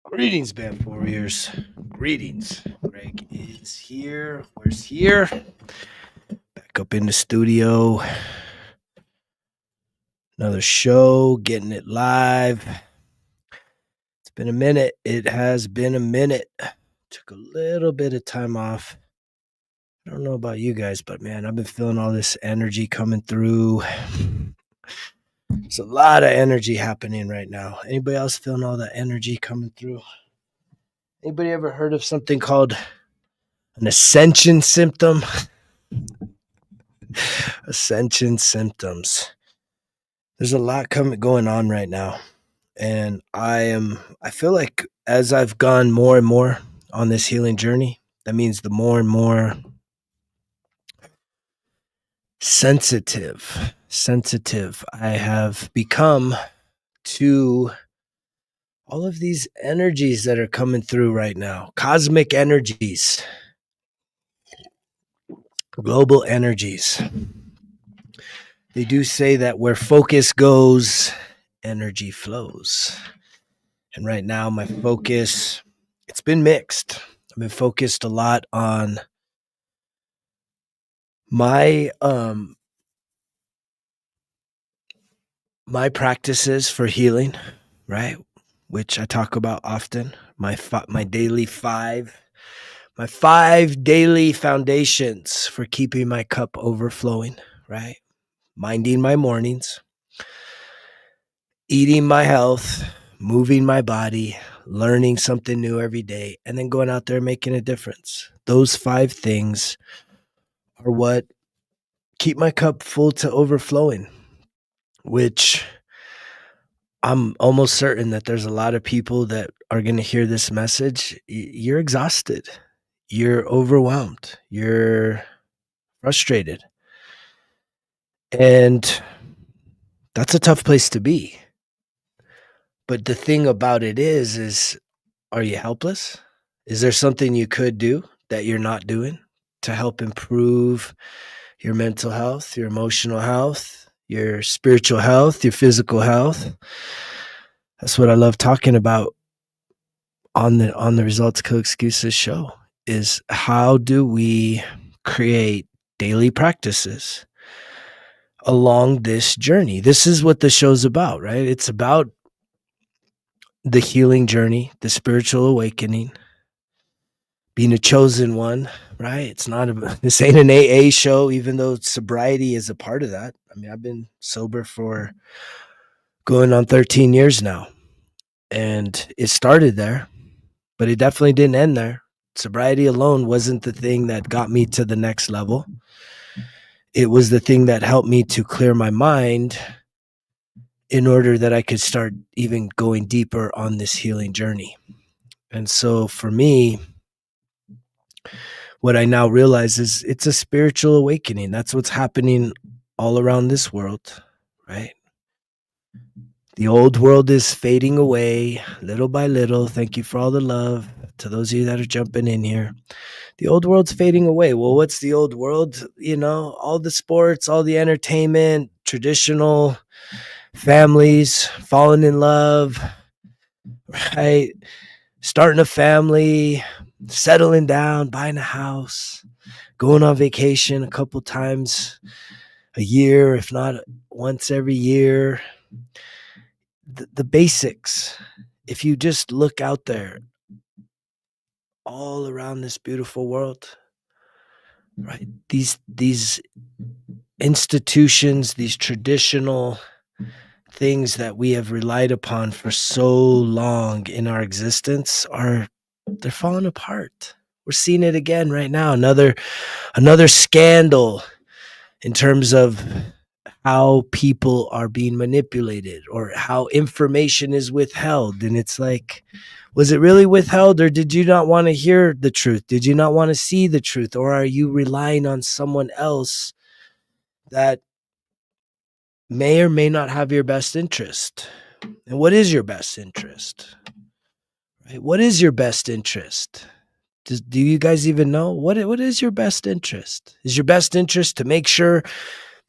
Greetings, Band Warriors. Greetings. Greg is here. Where's here? Back up in the studio. Another show, getting it live. It's been a minute. It has been a minute. Took a little bit of time off. I don't know about you guys, but man, I've been feeling all this energy coming through. There's a lot of energy happening right now. Anybody else feeling all that energy coming through? Anybody ever heard of something called an ascension symptom? Ascension symptoms. There's a lot going on right now. And I feel like as I've gone more and more on this healing journey, that means the more and more sensitive I have become to all of these energies that are coming through right now. Cosmic energies, global energies. They do say that where focus goes, energy flows. And right now, my focus, it's been mixed. I've been focused a lot on my my practices for healing, right? Which I talk about often. My five daily foundations for keeping my cup overflowing, right? Minding my mornings, eating my health, moving my body, learning something new every day, and then going out there and making a difference. Those 5 things are what keep my cup full to overflowing, which I'm almost certain that there's a lot of people that are going to hear this message. You're exhausted. You're overwhelmed. You're frustrated. And that's a tough place to be. But the thing about it is are you helpless? Is there something you could do that you're not doing to help improve your mental health, your emotional health, your spiritual health, your physical health? That's what I love talking about on the Results Kill Excuses show, is how do we create daily practices along this journey? This is what the show's about, right? It's about the healing journey, the spiritual awakening, being a chosen one, right? This ain't an AA show, even though sobriety is a part of that. I mean, I've been sober for going on 13 years now, and it started there, but it definitely didn't end there. Sobriety alone wasn't the thing that got me to the next level. It was the thing that helped me to clear my mind in order that I could start even going deeper on this healing journey. And so for me, what I now realize is it's a spiritual awakening. That's what's happening all around this world, right? The old world is fading away little by little. Thank you for all the love to those of you that are jumping in here. The old world's fading away. Well, what's the old world? All the sports, all the entertainment, traditional families, falling in love, right? Starting a family, settling down, buying a house, going on vacation a couple times a year, if not once every year. The basics. If you just look out there all around this beautiful world, right? These institutions, these traditional things that we have relied upon for so long in our existence they're falling apart. We're seeing it again right now. Another scandal in terms of how people are being manipulated or how information is withheld. And it's like, was it really withheld, or did you not want to hear the truth? Did you not want to see the truth? Or are you relying on someone else that may or may not have your best interest? And what is your best interest? Right? What is your best interest? Do you guys even know? What is your best interest? Is your best interest to make sure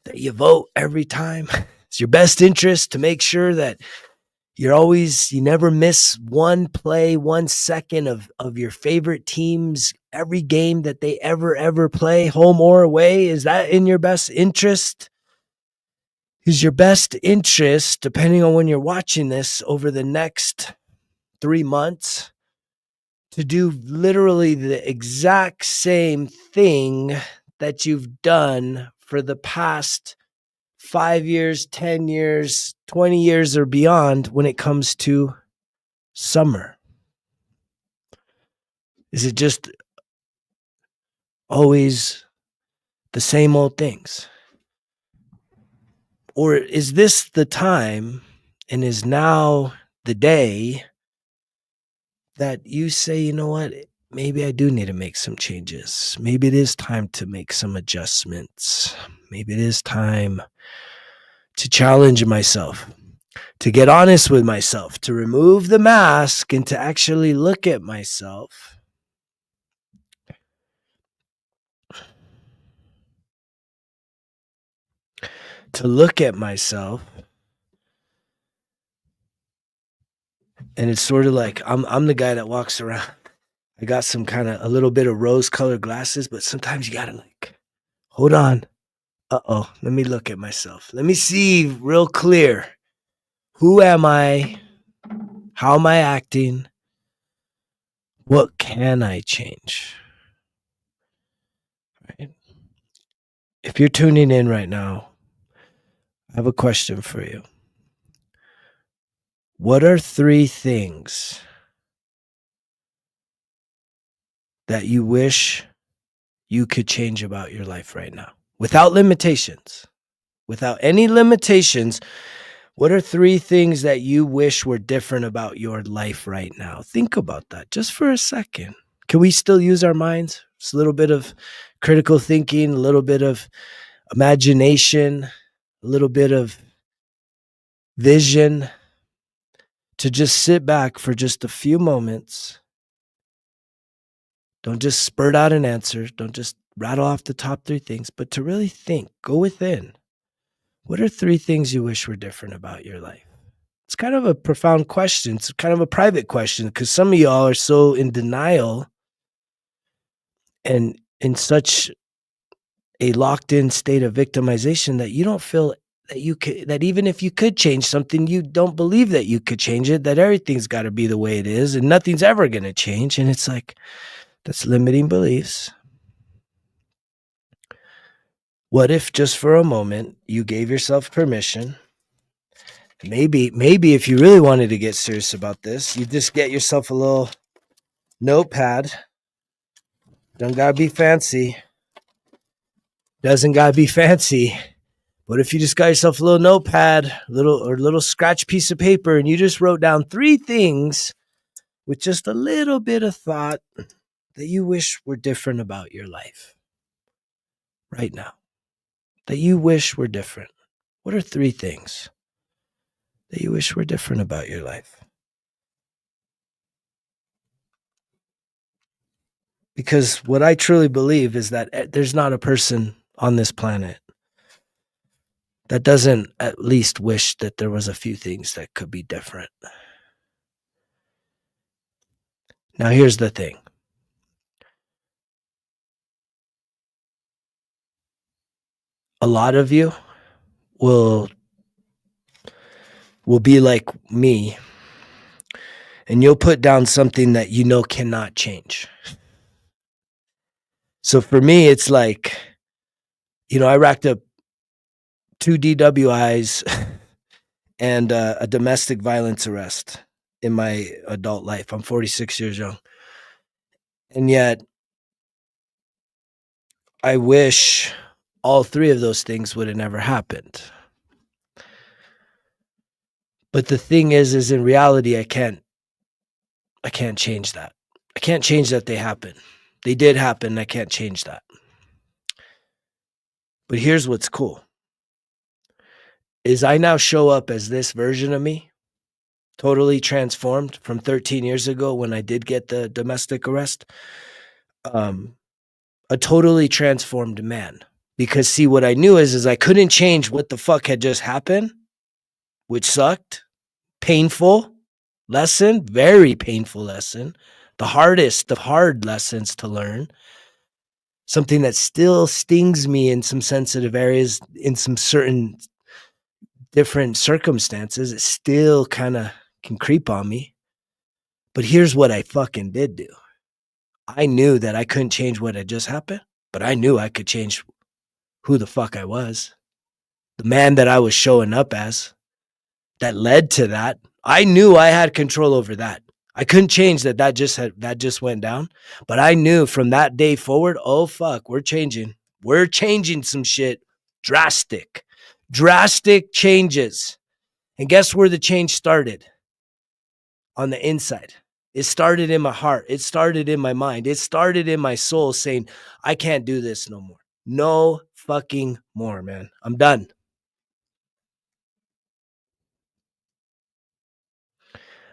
that you vote every time? It's your best interest to make sure that You never miss one play, 1 second of your favorite team's every game that they ever play, home or away. Is that in your best interest? Is your best interest, depending on when you're watching this, over the next 3 months, to do literally the exact same thing that you've done for the past 5 years, 10 years, 20 years, or beyond when it comes to summer? Is it just always the same old things? Or is this the time, and is now the day that you say, you know what, maybe I do need to make some changes. Maybe it is time to make some adjustments. Maybe it is time to challenge myself, to get honest with myself, to remove the mask and to actually look at myself. To look at myself. And it's sort of like I'm the guy that walks around. I got some kind of a little bit of rose-colored glasses, but sometimes you gotta like, hold on. Uh-oh, let me look at myself. Let me see real clear. Who am I? How am I acting? What can I change? Right? If you're tuning in right now, I have a question for you. What are 3 things that you wish you could change about your life right now? Without limitations. Without any limitations, what are 3 things that you wish were different about your life right now? Think about that just for a second. Can we still use our minds? Just a little bit of critical thinking, a little bit of imagination, a little bit of vision, to just sit back for just a few moments. Don't just spurt out an answer. Don't just rattle off the top 3 things, but to really think, go within. What are 3 things you wish were different about your life? It's kind of a profound question. It's kind of a private question because some of y'all are so in denial and in such a locked in state of victimization that you don't feel that you could, that even if you could change something, you don't believe that you could change it, that everything's got to be the way it is and nothing's ever going to change. And it's like, that's limiting beliefs. What if just for a moment you gave yourself permission? Maybe if you really wanted to get serious about this, you just get yourself a little notepad. Don't gotta be fancy. Doesn't gotta be fancy. But if you just got yourself a little notepad, little scratch piece of paper, and you just wrote down 3 things with just a little bit of thought that you wish were different about your life right now, that you wish were different. What are 3 things that you wish were different about your life? Because what I truly believe is that there's not a person on this planet that doesn't at least wish that there was a few things that could be different. Now, here's the thing. A lot of you will be like me, and you'll put down something that you know cannot change. So for me, it's like, I racked up 2 DWIs and a domestic violence arrest in my adult life. I'm 46 years young. And yet, I wish all 3 of those things would have never happened. But the thing is in reality, I can't change that. I can't change that they happen. They did happen. I can't change that. But here's what's cool. Is I now show up as this version of me, totally transformed from 13 years ago when I did get the domestic arrest. A totally transformed man. Because see, what I knew is I couldn't change what the fuck had just happened, which sucked, painful lesson, very painful lesson, the hardest of hard lessons to learn, something that still stings me in some sensitive areas, in some certain different circumstances. It still kind of can creep on me. But here's what I fucking did do. I knew that I couldn't change what had just happened, but I knew I could change who the fuck I was, the man that I was showing up as that led to that. I knew I had control over that. I couldn't change that just went down, but I knew from that day forward, oh fuck, we're changing. We're changing some shit. Drastic changes. And guess where the change started? On the inside. It started in my heart. It started in my mind. It started in my soul saying, I can't do this no more. No fucking more, man. I'm done.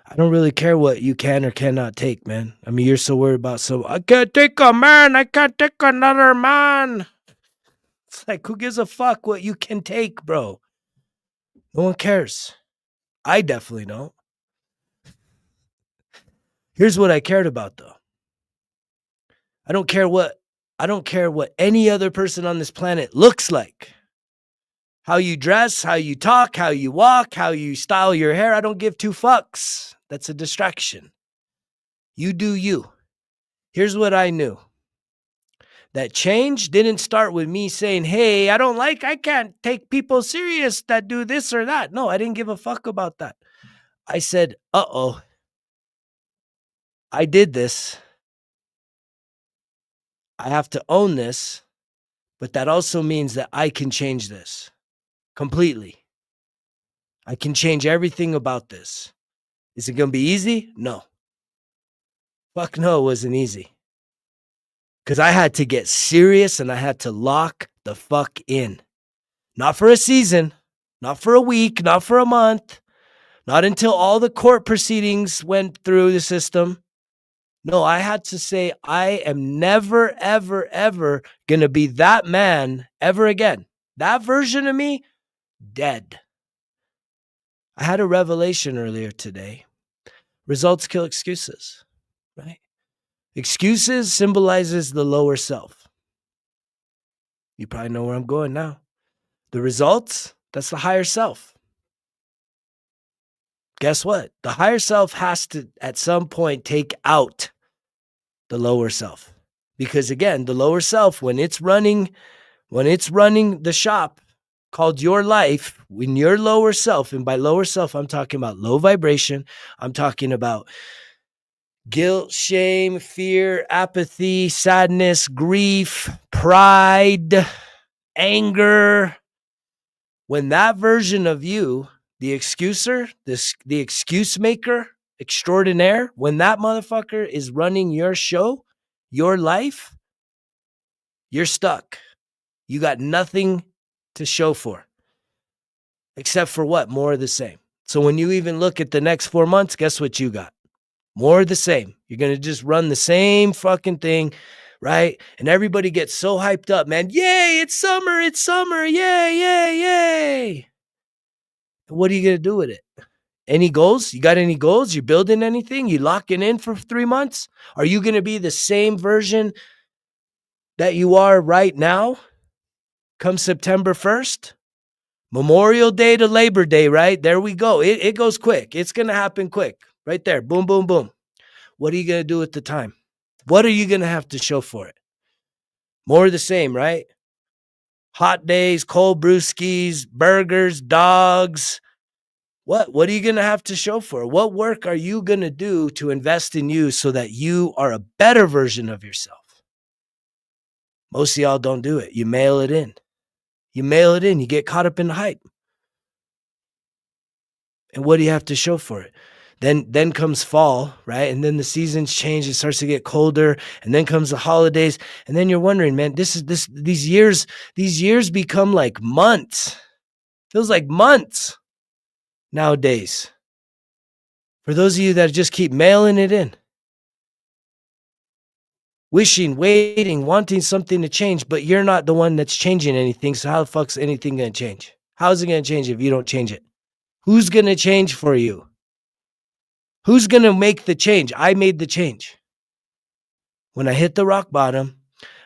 I don't really care what you can or cannot take, man. I mean, you're so worried about I can't take a man. I can't take another man. It's like, who gives a fuck what you can take, bro? No one cares. I definitely don't. Here's what I cared about, though. I don't care what any other person on this planet looks like. How you dress, how you talk, how you walk, how you style your hair. I don't give two fucks. That's a distraction. You do you. Here's what I knew. That change didn't start with me saying, hey, I can't take people serious that do this or that. No, I didn't give a fuck about that. I said, uh-oh, I did this. I have to own this, but that also means that I can change this completely. I can change everything about this. Is it going to be easy? No. Fuck no, it wasn't easy. Because I had to get serious and I had to lock the fuck in. Not for a season, not for a week, not for a month, not until all the court proceedings went through the system. No, I had to say, I am never, ever, ever going to be that man ever again. That version of me, dead. I had a revelation earlier today. Results kill excuses, right? Excuses symbolizes the lower self. You probably know where I'm going now. The results, that's the higher self. Guess what? The higher self has to, at some point, take out the lower self. Because again, the lower self, when it's running the shop called your life, when your lower self, and by lower self, I'm talking about low vibration, I'm talking about guilt, shame, fear, apathy, sadness, grief, pride, anger. When that version of you, the excuser, the excuse maker extraordinaire, when that motherfucker is running your show, your life, you're stuck. You got nothing to show for. Except for what? More of the same. So when you even look at the next 4 months, guess what you got? More of the same. You're going to just run the same fucking thing, right? And everybody gets so hyped up, man. Yay, it's summer, yay, yay, yay. What are you going to do with it? Any goals? You got any goals? You building anything? You locking in for 3 months? Are you going to be the same version that you are right now come September 1st? Memorial Day to Labor Day, right? There we go. It goes quick. It's going to happen quick. Right there. Boom, boom, boom. What are you going to do at the time? What are you going to have to show for it? More of the same, right? Hot days, cold brewskis, burgers, dogs. What are you going to have to show for it? What work are you going to do to invest in you so that you are a better version of yourself? Most of y'all don't do it. You mail it in. You get caught up in the hype. And what do you have to show for it? Then comes fall, right? And then the seasons change. It starts to get colder. And then comes the holidays. And then you're wondering, man, these years become like months. Feels like months nowadays. For those of you that just keep mailing it in. Wishing, waiting, wanting something to change, but you're not the one that's changing anything. So how the fuck's anything going to change? How's it going to change if you don't change it? Who's going to change for you? Who's going to make the change? I made the change. When I hit the rock bottom,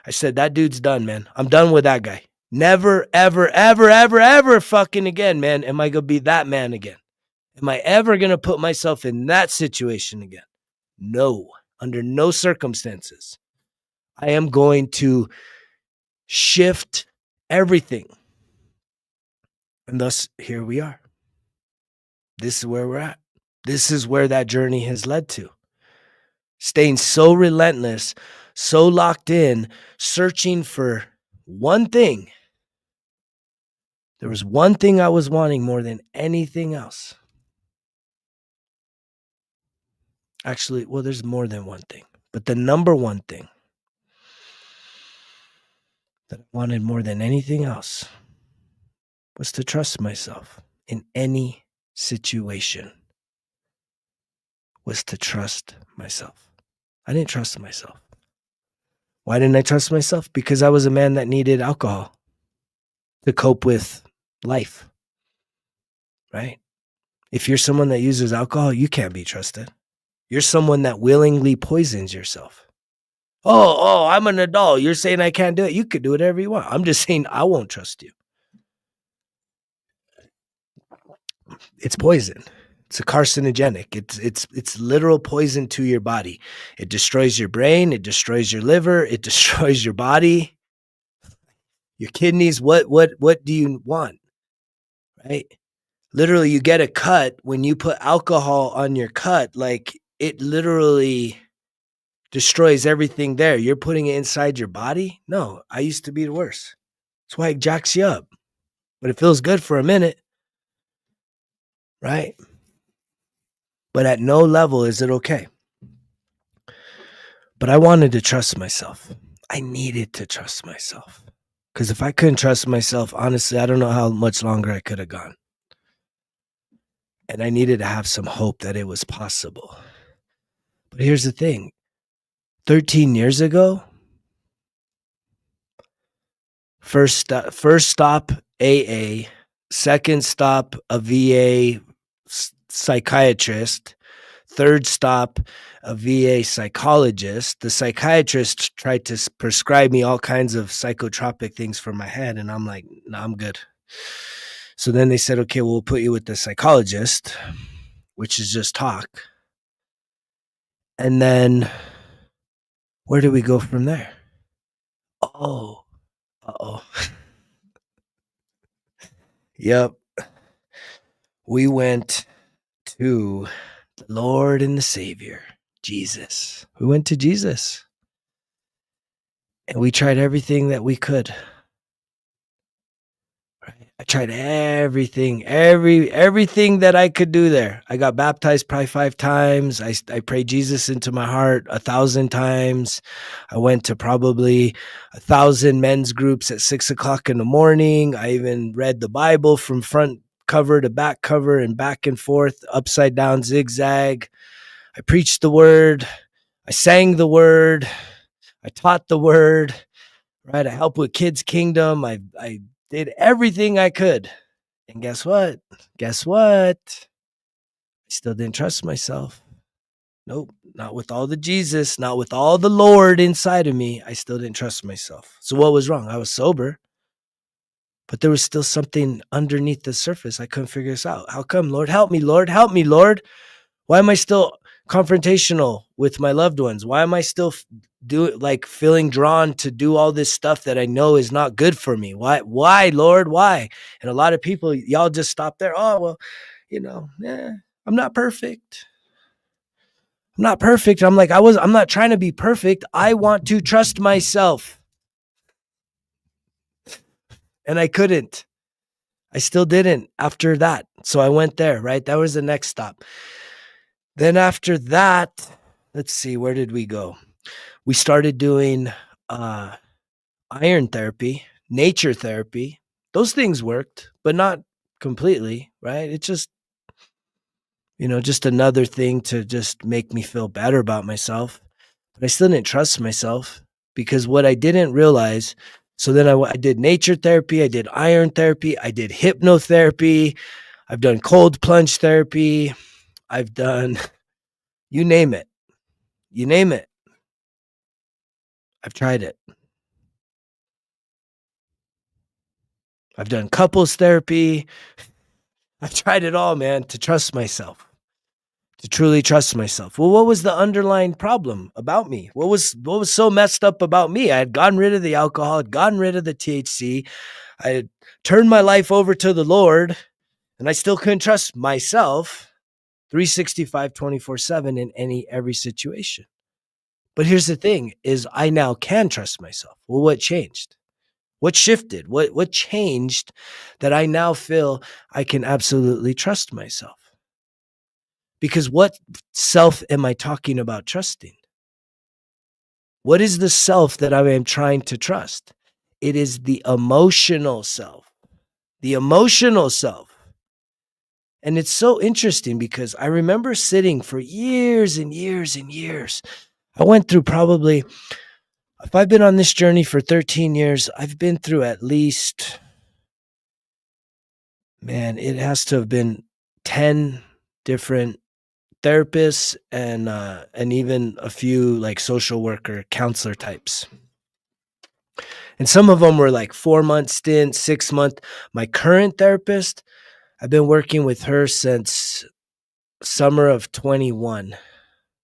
I said, that dude's done, man. I'm done with that guy. Never, ever, ever, ever, ever fucking again, man. Am I going to be that man again? Am I ever going to put myself in that situation again? No, under no circumstances. I am going to shift everything. And thus, here we are. This is where we're at. This is where that journey has led to. Staying so relentless, so locked in, searching for one thing. There was one thing I was wanting more than anything else. Actually, well, there's more than one thing. But the number one thing that I wanted more than anything else was to trust myself in any situation. Was to trust myself. I didn't trust myself. Why didn't I trust myself? Because I was a man that needed alcohol to cope with life, right? If you're someone that uses alcohol, you can't be trusted. You're someone that willingly poisons yourself. Oh, I'm an adult. You're saying I can't do it. You could do whatever you want. I'm just saying I won't trust you. It's poison. It's a carcinogenic. It's literal poison to your body. It destroys your brain. It destroys your liver. It destroys your body, your kidneys. What do you want? Right? Literally, you get a cut when you put alcohol on your cut. Like, it literally destroys everything there. You're putting it inside your body? No, I used to be the worst. That's why it jacks you up. But it feels good for a minute, right? But at no level is it okay. But I wanted to trust myself. I needed to trust myself. Because if I couldn't trust myself, honestly, I don't know how much longer I could have gone. And I needed to have some hope that it was possible. But here's the thing. 13 years ago, first stop AA, second stop a VA psychiatrist, third stop a VA psychologist. The psychiatrist tried to prescribe me all kinds of psychotropic things for my head, and I'm like, no, I'm good. So then they said, okay, we'll put you with the psychologist, which is just talk. And then where do we go from there? Oh, uh-oh. Yep. We went to the Lord and the Savior, Jesus. We went to Jesus. And we tried everything that we could. I tried everything that I could do there. I got baptized probably 5 times. I prayed Jesus into my heart 1,000 times. I went to probably 1,000 men's groups at 6 o'clock in the morning. I even read the Bible from front cover to back cover and back and forth, upside down, zigzag. I preached the word. I sang the word. I taught the word. Right? I helped with Kids Kingdom. I did everything I could. And guess what? I still didn't trust myself. Nope. Not with all the Jesus, not with all the Lord inside of me. I still didn't trust myself. So what was wrong? I was sober, but there was still something underneath the surface. I couldn't figure this out. How come? Lord, help me, Lord. Help me, Lord. Why am I still confrontational with my loved ones? Why am I still feeling drawn to do all this stuff that I know is not good for me? Why, Lord? Why? And a lot of people, y'all just stop there. Oh, well, I'm not perfect. I'm not perfect. I'm like, I'm not trying to be perfect. I want to trust myself. And I couldn't. I still didn't after that. So I went there, right? That was the next stop. Then after that, let's see, where did we go? We started doing iron therapy, nature therapy. Those things worked, but not completely, right? It's just, just another thing to just make me feel better about myself. But I still didn't trust myself because what I didn't realize. So then I did nature therapy. I did iron therapy. I did hypnotherapy. I've done cold plunge therapy. I've done You name it. You name it. I've tried it. I've done couples therapy. I've tried it all, man, to trust myself, to truly trust myself. Well, what was the underlying problem about me? What was so messed up about me? I had gotten rid of the alcohol, had gotten rid of the THC. I had turned my life over to the Lord, and I still couldn't trust myself 365, 24/7 in every situation. But here's the thing is I now can trust myself. Well, what changed? What shifted? What changed that I now feel I can absolutely trust myself? Because what self am I talking about trusting? What is the self that I am trying to trust? It is the emotional self. The emotional self. And it's so interesting because I remember sitting for years and years and years. I went through probably, if I've been on this journey for 13 years, I've been through at least, man, it has to have been 10 different therapists and even a few like social worker, counselor types. And some of them were like 4-month stint, 6-month. My current therapist, I've been working with her since summer of 21.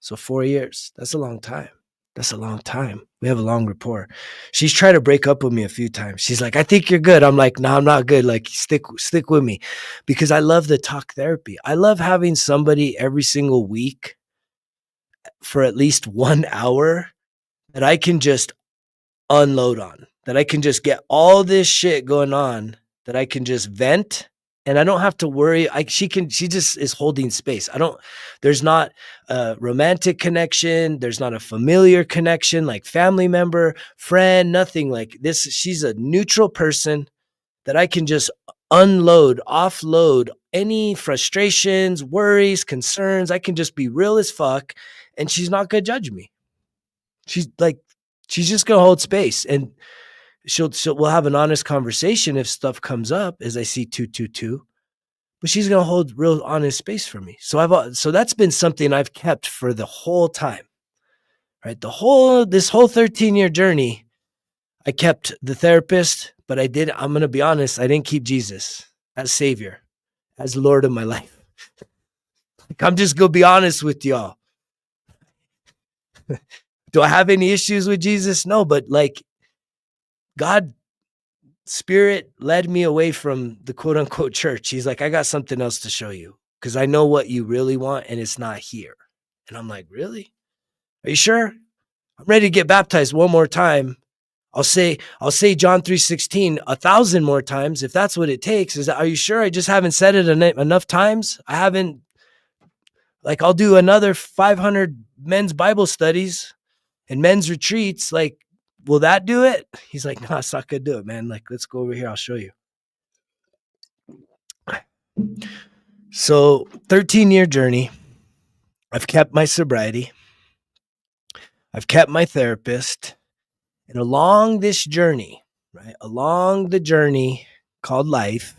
So 4 years. That's a long time. That's a long time. We have a long rapport. She's tried to break up with me a few times. She's like, I think you're good. I'm like, no, I'm not good. Like, stick with me because I love the talk therapy. I love having somebody every single week for at least 1 hour that I can just unload on, that I can just get all this shit going on, that I can just vent and I don't have to worry. She just is holding space. There's not a romantic connection. There's not a familiar connection, like family member, friend, nothing like this. She's a neutral person that I can just unload, offload any frustrations, worries, concerns. I can just be real as fuck and she's not going to judge me. She's just going to hold space and we'll have an honest conversation if stuff comes up as I see 222, but she's going to hold real honest space for me. So that's been something I've kept for the whole time, right? This whole 13-year journey, I kept the therapist, but I'm going to be honest, I didn't keep Jesus as Savior, as Lord of my life. Like, I'm just going to be honest with y'all. Do I have any issues with Jesus? No, but like God, Spirit led me away from the quote unquote church. He's like, I got something else to show you because I know what you really want and it's not here. And I'm like, really? Are you sure? I'm ready to get baptized one more time. I'll say John 3:16 1,000 more times if that's what it takes. Are you sure? I just haven't said it enough times. I haven't, like, I'll do another 500 men's Bible studies and men's retreats. Like, will that do it? He's like, no, it's not gonna do it, man. Like, let's go over here. I'll show you. So 13-year journey. I've kept my sobriety. I've kept my therapist. And along this journey, right? Along the journey called life,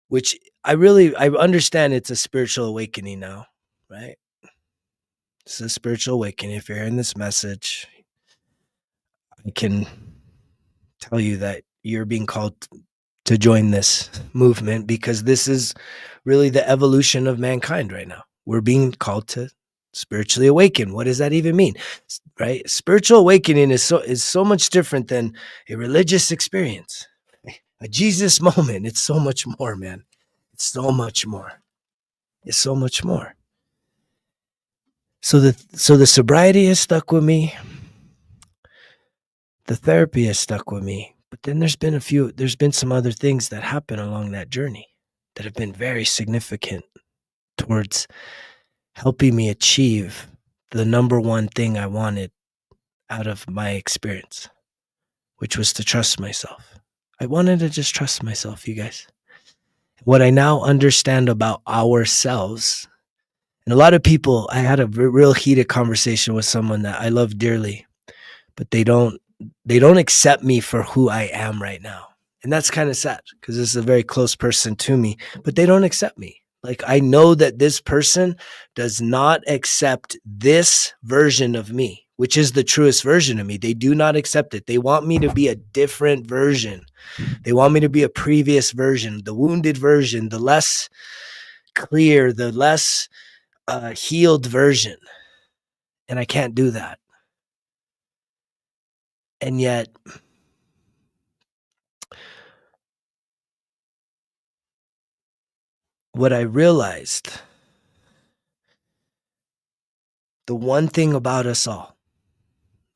which I understand it's a spiritual awakening now, right? It's a spiritual awakening. If you're hearing this message, I can tell you that you're being called to join this movement because this is really the evolution of mankind right now. We're being called to spiritually awaken. What does that even mean? Right? Spiritual awakening is so much different than a religious experience. A Jesus moment. It's so much more, man. It's so much more. It's so much more. So the sobriety has stuck with me. The therapy has stuck with me. But then there's been some other things that happen along that journey that have been very significant towards helping me achieve the number one thing I wanted out of my experience, which was to trust myself. I wanted to just trust myself, you guys. What I now understand about ourselves, and a lot of people, I had a real heated conversation with someone that I love dearly, but they don't accept me for who I am right now. And that's kind of sad because this is a very close person to me, but they don't accept me. Like, I know that this person does not accept this version of me, which is the truest version of me. They do not accept it. They want me to be a different version. They want me to be a previous version, the wounded version, the less clear, the less healed version. And I can't do that. And yet, what I realized, the one thing about us all,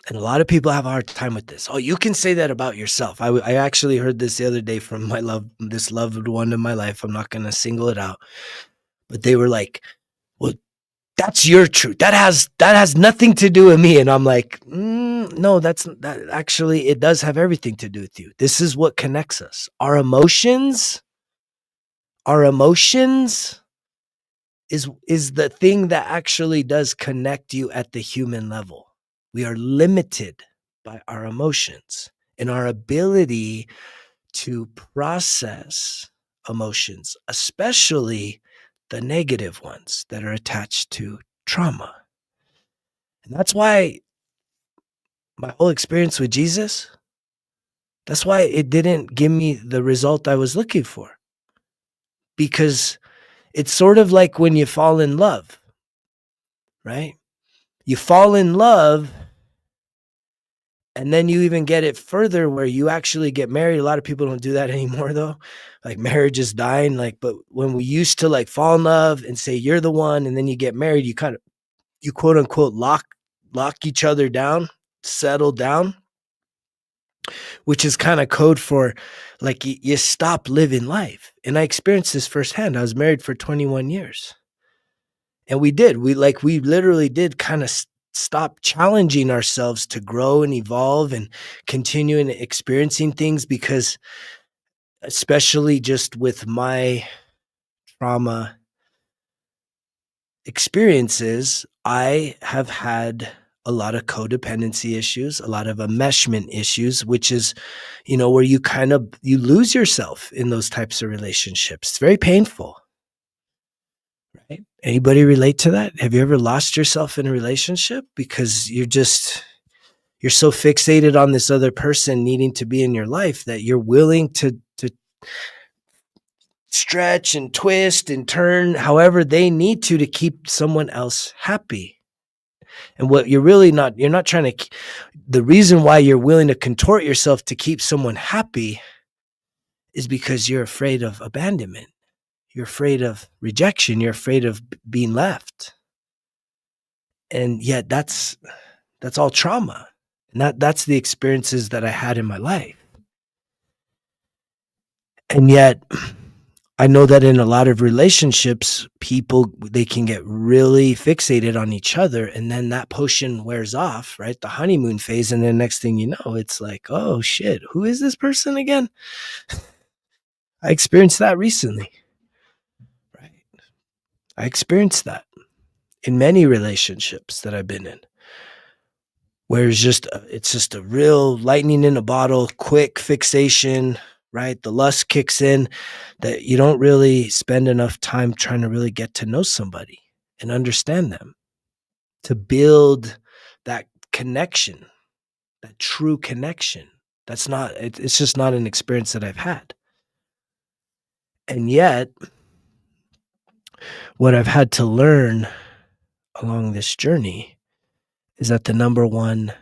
and a lot of people have a hard time with this. Oh, you can say that about yourself. I actually heard this the other day from this loved one in my life. I'm not going to single it out, but they were like, "Well, that's your truth. That has nothing to do with me." And I'm like, no, that actually, it does have everything to do with you. This is what connects us. Our emotions is the thing that actually does connect you at the human level. We are limited by our emotions and our ability to process emotions, especially the negative ones that are attached to trauma. And that's why my whole experience with Jesus, that's why it didn't give me the result I was looking for. Because it's sort of like when you fall in love, right? You fall in love, and then you even get it further where you actually get married. A lot of people don't do that anymore, though. Like, marriage is dying. Like, but when we used to like fall in love and say you're the one, and then you get married, you quote unquote lock each other down, settle down, which is kind of code for like you stop living life. And I experienced this firsthand. I was married for 21 years. And we literally did kind of stop challenging ourselves to grow and evolve and continuing experiencing things, because especially just with my trauma experiences, I have had a lot of codependency issues, a lot of enmeshment issues, which is, where you lose yourself in those types of relationships. It's very painful. Right? Anybody relate to that? Have you ever lost yourself in a relationship because you're so fixated on this other person needing to be in your life that you're willing to stretch and twist and turn however they need to keep someone else happy? And what you're not trying to, the reason why you're willing to contort yourself to keep someone happy is because you're afraid of abandonment. You're afraid of rejection. You're afraid of being left. And yet that's all trauma. And that's the experiences that I had in my life. And yet I know that in a lot of relationships, people, they can get really fixated on each other, and then that potion wears off, right? The honeymoon phase. And then next thing you know, it's like, oh shit, who is this person again? I experienced that recently, right? I experienced that in many relationships that I've been in, where it's just a real lightning in a bottle, quick fixation, right? The lust kicks in, that you don't really spend enough time trying to really get to know somebody and understand them, to build that connection, that true connection. It's just not an experience that I've had. And yet, what I've had to learn along this journey is that the number one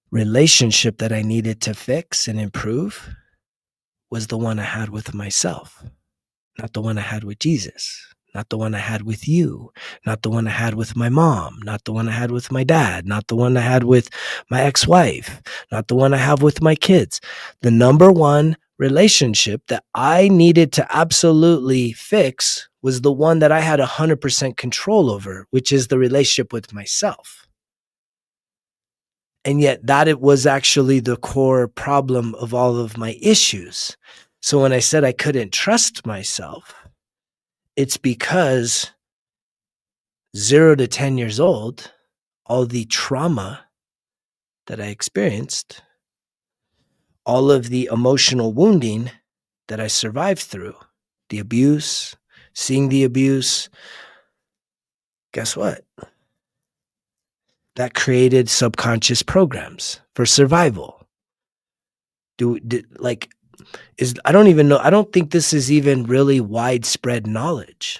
relationship that I needed to fix and improve was the one I had with myself, not the one I had with Jesus, not the one I had with you, not the one I had with my mom, not the one I had with my dad, not the one I had with my ex-wife, not the one I have with my kids. The number one relationship that I needed to absolutely fix was the one that I had 100% control over, which is the relationship with myself. And yet that it was actually the core problem of all of my issues. So when I said I couldn't trust myself, it's because 0 to 10 years old, all the trauma that I experienced, all of the emotional wounding that I survived through, the abuse, seeing the abuse, guess what? That created subconscious programs for survival. Like, I don't even know. I don't think this is even really widespread knowledge.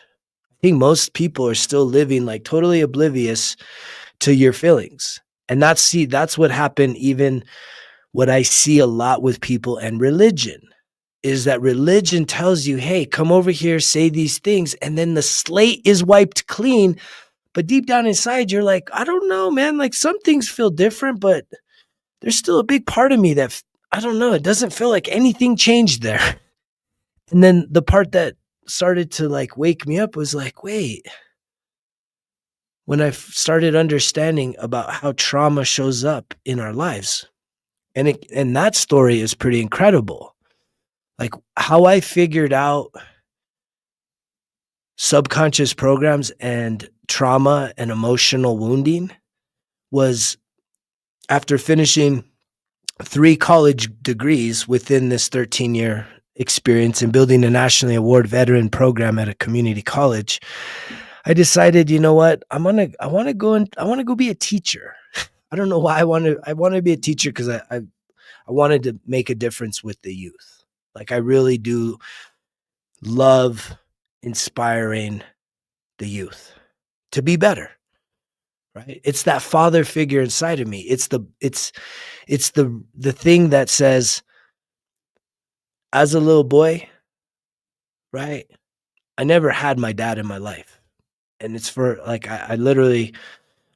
I think most people are still living like totally oblivious to your feelings. And that's what happened. Even what I see a lot with people and religion is that religion tells you, hey, come over here, say these things, and then the slate is wiped clean. But deep down inside, you're like, I don't know, man. Like, some things feel different, but there's still a big part of me that, I don't know, it doesn't feel like anything changed there. And then the part that started to like wake me up was like, wait, when I started understanding about how trauma shows up in our lives. And that story is pretty incredible. Like, how I figured out subconscious programs and trauma and emotional wounding was after finishing 3 college degrees within this 13-year experience and building a nationally award veteran program at a community college. I decided, you know what? I want to go be a teacher. I don't know why I want to be a teacher, because I wanted to make a difference with the youth. Like, I really do love inspiring the youth to be better. Right? It's that father figure inside of me. It's the thing that says, as a little boy, right? I never had my dad in my life. And it's for like, I literally,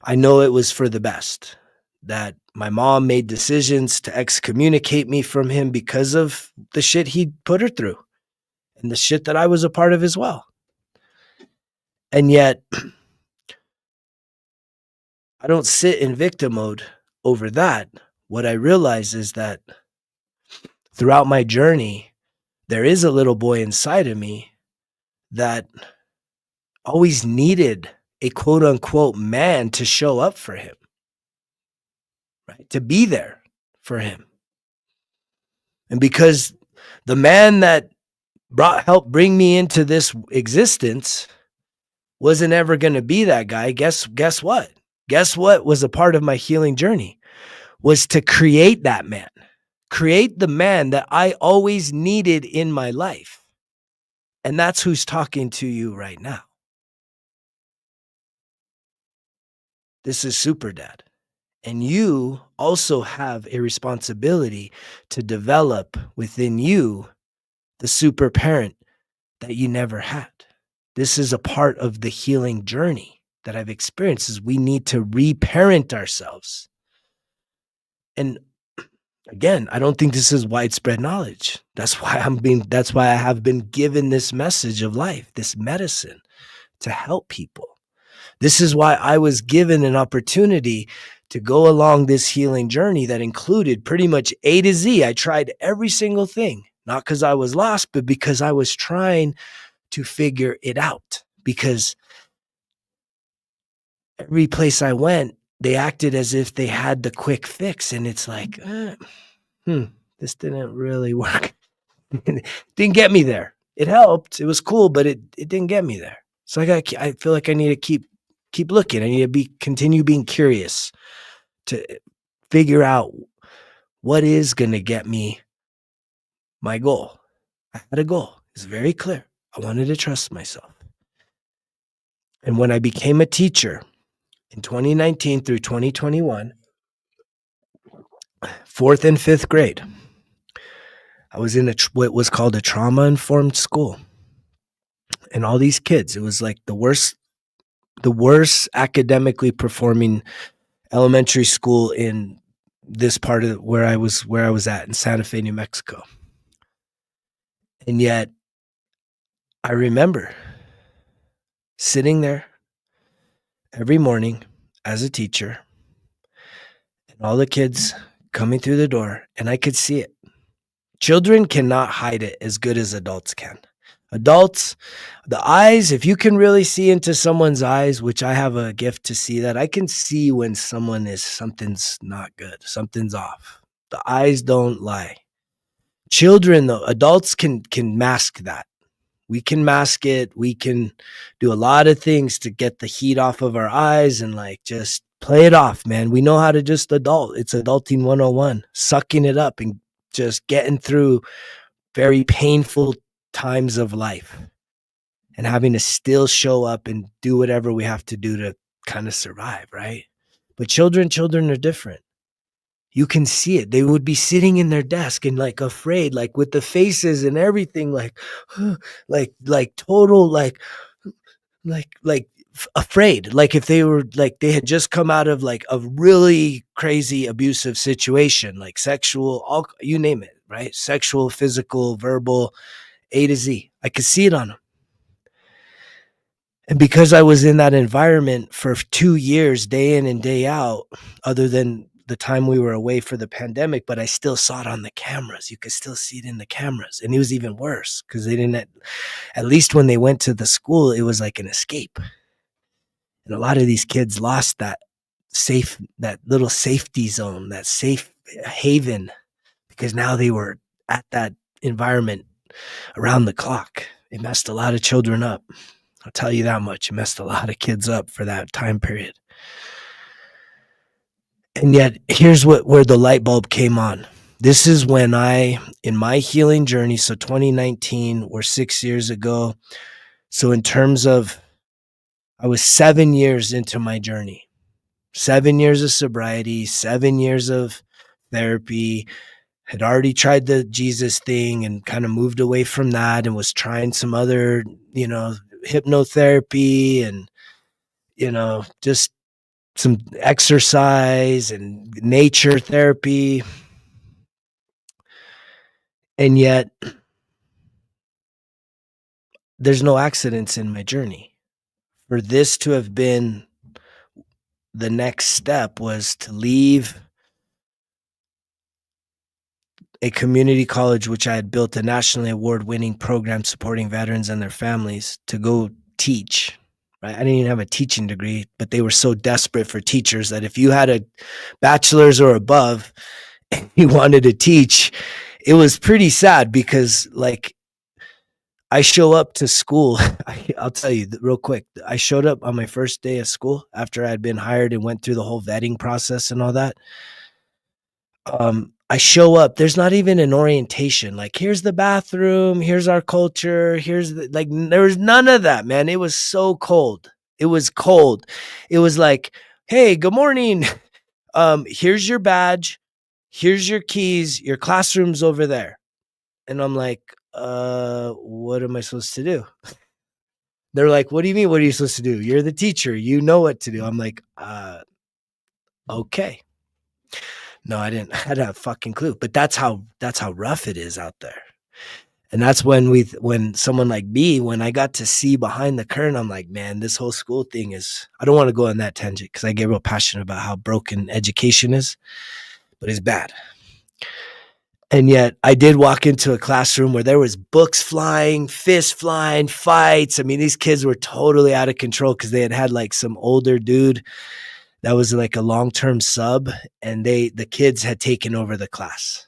I know it was for the best that my mom made decisions to excommunicate me from him because of the shit he put her through and the shit that I was a part of as well. And yet I don't sit in victim mode over that. What I realize is that throughout my journey, there is a little boy inside of me that always needed a quote unquote man to show up for him, right? To be there for him. And because the man that helped bring me into this existence wasn't ever going to be that guy, guess what? Guess what was a part of my healing journey? Was to create that man. Create the man that I always needed in my life. And that's who's talking to you right now. This is Super Dad. And you also have a responsibility to develop within you the super parent that you never had. This is a part of the healing journey that I've experienced, is we need to reparent ourselves. And again, I don't think this is widespread knowledge. That's why I have been given this message of life, this medicine to help people. This is why I was given an opportunity to go along this healing journey that included pretty much A to Z. I tried every single thing, not because I was lost, but because I was trying to figure it out. Because every place I went, they acted as if they had the quick fix. And it's like, this didn't really work. Didn't get me there. It helped. It was cool, but it didn't get me there. So I feel like I need to keep looking. I need to continue being curious to figure out what is going to get me my goal. I had a goal. It's very clear. I wanted to trust myself. And when I became a teacher in 2019 through 2021, 4th and 5th grade, I was in what was called a trauma-informed school. And all these kids, it was like the worst academically performing elementary school in this part of where I was at in Santa Fe, New Mexico. And yet I remember sitting there every morning as a teacher and all the kids coming through the door, and I could see it. Children cannot hide it as good as adults can. Adults, the eyes, if you can really see into someone's eyes, which I have a gift to see that, I can see when something's not good, something's off. The eyes don't lie. Children, though, adults can mask that We can mask it. We can do a lot of things to get the heat off of our eyes and like just play it off, man. We know how to just adult. It's adulting 101, sucking it up and just getting through very painful times of life and having to still show up and do whatever we have to do to kind of survive, right? But children are different. You can see it. They would be sitting in their desk and like afraid, like with the faces and everything, like, like total, like afraid. Like if they were like they had just come out of like a really crazy abusive situation, like sexual, all you name it, right? Sexual, physical, verbal, A to Z. I could see it on them. And because I was in that environment for 2 years, day in and day out, other than the time we were away for the pandemic, but I still saw it on the cameras. You could still see it in the cameras. And it was even worse because they didn't, at least when they went to the school, it was like an escape. And a lot of these kids lost that little safety zone, that safe haven, because now they were at that environment around the clock. It messed a lot of children up. I'll tell you that much. It messed a lot of kids up for that time period. And yet, here's where the light bulb came on. This is when in my healing journey, so 2019, we're 6 years ago. So in terms of, I was 7 years into my journey, 7 years of sobriety, 7 years of therapy, had already tried the Jesus thing and kind of moved away from that and was trying some other, hypnotherapy and, just some exercise and nature therapy. And yet there's no accidents in my journey. For this to have been the next step was to leave a community college, which I had built a nationally award-winning program supporting veterans and their families, to go teach. Right? I didn't even have a teaching degree, but they were so desperate for teachers that if you had a bachelor's or above and you wanted to teach, it was pretty sad because like I show up to school. I'll tell you real quick. I showed up on my first day of school after I had been hired and went through the whole vetting process and all that. I show up. There's not even an orientation. Like, here's the bathroom. Here's our culture. There was none of that, man. It was so cold. It was cold. It was like, hey, good morning. Here's your badge. Here's your keys. Your classroom's over there. And I'm like, what am I supposed to do? They're like, what do you mean? What are you supposed to do? You're the teacher. You know what to do. I'm like, okay. No, I didn't. I had a fucking clue. But that's how rough it is out there. And that's when someone like me, when I got to see behind the curtain, I'm like, man, this whole school thing I don't want to go on that tangent because I get real passionate about how broken education is, but it's bad. And yet I did walk into a classroom where there was books flying, fists flying, fights. I mean, these kids were totally out of control because they had like some older dude that was like a long-term sub, and the kids had taken over the class.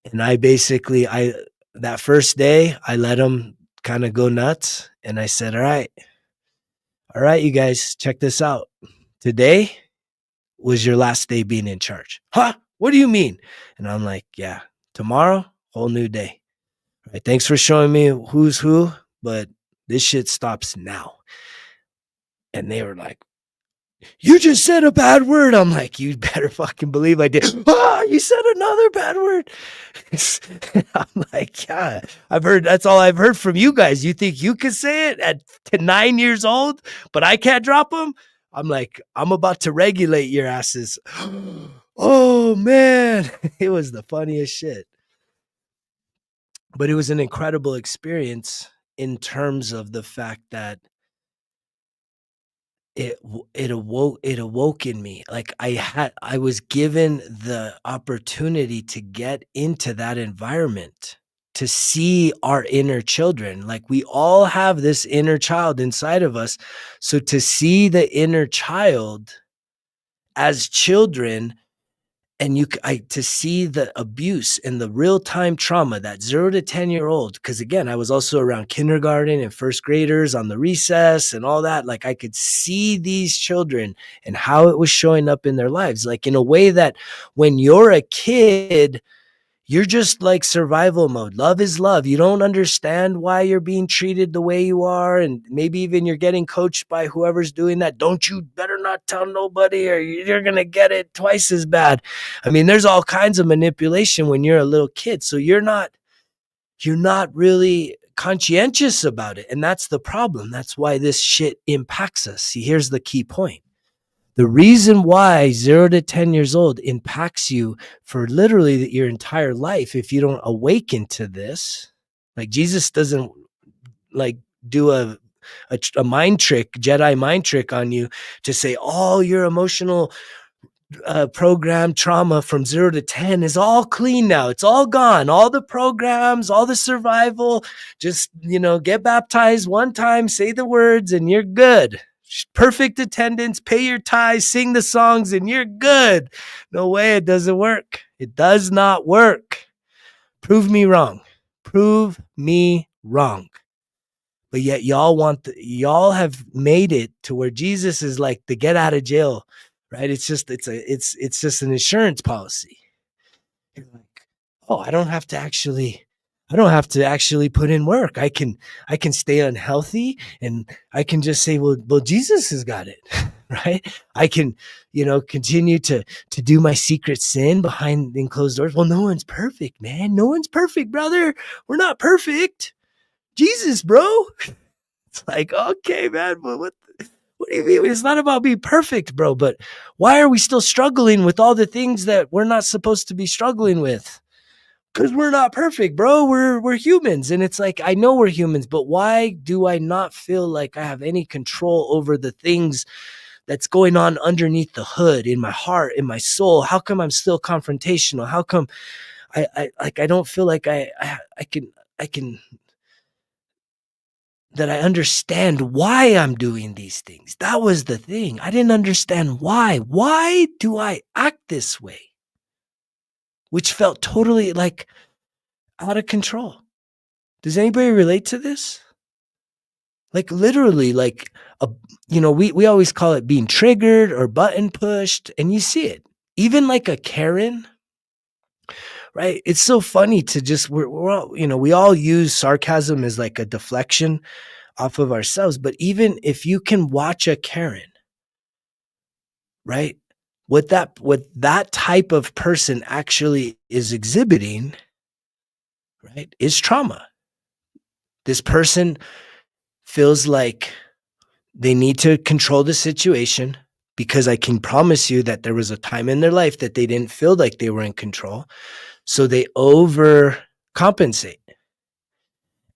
And that first day, I let them kind of go nuts. And I said, all right, you guys, check this out. Today was your last day being in charge. Huh? What do you mean? And I'm like, yeah, tomorrow, whole new day. All right, thanks for showing me who's who, but this shit stops now. And they were like, you just said a bad word. I'm like, you better fucking believe I did. You said another bad word. I'm like, yeah, that's all I've heard from you guys. You think you can say it at 9 years old, but I can't drop them? I'm like, I'm about to regulate your asses. Oh man, it was the funniest shit. But it was an incredible experience in terms of the fact that it awoke in me. Like I was given the opportunity to get into that environment, to see our inner children. Like we all have this inner child inside of us. So to see the inner child as children And to see the abuse and the real-time trauma that 0 to 10-year-old, because again, I was also around kindergarten and first graders on the recess and all that. Like I could see these children and how it was showing up in their lives, like in a way that when you're a kid, you're just like survival mode. Love is love. You don't understand why you're being treated the way you are. And maybe even you're getting coached by whoever's doing that. Don't you better not tell nobody or you're going to get it twice as bad. I mean, there's all kinds of manipulation when you're a little kid. So you're not really conscientious about it. And that's the problem. That's why this shit impacts us. See, here's the key point. The reason why 0 to 10 years old impacts you for literally your entire life, if you don't awaken to this, like Jesus doesn't like do a mind trick, Jedi mind trick on you to say all your emotional program trauma from 0 to 10 is all clean now. It's all gone. All the programs, all the survival, just, get baptized one time, say the words and you're good. Perfect attendance, pay your tithes, sing the songs and you're good. No way, it doesn't work. It does not work. Prove me wrong. Prove me wrong. But yet y'all have made it to where Jesus is like the get out of jail, right? It's just an insurance policy. You're like, oh, I don't have to actually put in work. I can stay unhealthy and I can just say, well, Jesus has got it, right? I can, continue to do my secret sin behind closed doors. Well, no one's perfect, man. No one's perfect, brother. We're not perfect. Jesus, bro. It's like, okay, man, but what do you mean? It's not about being perfect, bro, but why are we still struggling with all the things that we're not supposed to be struggling with? Because we're not perfect, bro. We're humans. And it's like, I know we're humans, but why do I not feel like I have any control over the things that's going on underneath the hood in my heart, in my soul? How come I'm still confrontational? How come I don't feel like I can that I understand why I'm doing these things. That was the thing. I didn't understand why. Why do I act this way? Which felt totally like out of control. Does anybody relate to this? Like literally, like we always call it being triggered or button pushed, and you see it. Even like a Karen, right? It's so funny to just we're all, we all use sarcasm as like a deflection off of ourselves. But even if you can watch a Karen, right? What that type of person actually is exhibiting, right, is trauma. This person feels like they need to control the situation because I can promise you that there was a time in their life that they didn't feel like they were in control. So they overcompensate.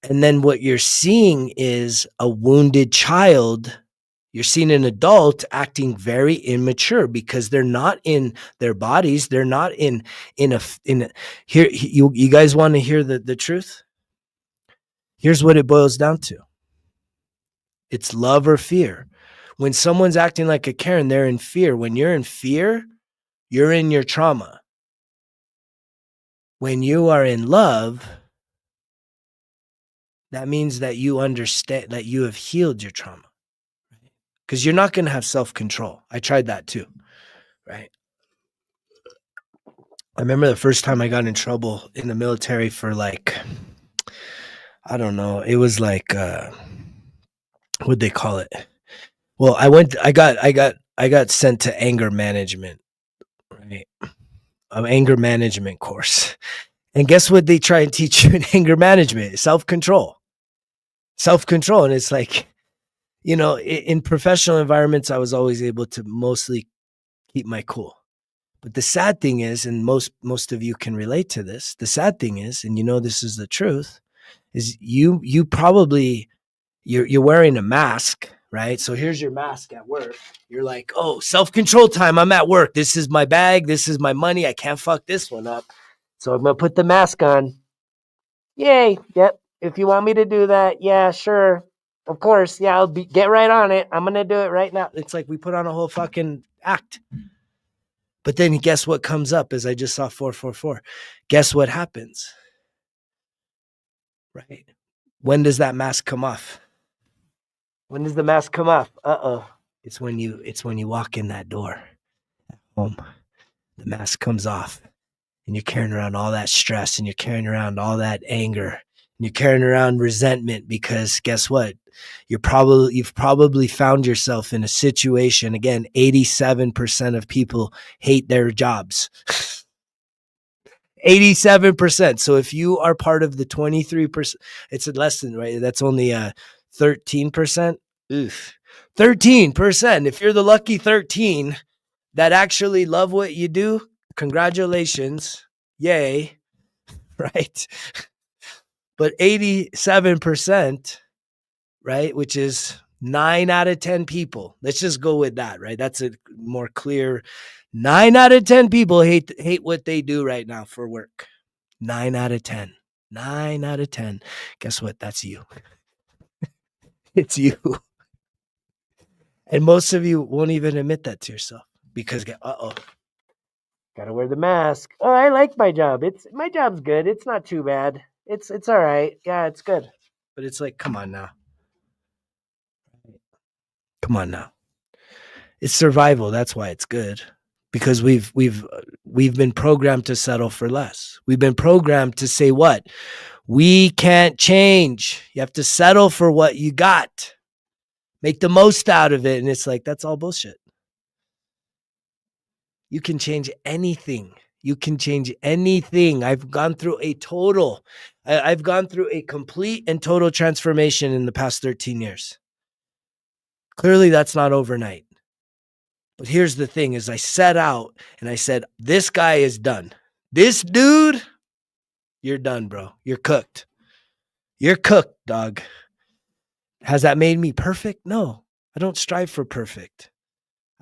And then what you're seeing is a wounded child. You're seeing an adult acting very immature because they're not in their bodies. They're not in here. You guys want to hear the truth? Here's what it boils down to. It's love or fear. When someone's acting like a Karen, they're in fear. When you're in fear, you're in your trauma. When you are in love, that means that you understand that you have healed your trauma. Because you're not going to have self-control. I tried that too, right? I remember the first time I got in trouble in the military for like, I don't know, it was like, what'd they call it? Well, I got sent to anger management, right? An anger management course. And guess what they try and teach you in anger management? Self-control. Self-control. And it's like, in professional environments, I was always able to mostly keep my cool. But the sad thing is, and most of you can relate to this, the sad thing is, and this is the truth, is you probably, you're wearing a mask, right? So here's your mask at work. You're like, oh, self-control time. I'm at work. This is my bag. This is my money. I can't fuck this one up. So I'm going to put the mask on. Yay. Yep. If you want me to do that, yeah, sure. Of course. Yeah, get right on it. I'm going to do it right now. It's like we put on a whole fucking act. But then guess what comes up as I just saw 444? Guess what happens? Right? When does that mask come off? When does the mask come off? Uh-oh. It's when you walk in that door home. The mask comes off and you're carrying around all that stress and you're carrying around all that anger and you're carrying around resentment because guess what? You've probably found yourself in a situation. Again, 87% of people hate their jobs. 87%. So if you are part of the 23%, it's less than, right? That's only 13%. Oof. 13%. If you're the lucky 13 that actually love what you do, congratulations. Yay. Right? But 87%, right, which is 9 out of 10 people. Let's just go with that, right? That's a more clear 9 out of 10 people hate what they do right now for work. 9 out of 10. 9 out of 10. Guess what? That's you. It's you. And most of you won't even admit that to yourself because, gotta wear the mask. Oh, I like my job. My job's good. It's not too bad. It's all right. Yeah, it's good. But it's like, come on now. Come on now. It's survival. That's why it's good. Because we've been programmed to settle for less. We've been programmed to say what? We can't change. You have to settle for what you got. Make the most out of it. And it's like, that's all bullshit. You can change anything. You can change anything. I've gone through a complete and total transformation in the past 13 years. Clearly, that's not overnight. But here's the thing is I set out and I said, this guy is done. This dude, you're done, bro. You're cooked. You're cooked, dog. Has that made me perfect? No, I don't strive for perfect.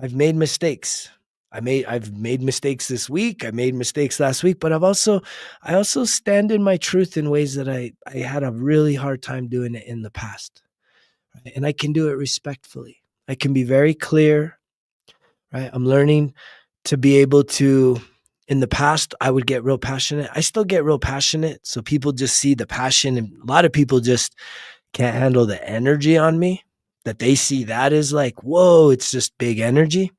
I've made mistakes. I've made mistakes this week. I made mistakes last week, but I also stand in my truth in ways that I had a really hard time doing it in the past. Right? And I can do it respectfully. I can be very clear, right? I'm learning to be able to, in the past, I would get real passionate. I still get real passionate. So people just see the passion, and a lot of people just can't handle the energy on me, that they see that as like, whoa, it's just big energy.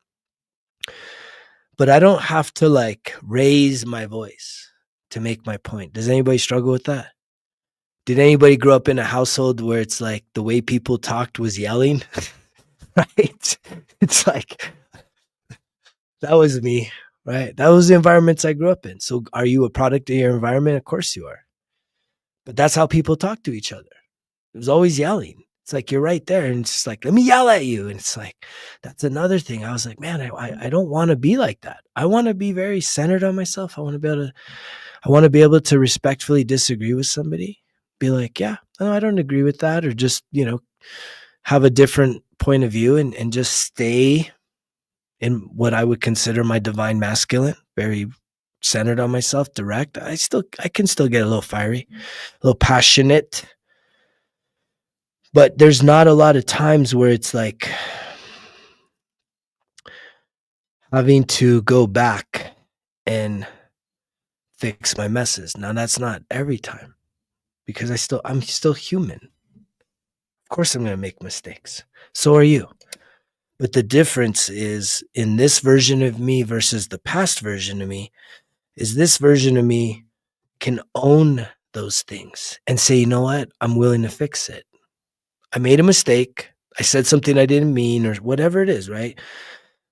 But I don't have to like raise my voice to make my point. Does anybody struggle with that? Did anybody grow up in a household where it's like the way people talked was yelling? Right? It's like, that was me, right? That was the environments I grew up in. So are you a product of your environment? Of course you are. But that's how people talk to each other. It was always yelling. It's like, you're right there. And it's just like, let me yell at you. And it's like, that's another thing. I was like, man, I don't want to be like that. I want to be very centered on myself. I want to be able to respectfully disagree with somebody. Be like, yeah, no, I don't agree with that. Or just, have a different point of view and just stay in what I would consider my divine masculine, very centered on myself, direct. I can still get a little fiery, a little passionate. But there's not a lot of times where it's like having to go back and fix my messes. Now that's not every time because I'm still human. Of course I'm going to make mistakes. So are you. But the difference is in this version of me versus the past version of me is this version of me can own those things and say, you know what? I'm willing to fix it. I made a mistake. I said something I didn't mean or whatever it is, right?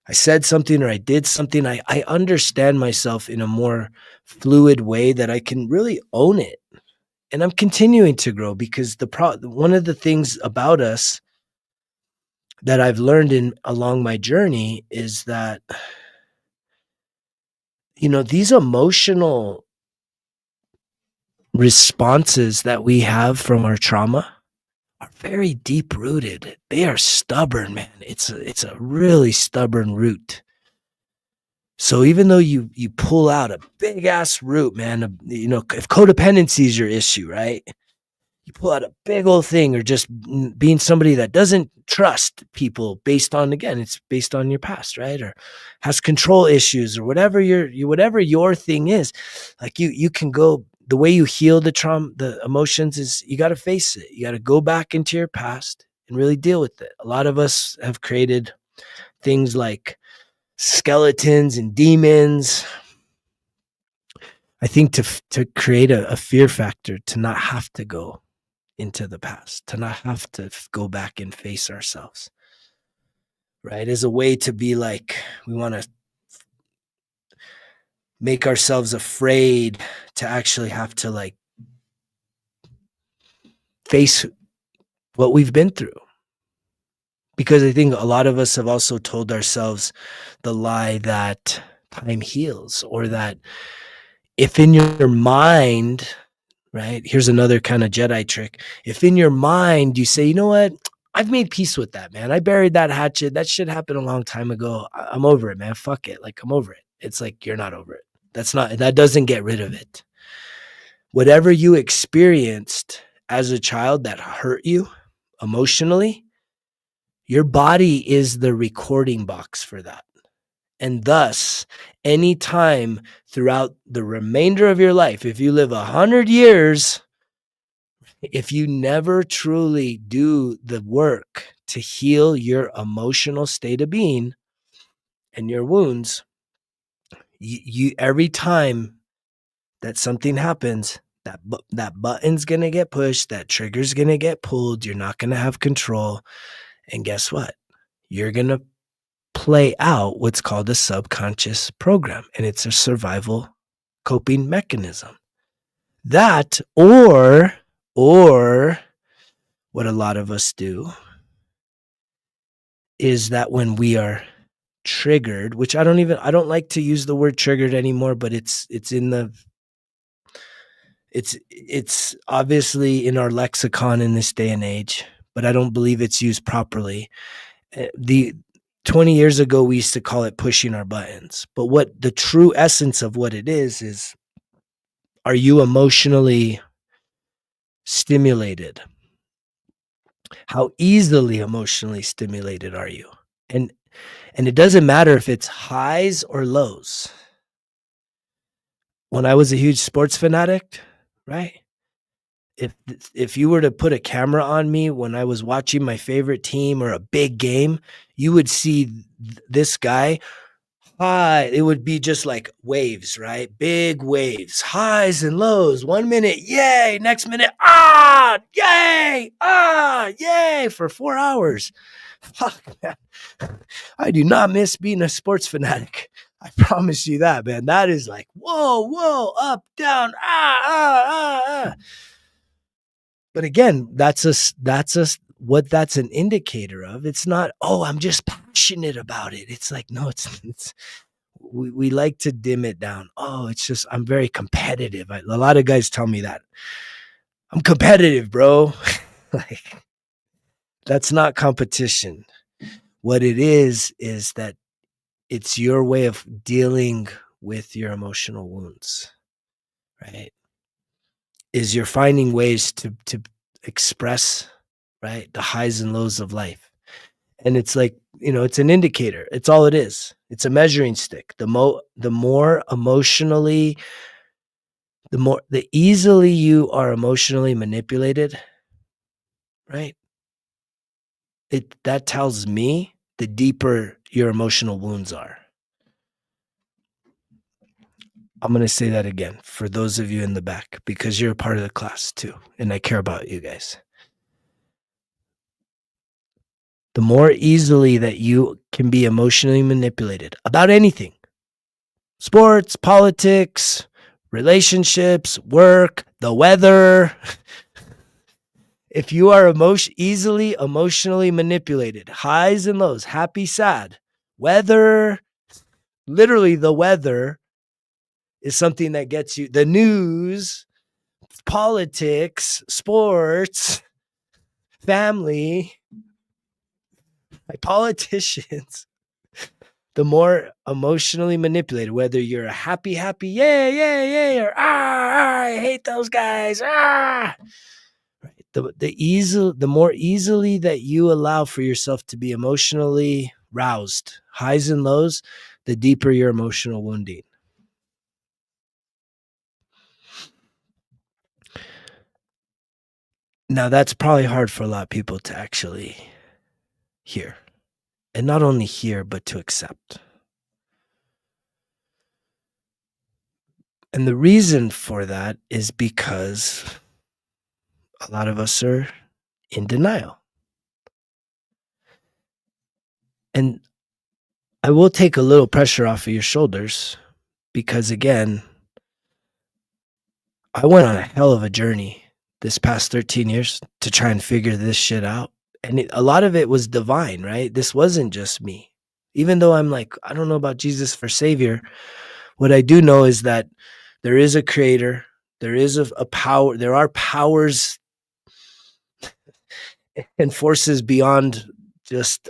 I said something or I did something. I understand myself in a more fluid way that I can really own it. And I'm continuing to grow because one of the things about us that I've learned along my journey is that, these emotional responses that we have from our trauma are very deep rooted. They are stubborn, man. It's a really stubborn root. So even though you pull out a big ass root, man, if codependency is your issue, right? You pull out a big old thing, or just being somebody that doesn't trust people based on, again, it's based on your past, right? Or has control issues, or whatever whatever your thing is. Like you can go, the way you heal the trauma, the emotions, is you got to face it. You got to go back into your past and really deal with it. A lot of us have created things like skeletons and demons, I think, to create a fear factor, to not have to go into the past, to not have to go back and face ourselves, right? As a way to be like, we want to make ourselves afraid to actually have to like face what we've been through. Because I think a lot of us have also told ourselves the lie that time heals, or that if in your mind, right? Here's another kind of Jedi trick. If in your mind you say, you know what? I've made peace with that, man. I buried that hatchet. That shit happened a long time ago. I'm over it, man. Fuck it. Like, I'm over it. It's like, you're not over it. That doesn't get rid of it. Whatever you experienced as a child that hurt you emotionally, your body is the recording box for that. And thus, anytime throughout the remainder of your life, if you live 100 years, if you never truly do the work to heal your emotional state of being and your wounds, you every time that something happens, that button's going to get pushed, that trigger's going to get pulled, you're not going to have control. And guess what? You're going to play out what's called a subconscious program, and it's a survival coping mechanism. That, or what a lot of us do is that when we are triggered, which I don't like to use the word triggered anymore, but it's obviously in our lexicon in this day and age, but I don't believe it's used properly. The 20 years ago, we used to call it pushing our buttons. But what the true essence of what it is, are you emotionally stimulated? How easily emotionally stimulated are you? And it doesn't matter if it's highs or lows. When I was a huge sports fanatic, right? If you were to put a camera on me when I was watching my favorite team or a big game, you would see this guy. It would be just like waves, right? Big waves, highs and lows. 1 minute, yay. Next minute, yay, yay, for 4 hours. Fuck, man. I do not miss being a sports fanatic. I promise you that, man. That is like, whoa, up, down, ah. But again, that's what that's an indicator of. It's not, I'm just passionate about it. It's like, no, it's we like to dim it down. It's just, I'm very competitive. A lot of guys tell me that. I'm competitive, bro. Like, that's not competition. What it is that it's your way of dealing with your emotional wounds, right? Is you're finding ways to express, right, the highs and lows of life. And it's like, it's an indicator. It's all it is. It's a measuring stick. The more emotionally, the easily you are emotionally manipulated, right? That tells me the deeper your emotional wounds are. I'm going to say that again for those of you in the back, because you're a part of the class too, and I care about you guys. The more easily that you can be emotionally manipulated about anything, sports, politics, relationships, work, the weather. If you are easily emotionally manipulated, highs and lows, happy, sad, weather, literally the weather is something that gets you, the news, politics, sports, family, like politicians. The more emotionally manipulated, whether you're a happy, yay, or I hate those guys, right? The more easily that you allow for yourself to be emotionally roused, highs and lows, the deeper your emotional wounding. Now that's probably hard for a lot of people to actually hear. And not only hear, but to accept. And the reason for that is because a lot of us are in denial. And I will take a little pressure off of your shoulders because, again, I went on a hell of a journey this past 13 years to try and figure this shit out. And a lot of it was divine, right? This wasn't just me. Even though I'm like, I don't know about Jesus for Savior, what I do know is that there is a creator, there is a power, there are powers and forces beyond just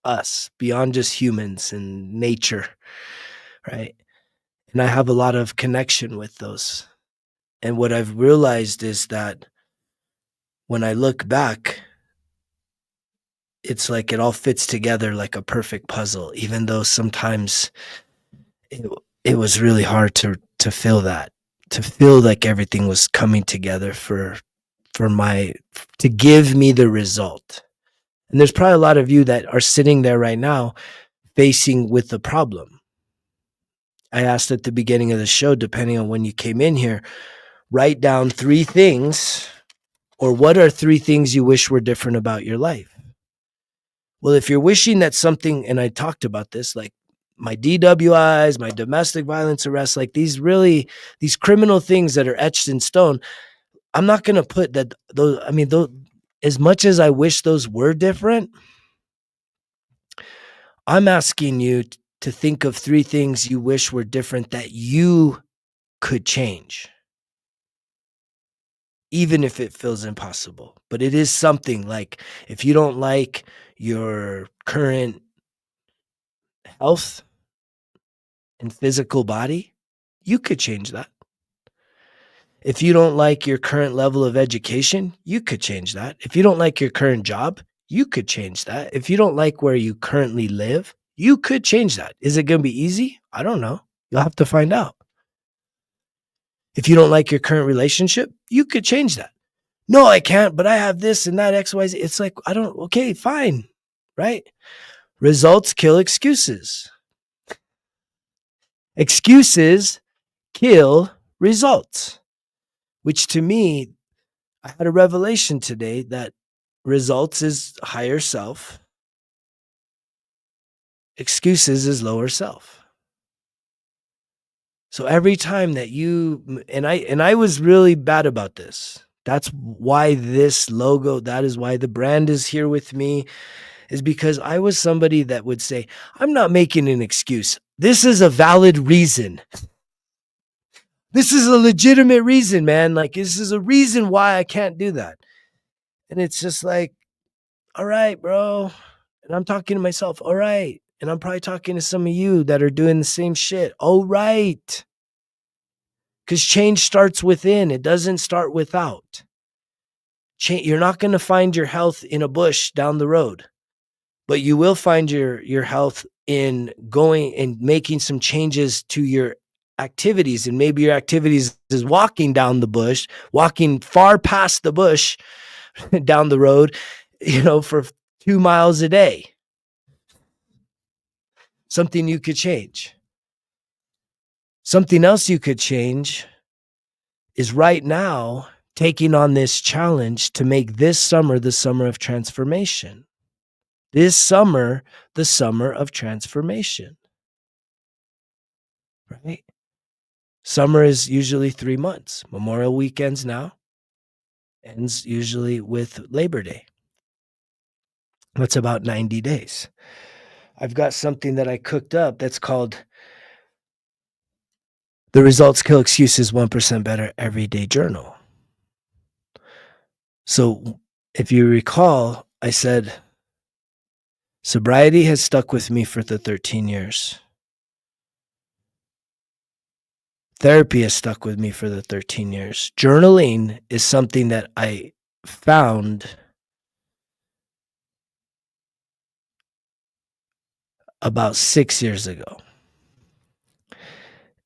us, beyond just humans and nature, right? And I have a lot of connection with those. And what I've realized is that when I look back, it's like it all fits together like a perfect puzzle, even though sometimes it, it was really hard to feel that, to feel like everything was coming together for my to give me the result. And there's probably a lot of you that are sitting there right now facing with the problem. I asked at the beginning of the show, depending on when you came in here, write down 3 things, or what are 3 things you wish were different about your life? Well, if you're wishing that something, and I talked about this, like my DWIs, my domestic violence arrests, like these criminal things that are etched in stone, I'm not going to put that those, I mean, those, as much as I wish those were different, I'm asking you to think of 3 things you wish were different that you could change, even if it feels impossible. But it is something like, if you don't like your current health and physical body, you could change that. If you don't like your current level of education, you could change that. If you don't like your current job, you could change that. If you don't like where you currently live, you could change that. Is it going to be easy? I don't know. You'll have to find out. If you don't like your current relationship, you could change that. No, I can't, but I have this and that XYZ. It's like, okay, fine. Right? Results kill excuses. Excuses kill results, which to me, I had a revelation today that results is higher self, excuses is lower self. So every time that I was really bad about this. That's why this logo, that is why the brand is here with me, is because I was somebody that would say, I'm not making an excuse. This is a valid reason. This is a legitimate reason, man. Like, this is a reason why I can't do that. And it's just like, all right, bro. And I'm talking to myself, all right. And I'm probably talking to some of you that are doing the same shit. All right. Because change starts within, it doesn't start without. You're not going to find your health in a bush down the road, but you will find your health in going and making some changes to your activities. And maybe your activities is walking down the bush, walking far past the bush down the road, for 2 miles a day. Something you could change. Something else you could change is right now taking on this challenge to make this summer the summer of transformation. This summer, the summer of transformation. Right? Summer is usually 3 months. Memorial weekends now ends usually with Labor Day. That's about 90 days. I've got something that I cooked up that's called The Results Kill Excuses 1% Better Everyday Journal. So if you recall, I said, sobriety has stuck with me for the 13 years. Therapy has stuck with me for the 13 years. Journaling is something that I found about 6 years ago,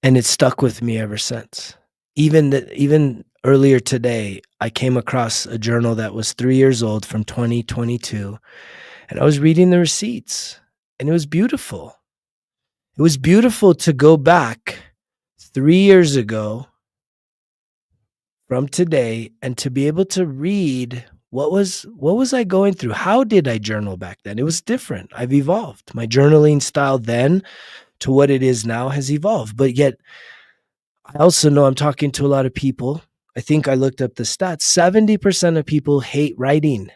and it stuck with me ever since. Even earlier today, I came across a journal that was 3 years old from 2022, and I was reading the receipts, and it was beautiful. It was beautiful to go back 3 years ago from today and to be able to read what was I going through? How did I journal back then? It was different. I've evolved. My journaling style then to what it is now has evolved. But yet I also know I'm talking to a lot of people. I think I looked up the stats. 70% of people hate writing,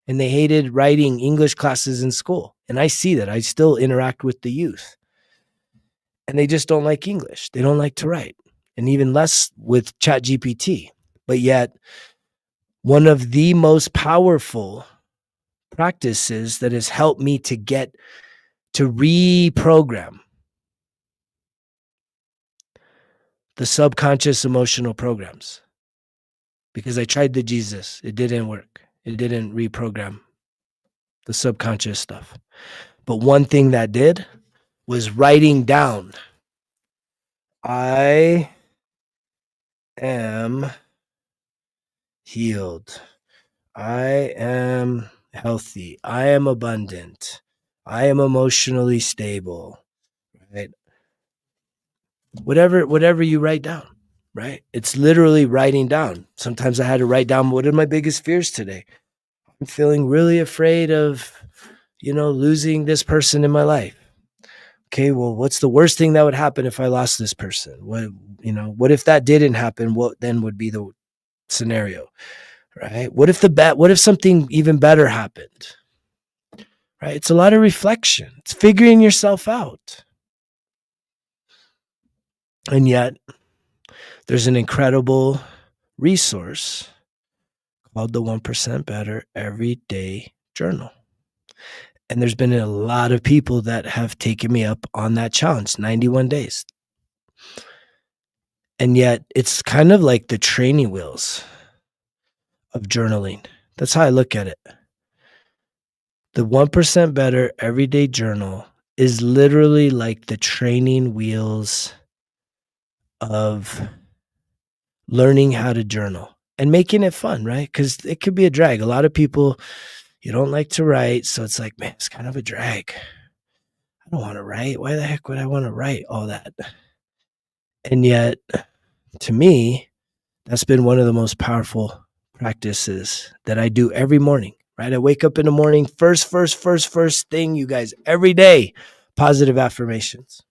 and they hated writing English classes in school. And I see that. I still interact with the youth, and they just don't like English. They don't like to write, and even less with ChatGPT. But yet, one of the most powerful practices that has helped me to get to reprogram the subconscious emotional programs, because I tried the Jesus. It didn't work. It didn't reprogram the subconscious stuff. But one thing that did was writing down, I am healed. I am healthy. I am abundant. I am emotionally stable. Right? Whatever you write down, right? It's literally writing down. Sometimes I had to write down, what are my biggest fears today? I'm feeling really afraid of, losing this person in my life. Okay, well, what's the worst thing that would happen if I lost this person? What if that didn't happen? What then would be the scenario, right? What if something even better happened? Right? It's a lot of reflection. It's figuring yourself out. And yet, there's an incredible resource called the 1% Better Everyday Journal. And there's been a lot of people that have taken me up on that challenge, 91 days. And yet it's kind of like the training wheels of journaling. That's how I look at it. The 1% Better Everyday Journal is literally like the training wheels of learning how to journal and making it fun, right? Because it could be a drag. A lot of people, you don't like to write. So it's like, man, it's kind of a drag. I don't want to write. Why the heck would I want to write all that? And yet, to me, that's been one of the most powerful practices that I do every morning, right? I wake up in the morning, first thing, you guys, every day, positive affirmations.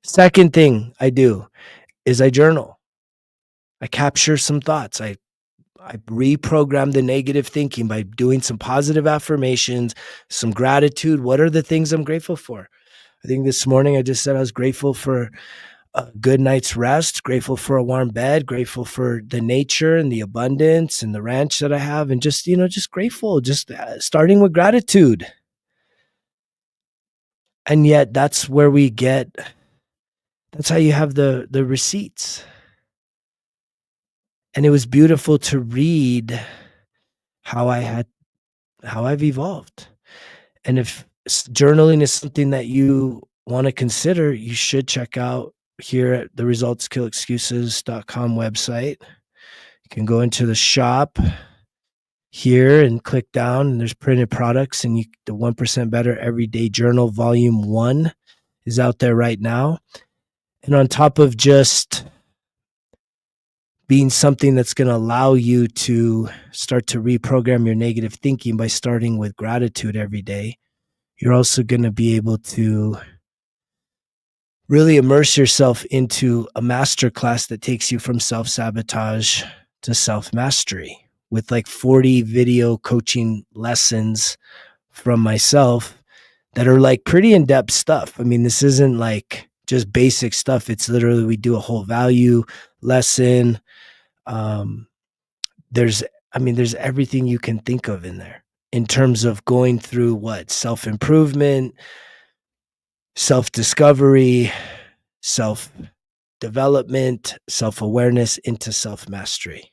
Second thing I do is I journal. I capture some thoughts. I reprogram the negative thinking by doing some positive affirmations, some gratitude. What are the things I'm grateful for? I think this morning I just said I was grateful for a good night's rest, grateful for a warm bed, grateful for the nature and the abundance and the ranch that I have, and just grateful, just starting with gratitude. And yet that's where that's how you have the receipts. And it was beautiful to read how I've evolved. And if journaling is something that you want to consider, you should check out here at the resultskillexcuses.com website. You can go into the shop here and click down, and there's printed products, and the 1% Better Everyday Journal Volume 1 is out there right now. And on top of just being something that's going to allow you to start to reprogram your negative thinking by starting with gratitude every day, you're also going to be able to really immerse yourself into a masterclass that takes you from self-sabotage to self-mastery with like 40 video coaching lessons from myself that are like pretty in-depth stuff. I mean, this isn't like just basic stuff. It's literally, we do a whole value lesson. There's everything you can think of in there in terms of going through self-improvement, self-discovery, self-development, self-awareness into self-mastery.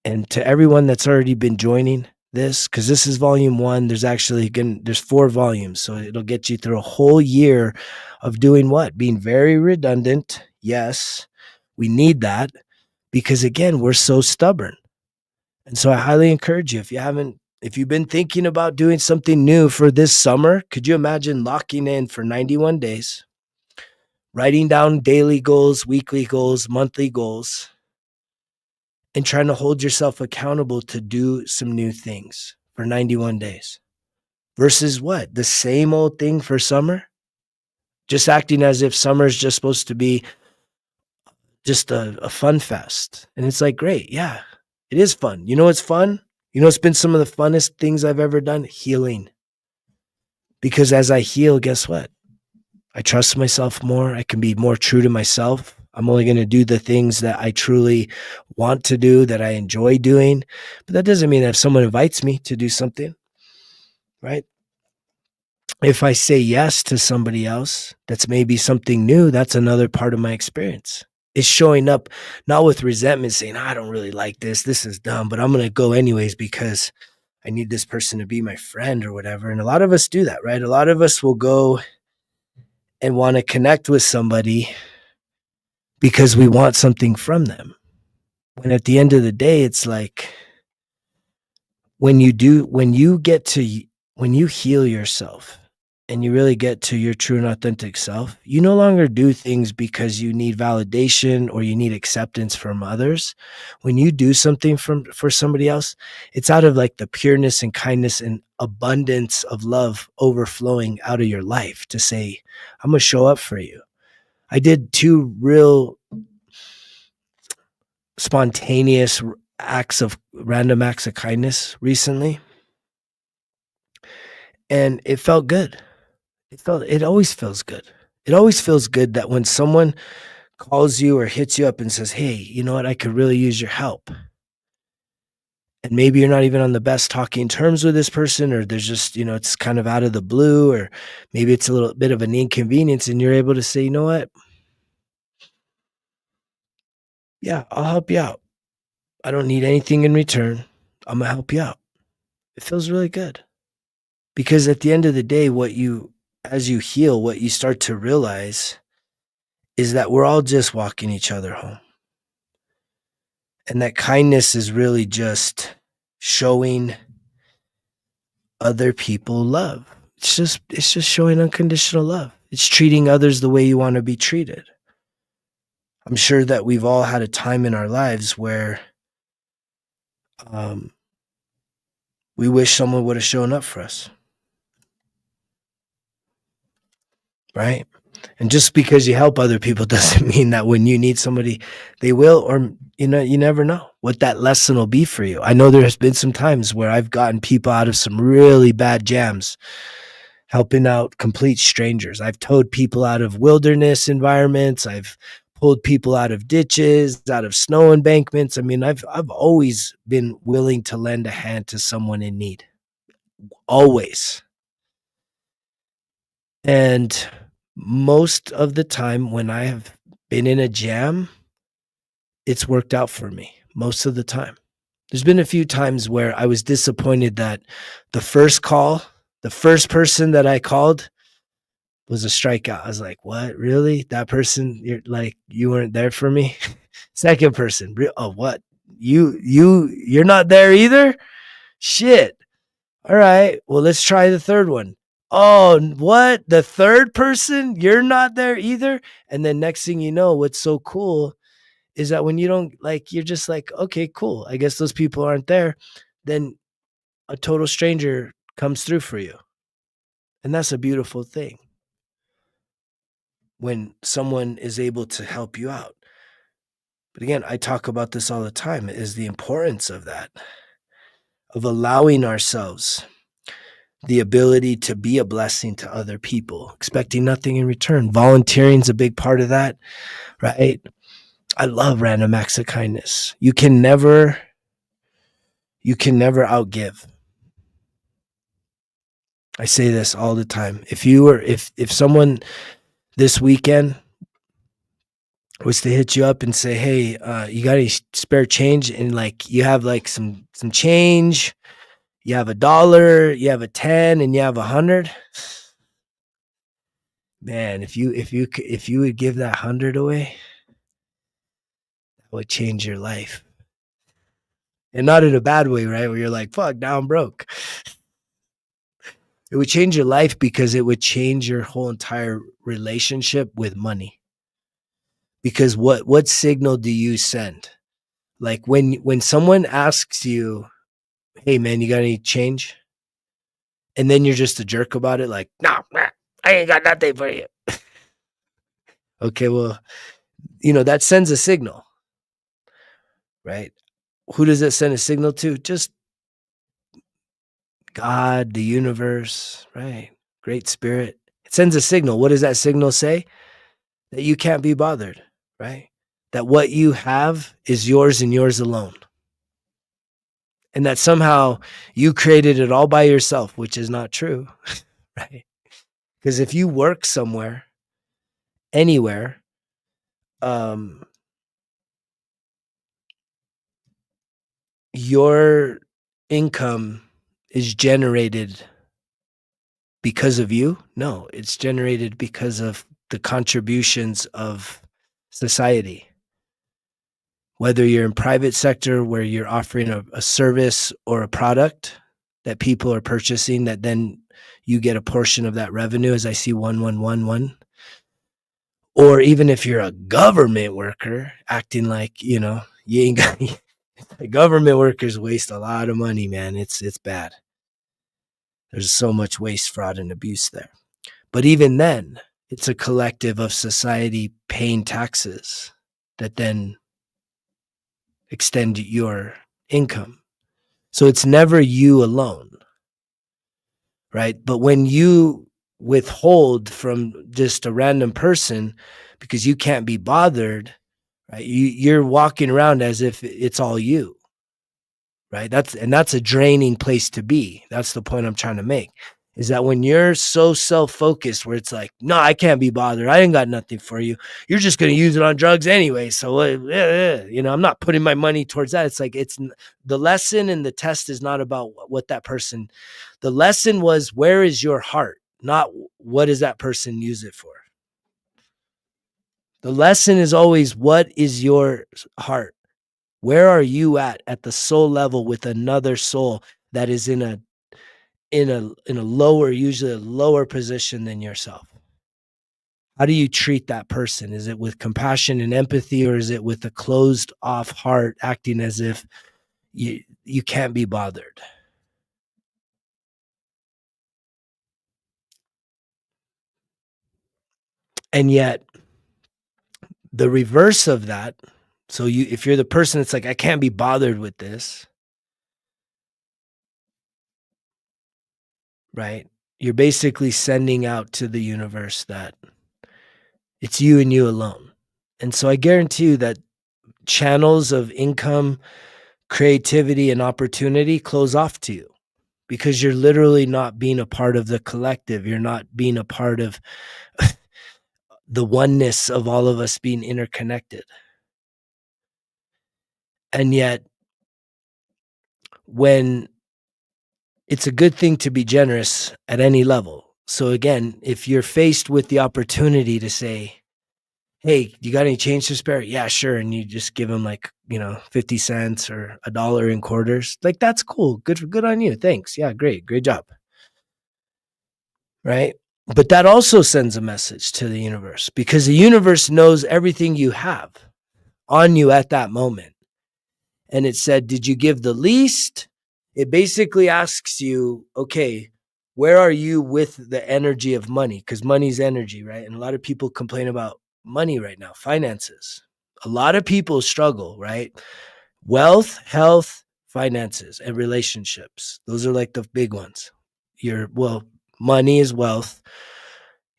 And to everyone that's already been joining this, because this is volume one, there's 4 volumes. So it'll get you through a whole year of doing what? Being very redundant. Yes, we need that because again, we're so stubborn. And so I highly encourage you, if you've been thinking about doing something new for this summer, could you imagine locking in for 91 days, writing down daily goals, weekly goals, monthly goals, and trying to hold yourself accountable to do some new things for 91 days versus what? The same old thing for summer? Just acting as if summer is just supposed to be just a fun fest. And it's like, great. Yeah, it is fun. You know what's fun? You know, it's been some of the funnest things I've ever done? Healing. Because as I heal, guess what? I trust myself more. I can be more true to myself. I'm only going to do the things that I truly want to do, that I enjoy doing. But that doesn't mean that if someone invites me to do something, right? If I say yes to somebody else, that's maybe something new, that's another part of my experience. It's showing up not with resentment, saying, I don't really like this. This is dumb, but I'm going to go anyways because I need this person to be my friend or whatever. And a lot of us do that, right? A lot of us will go and want to connect with somebody because we want something from them. When at the end of the day, it's like when you heal yourself and you really get to your true and authentic self, you no longer do things because you need validation or you need acceptance from others. When you do something for somebody else, it's out of like the pureness and kindness and abundance of love overflowing out of your life to say, I'm going to show up for you. I did 2 real spontaneous random acts of kindness recently, and it felt good. It always feels good. It always feels good that when someone calls you or hits you up and says, hey, you know what, I could really use your help. And maybe you're not even on the best talking terms with this person, or there's just, it's kind of out of the blue, or maybe it's a little bit of an inconvenience, and you're able to say, you know what, yeah, I'll help you out. I don't need anything in return. I'm gonna help you out. It feels really good. Because at the end of the day, as you heal, what you start to realize is that we're all just walking each other home. And that kindness is really just showing other people love. It's just showing unconditional love. It's treating others the way you want to be treated. I'm sure that we've all had a time in our lives where um, we wish someone would have shown up for us, right? And just because you help other people doesn't mean that when you need somebody, they will, or, you never know what that lesson will be for you. I know there has been some times where I've gotten people out of some really bad jams, helping out complete strangers. I've towed people out of wilderness environments. I've pulled people out of ditches, out of snow embankments. I mean, I've always been willing to lend a hand to someone in need. Always. And most of the time when I have been in a jam, it's worked out for me most of the time. There's been a few times where I was disappointed that the first person that I called was a strikeout. I was like, what? Really? That person, you weren't there for me? Second person, oh, what? You're not there either? Shit. All right. Well, let's try the third one. Oh, what? The third person? You're not there either? And then next thing you know, what's so cool is that when you don't you're just like, okay, cool. I guess those people aren't there. Then a total stranger comes through for you. And that's a beautiful thing when someone is able to help you out. But again, I talk about this all the time, is the importance of that, of allowing ourselves the ability to be a blessing to other people, expecting nothing in return. Volunteering is a big part of that, right? I love random acts of kindness. You can never outgive. I say this all the time. If someone this weekend was to hit you up and say, "Hey, you got any spare change?" And like you have like some change, you have $1, you have a 10, and you have 100. Man, if you would give that 100 away, that would change your life, and not in a bad way, right? Where you're like, "Fuck, now I'm broke." It would change your life because it would change your whole entire relationship with money. Because what signal do you send? Like when someone asks you, "Hey man, you got any change?" And then you're just a jerk about it, like, "No, nah, I ain't got nothing for you." Okay, well, that sends a signal, right? Who does it send a signal to? Just God, the universe, right? Great spirit. It sends a signal. What does that signal say? That you can't be bothered, right? That what you have is yours and yours alone. And that somehow you created it all by yourself, which is not true, right? Because if you work somewhere, anywhere, um, your income is generated because of you? No, it's generated because of the contributions of society. Whether you're in private sector where you're offering a service or a product that people are purchasing, that then you get a portion of that revenue, as I see 1111. Or even if you're a government worker acting like, you ain't got government workers waste a lot of money, man. It's bad. There's so much waste, fraud, and abuse there. But even then, it's a collective of society paying taxes that then extend your income. So it's never you alone, right? But when you withhold from just a random person because you can't be bothered, right? You're walking around as if it's all you, right? That's a draining place to be. That's the point I'm trying to make. Is that when you're so self-focused where it's like, no, I can't be bothered. I ain't got nothing for you. You're just going to use it on drugs anyway. So, I'm not putting my money towards that. It's like, the lesson and the test is not about what that person, the lesson was, where is your heart? Not what does that person use it for? The lesson is always, what is your heart? Where are you at the soul level with another soul that is in a lower, usually a lower position than yourself? How do you treat that person? Is it with compassion and empathy, or is it with a closed off heart, acting as if you can't be bothered? And yet the reverse of that, so if you're the person that's like, I can't be bothered with this, right? You're basically sending out to the universe that it's you and you alone. And so I guarantee you that channels of income, creativity, and opportunity close off to you because you're literally not being a part of the collective. You're not being a part of the oneness of all of us being interconnected. And yet, when it's a good thing to be generous at any level. So again, if you're faced with the opportunity to say, hey, you got any change to spare? Yeah, sure. And you just give them like, 50 cents or $1 in quarters. Like, that's cool. Good on you. Thanks. Yeah, great. Great job. Right. But that also sends a message to the universe because the universe knows everything you have on you at that moment. And it said, did you give the least? It basically asks you, okay, where are you with the energy of money? Because money's energy, right? And a lot of people complain about money right now, finances. A lot of people struggle, right? Wealth, health, finances, and relationships. Those are like the big ones. Money is wealth,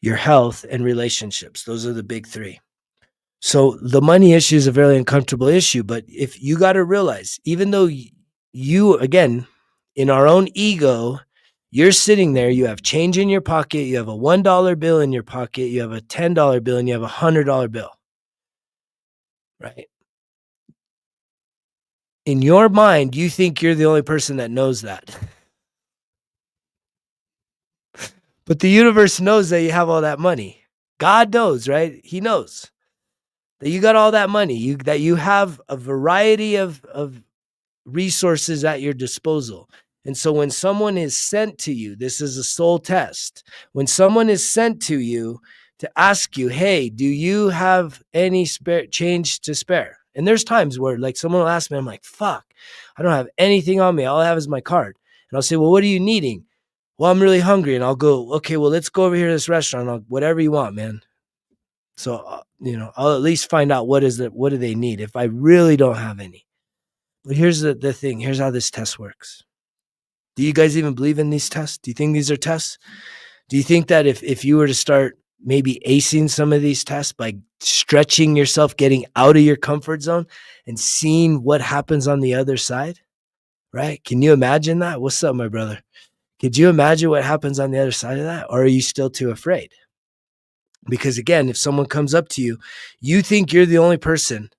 your health, and relationships. Those are the big three. So the money issue is a very uncomfortable issue, but if you got to realize, even though you, again, in our own ego, you're sitting there, you have change in your pocket, you have a $1 bill in your pocket, you have a $10 bill, and you have a $100 bill. right? In your mind, you think you're the only person that knows that. But the universe knows that you have all that money. God knows, right? He knows that you got all that money, that you have a variety of resources at your disposal. And so when someone is sent to you, this is a soul test. When someone is sent to you to ask you, hey, do you have any spare change to spare? And there's times where like someone will ask me, I'm like, fuck, I don't have anything on me. All I have is my card. And I'll say, well, what are you needing? Well, I'm really hungry. And I'll go, okay, well, let's go over here to this restaurant. Whatever you want, man. So, I'll at least find out what do they need if I really don't have any. But here's the thing. Here's how this test works. Do you guys even believe in these tests? Do you think these are tests? Do you think that if you were to start maybe acing some of these tests by stretching yourself, getting out of your comfort zone and seeing what happens on the other side, right? Can you imagine that? What's up, my brother? Could you imagine what happens on the other side of that? Or are you still too afraid? Because again, if someone comes up to you, you think you're the only person,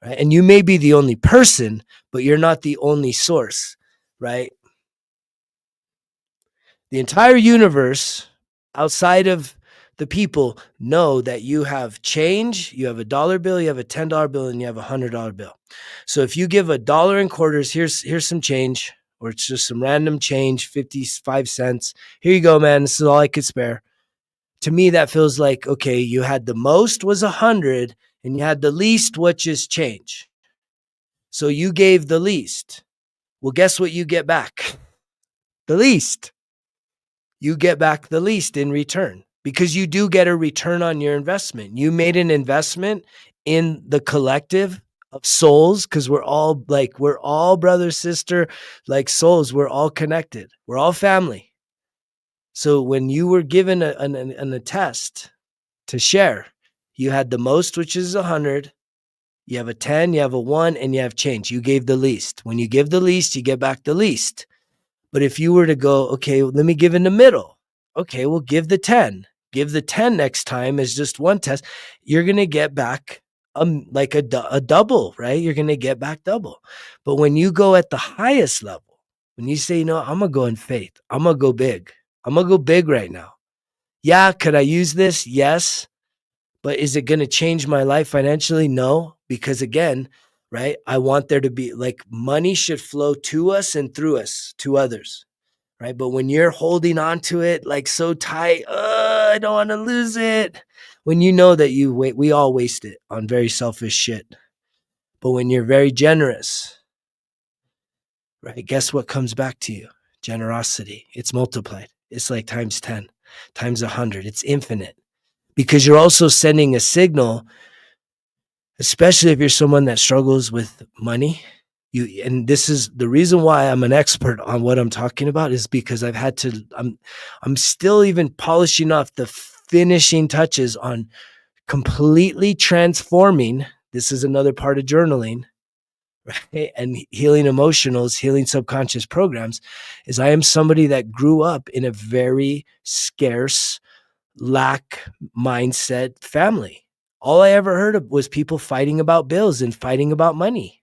right? And you may be the only person, but you're not the only source, right? The entire universe outside of the people know that you have change, you have a dollar bill, you have a $10 bill, and you have a $100 bill. So if you give $1 in quarters, here's some change, or it's just some random change, 55 cents. Here you go, man. This is all I could spare. To me, that feels like, okay, you had the most was 100 and you had the least, which is change. So you gave the least. Well, guess what you get back? The least. You get back the least in return because you do get a return on your investment. You made an investment in the collective of souls because we're all brother, sister, like souls. We're all connected. We're all family. So when you were given a test to share, you had the most, which is 100. You have a 10, you have a 1, and you have change. You gave the least. When you give the least, you get back the least. But if you were to go, okay, let me give in the middle. Okay, well, give the 10. Give the 10 next time as just one test. You're going to get back like a double, right? You're going to get back double. But when you go at the highest level, when you say, I'm going to go in faith. I'm going to go big. I'm going to go big right now. Yeah, could I use this? Yes. But is it going to change my life financially? No, because again, right? I want there to be like money should flow to us and through us to others, right? But when you're holding on to it like so tight, I don't want to lose it. When you know that we all waste it on very selfish shit. But when you're very generous, right? Guess what comes back to you? Generosity. It's multiplied. It's like times 10, times 100. It's infinite. Because you're also sending a signal, especially if you're someone that struggles with money. And this is the reason why I'm an expert on what I'm talking about is because I'm still even polishing off the finishing touches on completely transforming. This is another part of journaling, right? And healing emotionals, healing subconscious programs is I am somebody that grew up in a very scarce lack mindset family. All I ever heard of was people fighting about bills and fighting about money,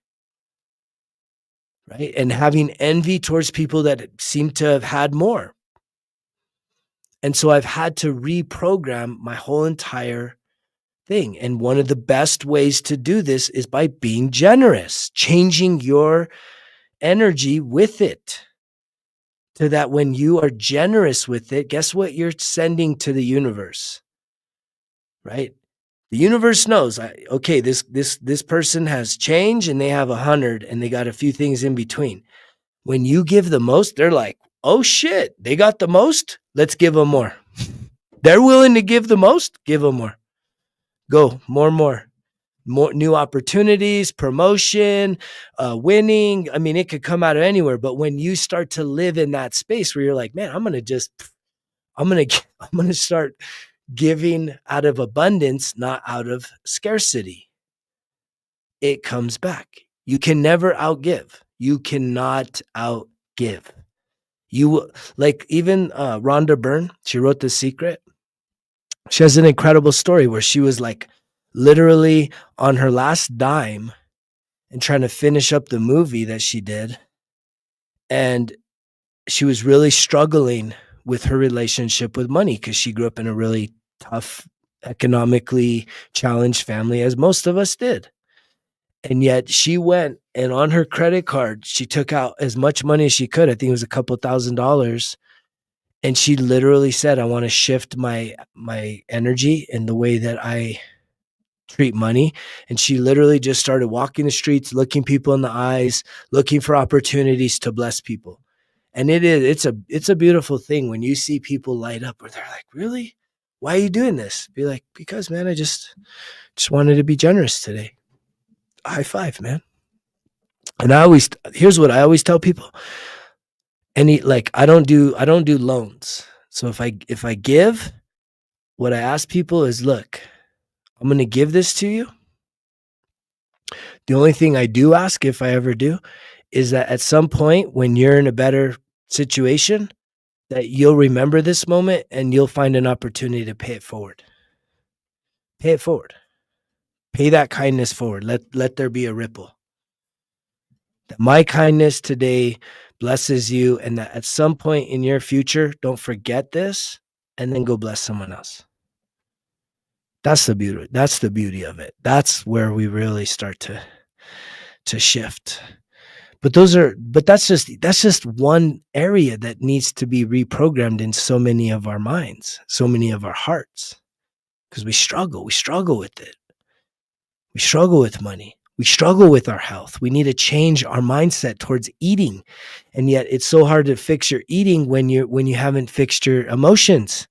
right? And having envy towards people that seem to have had more. And so I've had to reprogram my whole entire thing. And one of the best ways to do this is by being generous, changing your energy with it. So that when you are generous with it, guess what you're sending to the universe, right? The universe knows, okay, this person has change and they have 100 and they got a few things in between. When you give the most, they're like, oh shit, they got the most. Let's give them more. They're willing to give the most. Give them more. Go more new opportunities, promotion, winning. I mean, it could come out of anywhere. But when you start to live in that space where you're like, man, I'm going to start giving out of abundance, not out of scarcity. It comes back. You can never outgive. You cannot outgive. You like even Rhonda Byrne, she wrote The Secret. She has an incredible story where she was like literally on her last dime and trying to finish up the movie that she did. And she was really struggling with her relationship with money because she grew up in a really tough, economically challenged family, as most of us did. And yet she went and on her credit card, she took out as much money as she could. I think it was a couple $1,000s. And she literally said, I want to shift my energy and the way that I treat money. And she literally just started walking the streets, looking people in the eyes, looking for opportunities to bless people. And it's a beautiful thing when you see people light up where they're like, really? Why are you doing this? Be like, because man, I just wanted to be generous today. High five, man. And here's what I always tell people. I don't do loans. So if I give, what I ask people is, look, I'm going to give this to you. The only thing I do ask, if I ever do, is that at some point when you're in a better situation, that you'll remember this moment and you'll find an opportunity to pay it forward. Pay it forward. Pay that kindness forward. Let there be a ripple. That my kindness today blesses you, and that at some point in your future, don't forget this and then go bless someone else. That's the beauty. That's the beauty of it. That's where we really start to shift. But that's just one area that needs to be reprogrammed in so many of our minds, so many of our hearts, because we struggle with it. We struggle with money. We struggle with our health. We need to change our mindset towards eating. And yet it's so hard to fix your eating when you haven't fixed your emotions.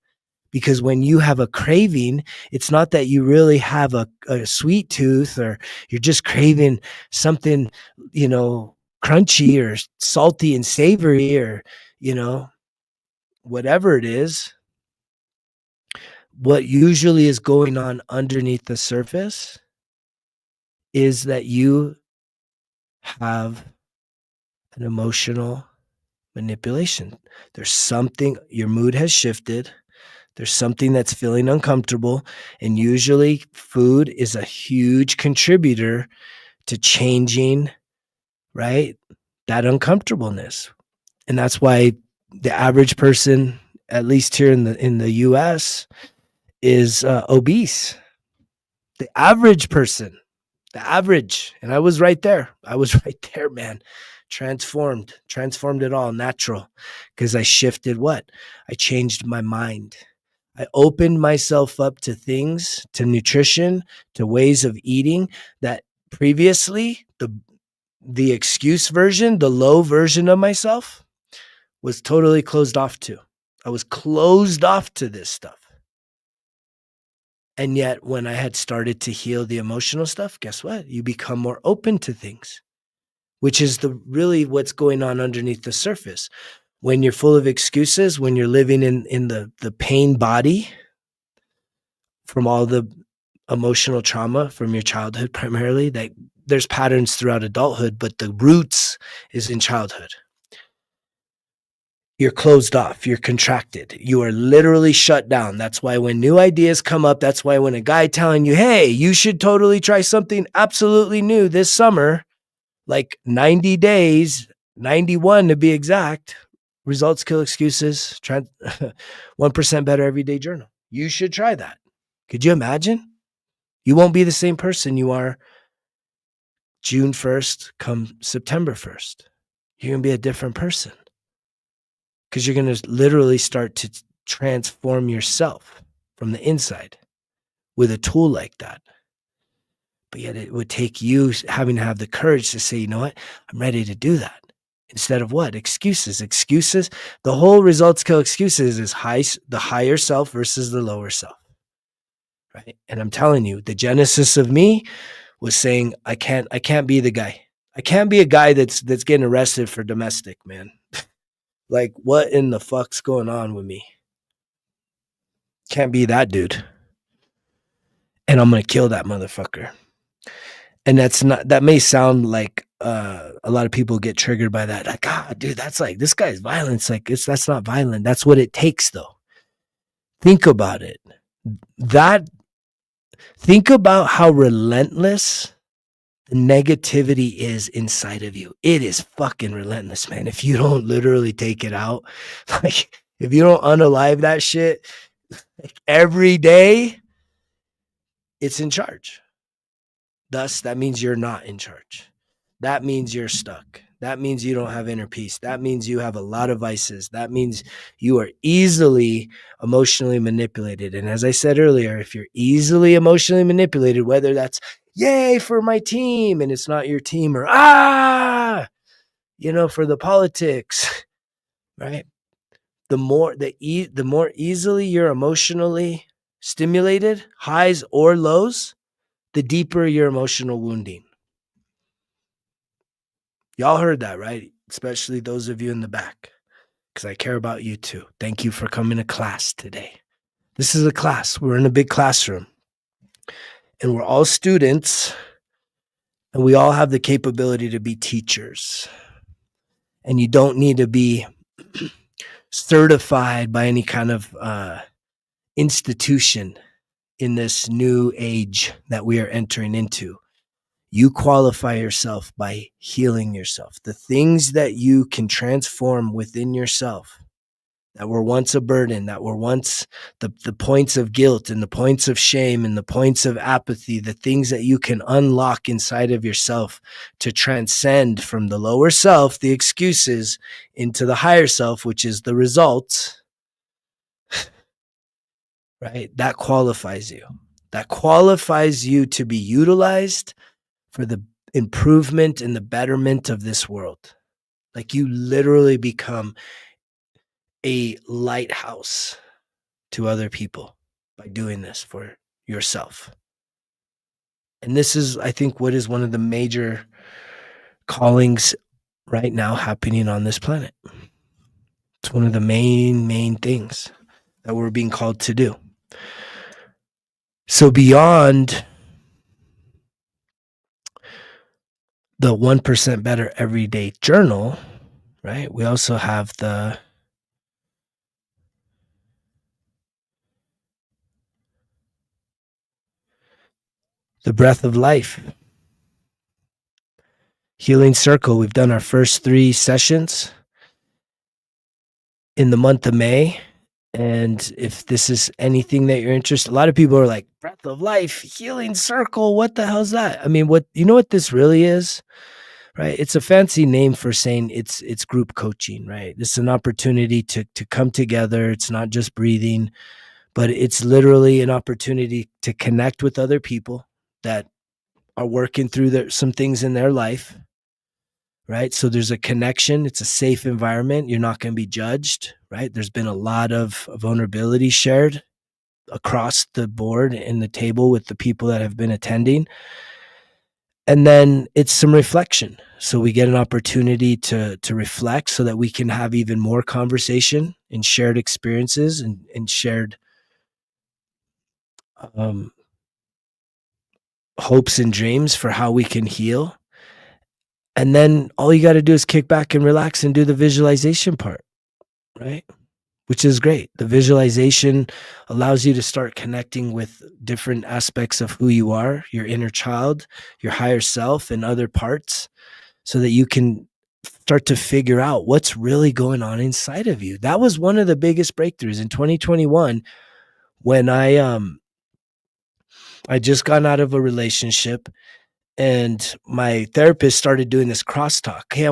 Because when you have a craving, it's not that you really have a sweet tooth, or you're just craving something, crunchy or salty and savory, or, whatever it is. What usually is going on underneath the surface is that you have an emotional manipulation. There's something, your mood has shifted. There's something that's feeling uncomfortable. And usually food is a huge contributor to changing, right, that uncomfortableness. And that's why the average person, at least here in the US, is obese. The average person, and I was right there. Man. Transformed it all, natural, because I shifted what? I changed my mind. I opened myself up to things, to nutrition, to ways of eating that previously the excuse version, the low version of myself, was totally closed off to. I was closed off to this stuff. And yet when I had started to heal the emotional stuff, guess what? You become more open to things, which is really what's going on underneath the surface. When you're full of excuses, when you're living in the pain body from all the emotional trauma from your childhood, primarily, that there's patterns throughout adulthood, but the roots is in childhood. You're closed off. You're contracted. You are literally shut down. That's why when new ideas come up, that's why when a guy telling you, hey, you should totally try something absolutely new this summer, like 90 days, 91 to be exact, results kill excuses, 1% better everyday journal. You should try that. Could you imagine? You won't be the same person you are June 1st come September 1st. You're going to be a different person, because you're going to literally start to transform yourself from the inside with a tool like that. But yet it would take you having to have the courage to say, you know what, I'm ready to do that. Instead of what? Excuses. The whole results kill excuses is the higher self versus the lower self. Right? And I'm telling you, the genesis of me was saying, I can't be the guy. I can't be a guy that's getting arrested for domestic, man. Like, what in the fuck's going on with me? Can't be that dude. And I'm going to kill that motherfucker. And that may sound like a lot of people get triggered by that. Like, dude, that's like, this guy's violence. Like, that's not violent. That's what it takes, though. Think about it. That Think about how relentless the negativity is inside of you. It is fucking relentless, man. If you don't literally take it out, like if you don't unalive that shit, like every day, it's in charge. Thus, that means you're not in charge. That means you're stuck. That means you don't have inner peace. That means you have a lot of vices. That means you are easily emotionally manipulated. And as I said earlier, if you're easily emotionally manipulated, whether that's yay for my team and it's not your team, or for the politics, right? The more easily you're emotionally stimulated, highs or lows, the deeper your emotional wounding. Y'all heard that, right? Especially those of you in the back, because I care about you too. Thank you for coming to class today. This is a class. We're in a big classroom, and we're all students, and we all have the capability to be teachers. And you don't need to be certified by any kind of institution in this new age that we are entering into. You qualify yourself by healing yourself. The things that you can transform within yourself that were once a burden, that were once the points of guilt and the points of shame and the points of apathy, the things that you can unlock inside of yourself to transcend from the lower self, the excuses, into the higher self, which is the results, right? That qualifies you. That qualifies you to be utilized for the improvement and the betterment of this world. Like you literally become a lighthouse to other people by doing this for yourself. And this is, I think, what is one of the major callings right now happening on this planet. It's one of the main things that we're being called to do. So beyond the 1% Better Everyday Journal, right? We also have the Breath of Life Healing Circle. We've done our first 3 sessions in the month of May. And if this is anything that you're interested, a lot of people are like, Breath of Life, Healing Circle, what the hell's that? I mean, what this really is, right? It's a fancy name for saying it's group coaching, right? This is an opportunity to come together. It's not just breathing, but it's literally an opportunity to connect with other people that are working through some things in their life, right? So there's a connection. It's a safe environment. You're not going to be judged, right? There's been a lot of vulnerability shared across the board and the table with the people that have been attending. And then it's some reflection. So we get an opportunity to reflect so that we can have even more conversation and shared experiences and shared hopes and dreams for how we can heal. And then all you got to do is kick back and relax and do the visualization part, right? Which is great. The visualization allows you to start connecting with different aspects of who you are, your inner child, your higher self, and other parts, so that you can start to figure out what's really going on inside of you. That was one of the biggest breakthroughs in 2021 when I just gotten out of a relationship. And my therapist started doing this crosstalk. Hey,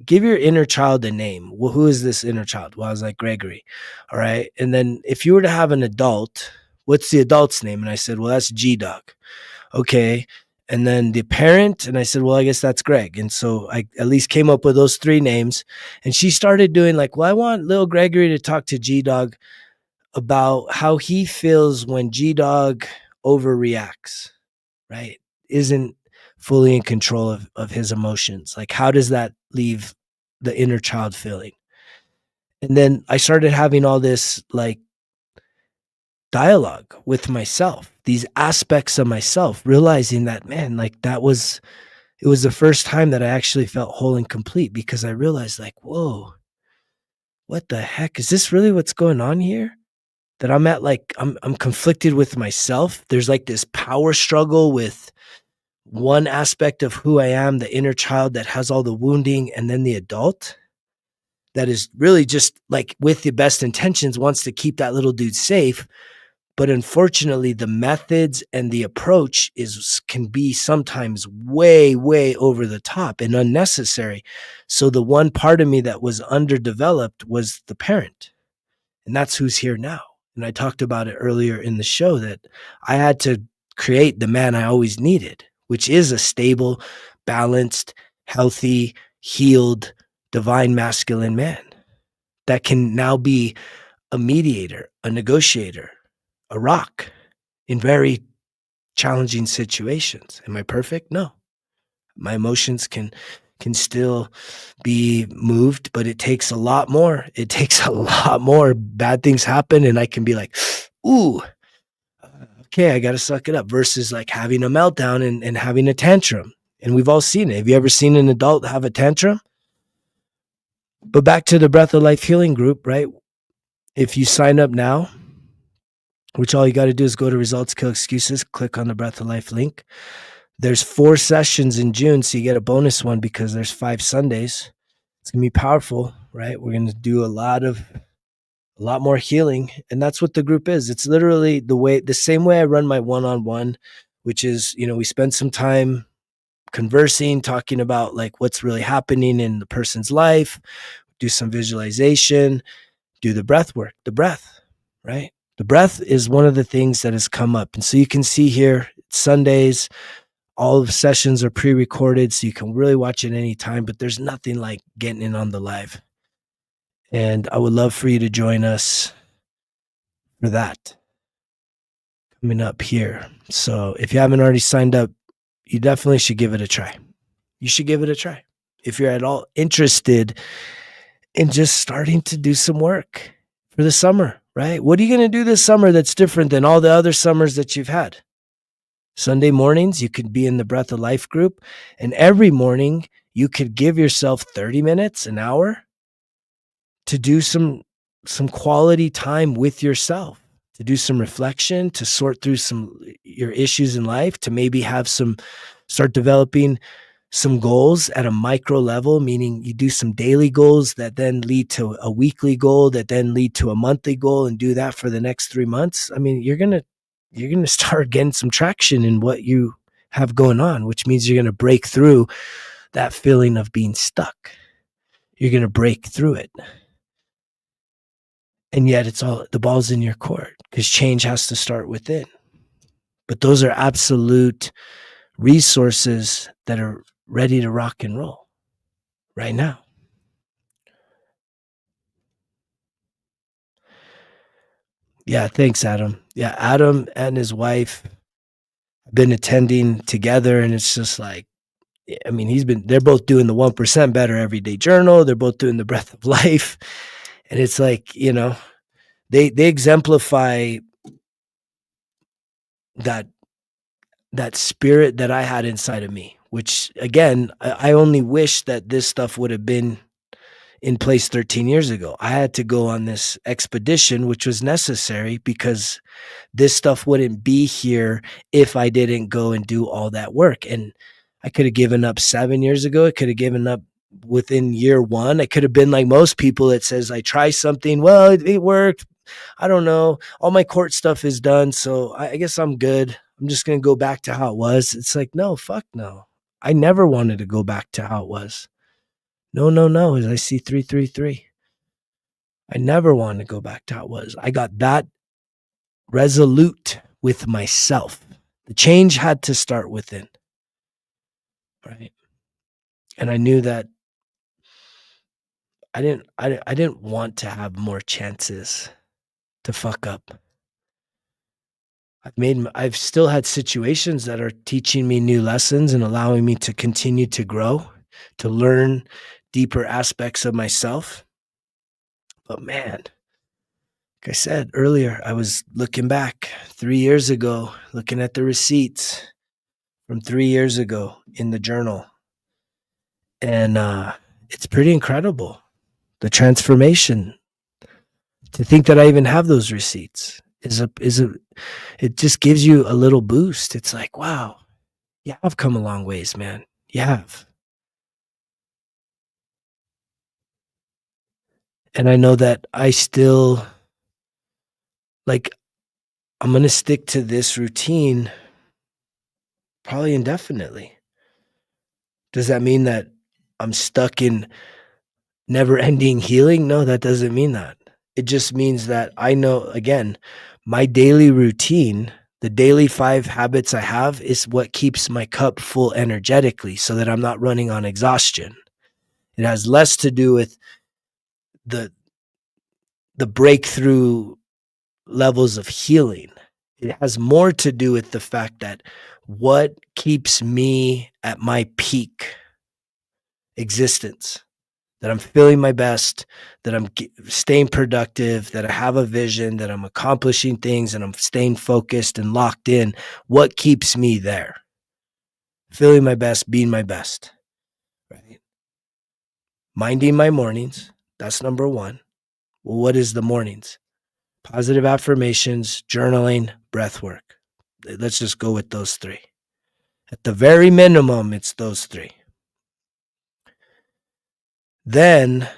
give your inner child a name. Well, who is this inner child? Well, I was like, Gregory. All right. And then if you were to have an adult, what's the adult's name? And I said, well, that's G-Dog. Okay. And then the parent, and I said, well, I guess that's Greg. And so I at least came up with those 3 names. And she started doing like, well, I want little Gregory to talk to G-Dog about how he feels when G-Dog overreacts, right? Isn't fully in control of his emotions. Like, how does that leave the inner child feeling? And then I started having all this like dialogue with myself, these aspects of myself, realizing that, man, like it was the first time that I actually felt whole and complete, because I realized like, whoa, what the heck? Is this really what's going on here? that I'm at, like, I'm conflicted with myself. There's like this power struggle with one aspect of who I am, the inner child that has all the wounding, and then the adult that is really just like with the best intentions wants to keep that little dude safe. But unfortunately, the methods and the approach can be sometimes way, way over the top and unnecessary. So the one part of me that was underdeveloped was the parent. And that's who's here now. And I talked about it earlier in the show that I had to create the man I always needed, which is a stable, balanced, healthy, healed, divine masculine man that can now be a mediator, a negotiator, a rock in very challenging situations. Am I perfect? No. My emotions can still be moved, but it takes a lot more. It takes a lot more. Bad things happen and I can be like, ooh, okay, I got to suck it up versus like having a meltdown and having a tantrum. And we've all seen it. Have you ever seen an adult have a tantrum? But back to the Breath of Life Healing Group, right? If you sign up now, which all you got to do is go to Results Kill Excuses, click on the Breath of Life link. There's 4 sessions in June, so you get a bonus one because there's 5 Sundays. It's going to be powerful, right? We're going to do a lot more healing, and that's what the group is. It's literally the same way I run my one-on-one, which is, we spend some time conversing, talking about like what's really happening in the person's life, do some visualization, do the breath work, the breath, right? The breath is one of the things that has come up. And so you can see here, Sundays, all of the sessions are pre-recorded, so you can really watch it anytime, but there's nothing like getting in on the live. And I would love for you to join us for that coming up here. So if you haven't already signed up, you definitely should give it a try. You should give it a try. If you're at all interested in just starting to do some work for the summer, right? What are you going to do this summer that's different than all the other summers that you've had? Sunday mornings, you could be in the Breath of Life group, and every morning you could give yourself 30 minutes, an hour to do some quality time with yourself, to do some reflection, to sort through your issues in life, to maybe start developing some goals at a micro level, meaning you do some daily goals that then lead to a weekly goal that then lead to a monthly goal and do that for the next 3 months. I mean, you're going to start getting some traction in what you have going on, which means you're going to break through that feeling of being stuck. You're going to break through it. And yet the ball's in your court because change has to start within. But those are absolute resources that are ready to rock and roll right now. Yeah, thanks, Adam. Yeah, Adam and his wife have been attending together, and it's just like, I mean, they're both doing the 1% Better Everyday Journal. They're both doing the Breath of Life. And it's like, they exemplify that spirit that I had inside of me, which again, I only wish that this stuff would have been in place 13 years ago. I had to go on this expedition, which was necessary because this stuff wouldn't be here if I didn't go and do all that work. And I could have given up 7 years ago. I could have given up within year 1. I could have been like most people that says, I try something. Well, it worked. I don't know. All my court stuff is done. So I guess I'm good. I'm just going to go back to how it was. It's like, no, fuck no. I never wanted to go back to how it was. No, as I see 333. I never wanted to go back to how it was. I got that resolute with myself. The change had to start within. Right. And I knew that I didn't want to have more chances to fuck up. I've still had situations that are teaching me new lessons and allowing me to continue to grow, to learn deeper aspects of myself. But man, like I said earlier, I was looking back 3 years ago, looking at the receipts from 3 years ago in the journal. And it's pretty incredible. The transformation To think that I even have those receipts is a it just gives you a little boost. It's like, wow, you have come a long ways, man. You have. And I know that I still, like, I'm going to stick to this routine probably indefinitely. Does that mean that I'm stuck in never ending healing? No, that doesn't mean that. It just means that I know, again, my daily routine, the daily 5 habits I have is what keeps my cup full energetically so that I'm not running on exhaustion. It has less to do with the breakthrough levels of healing. It has more to do with the fact that what keeps me at my peak existence, that I'm feeling my best, that I'm staying productive, that I have a vision, that I'm accomplishing things, and I'm staying focused and locked in. What keeps me there? Feeling my best, being my best, right? Minding my mornings. That's number one. Well, what is the mornings? Positive affirmations, journaling, breath work. Let's just go with those 3. At the very minimum, it's those 3. Then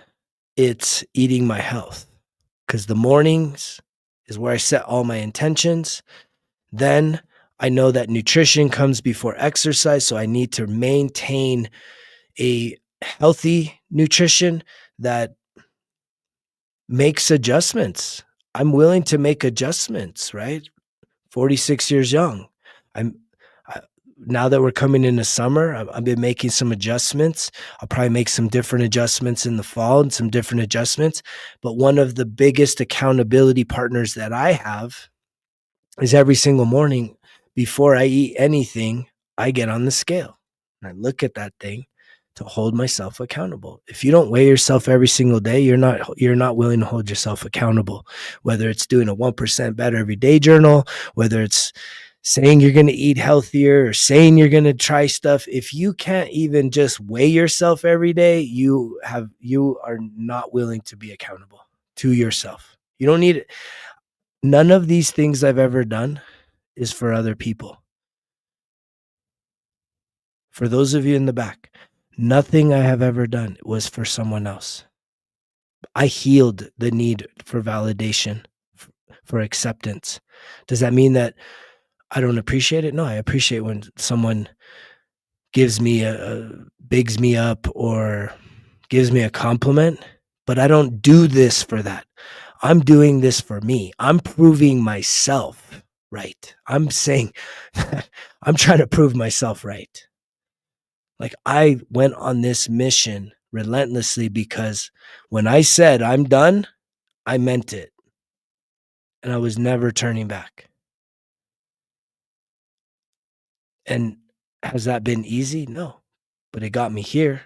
it's eating my health, because the mornings is where I set all my intentions. Then I know that nutrition comes before exercise, so I need to maintain a healthy nutrition that makes adjustments. I'm willing to make adjustments, right? 46 years young. I'm I, now that we're coming into summer, I've been making some adjustments. I'll probably make some different adjustments in the fall and some different adjustments. But one of the biggest accountability partners that I have is every single morning before I eat anything, I get on the scale and I look at that thing to hold myself accountable. If you don't weigh yourself every single day, you're not willing to hold yourself accountable. Whether it's doing a 1% better every day journal, whether it's saying you're going to eat healthier or saying you're going to try stuff, if you can't even just weigh yourself every day, you are not willing to be accountable to yourself. You don't need it. None of these things I've ever done is for other people. For those of you in the back, nothing I have ever done was for someone else. I healed the need for validation, for acceptance. Does that mean that I don't appreciate it? No, I appreciate when someone gives me bigs me up or gives me a compliment, but I don't do this for that. I'm doing this for me. I'm proving myself right. I'm saying I'm trying to prove myself right. Like, I went on this mission relentlessly because when I said I'm done, I meant it. And I was never turning back. And has that been easy? No. But it got me here.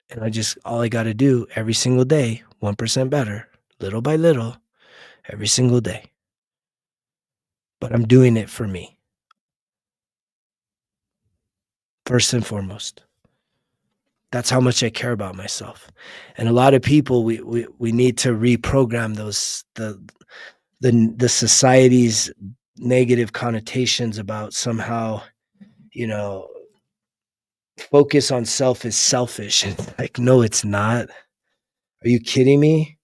And all I got to do every single day, 1% better, little by little, every single day. But I'm doing it for me, first and foremost. That's how much I care about myself. And a lot of people, we need to reprogram the society's negative connotations about somehow, you know, focus on self is selfish. Like, no, it's not. Are you kidding me?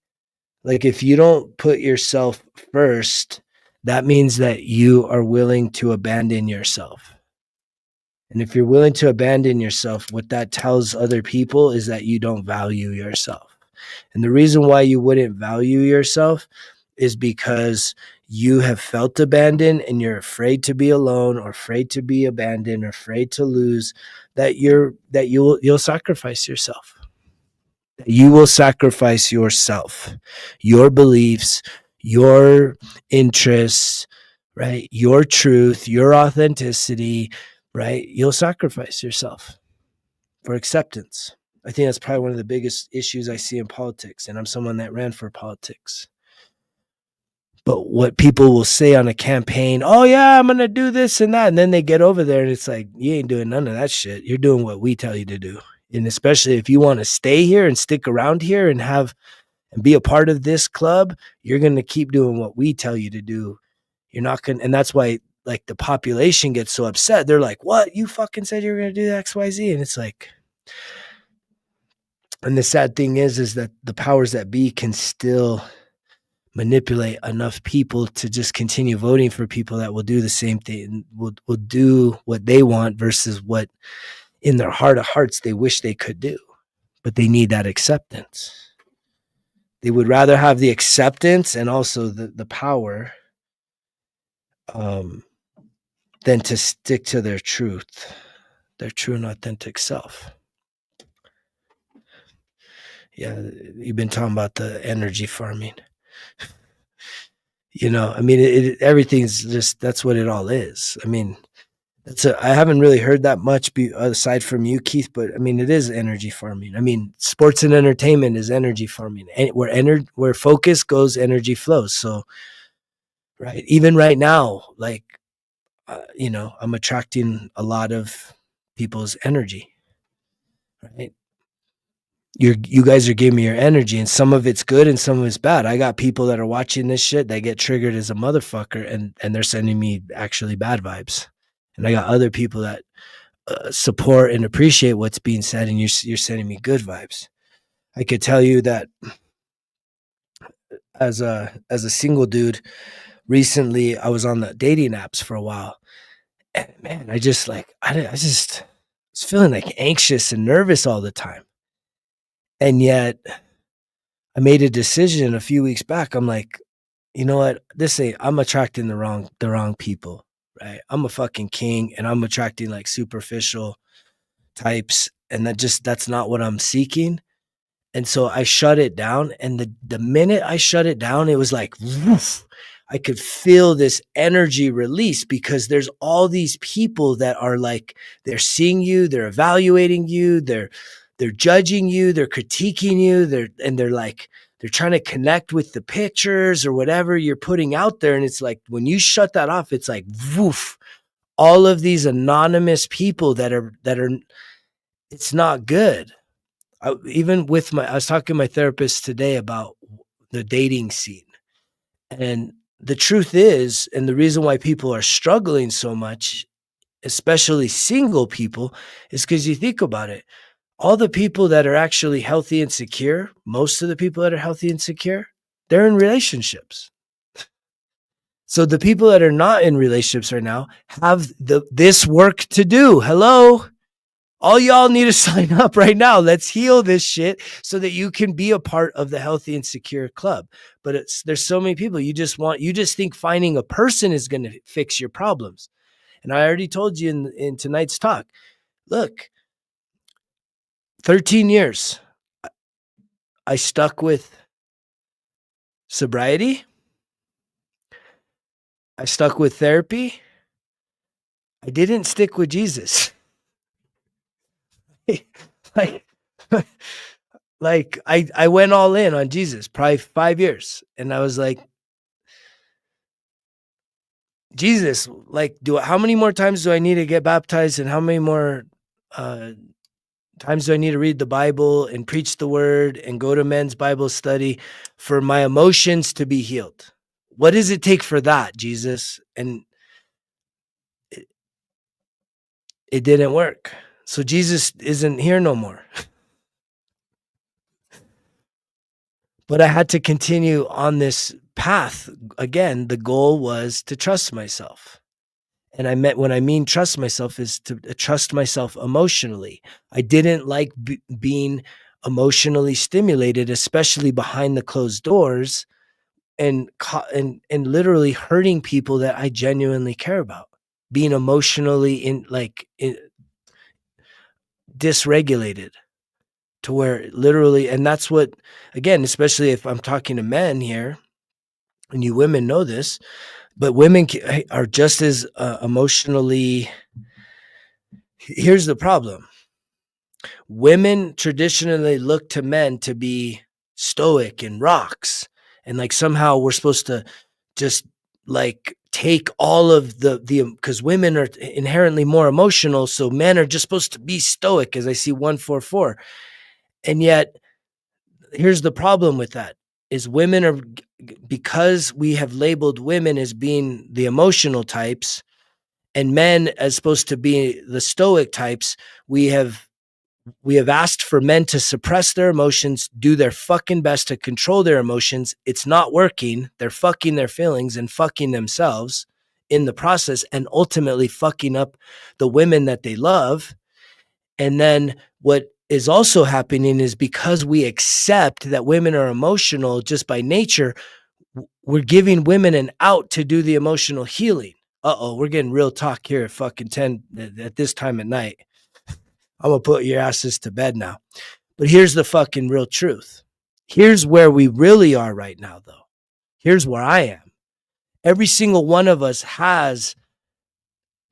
Like, if you don't put yourself first, that means that you are willing to abandon yourself. And if you're willing to abandon yourself, what that tells other people is that you don't value yourself. And the reason why you wouldn't value yourself is because you have felt abandoned and you're afraid to be alone or afraid to be abandoned or afraid to lose, that you'll sacrifice yourself. You will sacrifice yourself, your beliefs, your interests, right? Your truth, your authenticity, right? You'll sacrifice yourself for acceptance. I think that's probably one of the biggest issues I see in politics. And I'm someone that ran for politics. But what people will say on a campaign, oh, yeah, I'm going to do this and that. And then they get over there and it's like, you ain't doing none of that shit. You're doing what we tell you to do. And especially if you want to stay here and stick around here and have and be a part of this club, you're going to keep doing what we tell you to do. You're not going to, and that's why like the population gets so upset. They're like, what? You fucking said you were going to do XYZ. And it's like, and the sad thing is that the powers that be can still manipulate enough people to just continue voting for people that will do the same thing, will do what they want versus what in their heart of hearts they wish they could do. But they need that acceptance. They would rather have the acceptance and also the power than to stick to their truth, their true and authentic self. Yeah, you've been talking about the energy farming. You know, I mean, everything's just, that's what it all is. I mean, I haven't really heard that much aside from you, Keith, but I mean, it is energy farming. I mean, sports and entertainment is energy farming. And where focus goes, energy flows. So, right, even right now, like, you know, I'm attracting a lot of people's energy, right? You guys are giving me your energy, and some of it's good and some of it's bad. I got people that are watching this shit that get triggered as a motherfucker, and they're sending me actually bad vibes. And I got other people that support and appreciate what's being said, and you're sending me good vibes. I could tell you that as a single dude, recently I was on the dating apps for a while, and man, I just was feeling like anxious and nervous all the time. And yet I made a decision a few weeks back. I'm like, you know what? I'm attracting the wrong people, right? I'm a fucking king and I'm attracting like superficial types, and that's not what I'm seeking. And so I shut it down, and the minute I shut it down, it was like woof, I could feel this energy release, because there's all these people that are like, they're seeing you, they're evaluating you, they're judging you, they're critiquing you, they're trying to connect with the pictures or whatever you're putting out there. And it's like, when you shut that off, it's like woof, all of these anonymous people that are it's not good. I was talking to my therapist today about the dating scene. And the truth is, and the reason why people are struggling so much, especially single people, is because you think about it. All the people that are actually healthy and secure, most of the people that are healthy and secure, they're in relationships. So the people that are not in relationships right now have this work to do. Hello? All y'all need to sign up right now. Let's heal this shit so that you can be a part of the healthy and secure club. But there's so many people, you just think finding a person is going to fix your problems. And I already told you in tonight's talk, look, 13 years, I stuck with sobriety. I stuck with therapy. I didn't stick with Jesus. like I went all in on Jesus, probably 5 years. And I was like, Jesus, like, how many more times do I need to get baptized, and how many more times do I need to read the Bible and preach the word and go to men's Bible study for my emotions to be healed? What does it take for that, Jesus? And it didn't work. So Jesus isn't here no more. But I had to continue on this path. Again, the goal was to trust myself. And when I mean trust myself, is to trust myself emotionally. I didn't like being emotionally stimulated, especially behind the closed doors, and literally hurting people that I genuinely care about. Being emotionally dysregulated to where literally, and that's what, again, especially if I'm talking to men here, and you women know this, but women are just as emotionally. Here's the problem. Women traditionally look to men to be stoic and rocks, and like somehow we're supposed to just like take all of the because women are inherently more emotional, so men are just supposed to be stoic, as I see 144. And yet here's the problem with that. is women are, because we have labeled women as being the emotional types and men as supposed to be the stoic types, we have asked for men to suppress their emotions, do their fucking best to control their emotions. It's not working. They're fucking their feelings and fucking themselves in the process, and ultimately fucking up the women that they love. And then what is also happening is, because we accept that women are emotional just by nature, we're giving women an out to do the emotional healing. We're getting real talk here at fucking 10 at this time at night. I'm gonna put your asses to bed now. But here's the fucking real truth. Here's where we really are right now, though. Here's where I am. Every single one of us has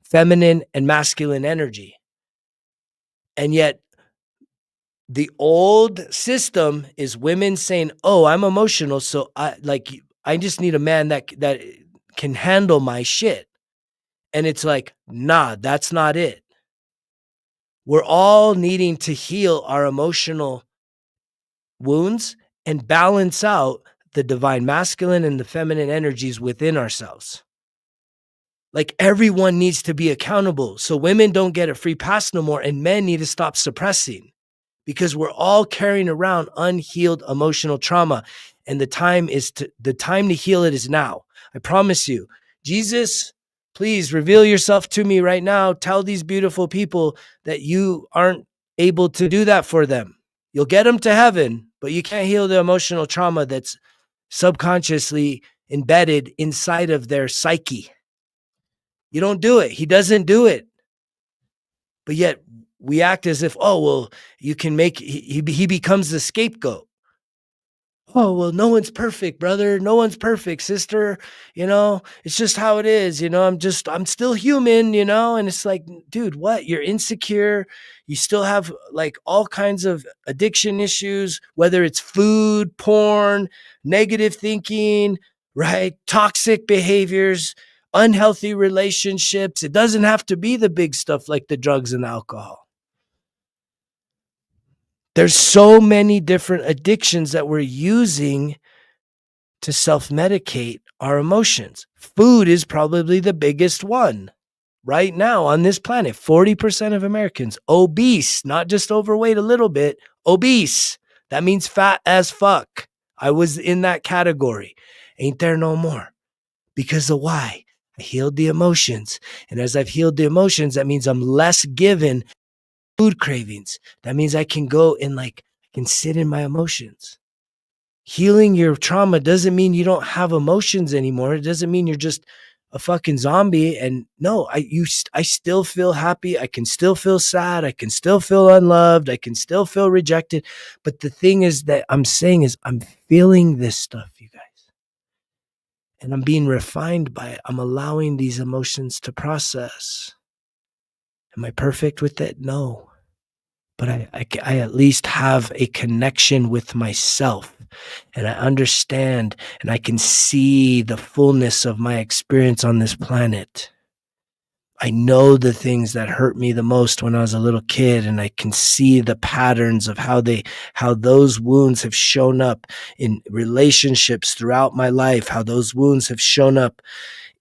feminine and masculine energy. And yet the old system is women saying, "Oh, I'm emotional, so I just need a man that can handle my shit." And it's like, nah, that's not it. We're all needing to heal our emotional wounds and balance out the divine masculine and the feminine energies within ourselves. Like, everyone needs to be accountable. So women don't get a free pass no more, and men need to stop suppressing, because we're all carrying around unhealed emotional trauma. And the time to heal it is now. I promise you. Jesus, please reveal yourself to me right now. Tell these beautiful people that you aren't able to do that for them. You'll get them to heaven, but you can't heal the emotional trauma that's subconsciously embedded inside of their psyche. You don't do it. He doesn't do it. But yet we act as if, oh, well, you can make, he becomes the scapegoat. Oh, well, no one's perfect, brother. No one's perfect, sister. It's just how it is. I'm still human, and it's like, dude, what? You're insecure. You still have like all kinds of addiction issues, whether it's food, porn, negative thinking, right? Toxic behaviors, unhealthy relationships. It doesn't have to be the big stuff like the drugs and alcohol. There's so many different addictions that we're using to self-medicate our emotions. Food is probably the biggest one right now on this planet. 40% of Americans obese, not just overweight a little bit, obese. That means fat as fuck. I was in that category. Ain't there no more. Because of why? I healed the emotions. And as I've healed the emotions, that means I'm less given food cravings. That means I can go and I can sit in my emotions. Healing your trauma doesn't mean you don't have emotions anymore. It doesn't mean you're just a fucking zombie. And no, I still feel happy. I can still feel sad. I can still feel unloved. I can still feel rejected. But the thing is that I'm saying is I'm feeling this stuff, you guys. And I'm being refined by it. I'm allowing these emotions to process. Am I perfect with it? No. But I at least have a connection with myself, and I understand, and I can see the fullness of my experience on this planet. I know the things that hurt me the most when I was a little kid, and I can see the patterns of how those wounds have shown up in relationships throughout my life, how those wounds have shown up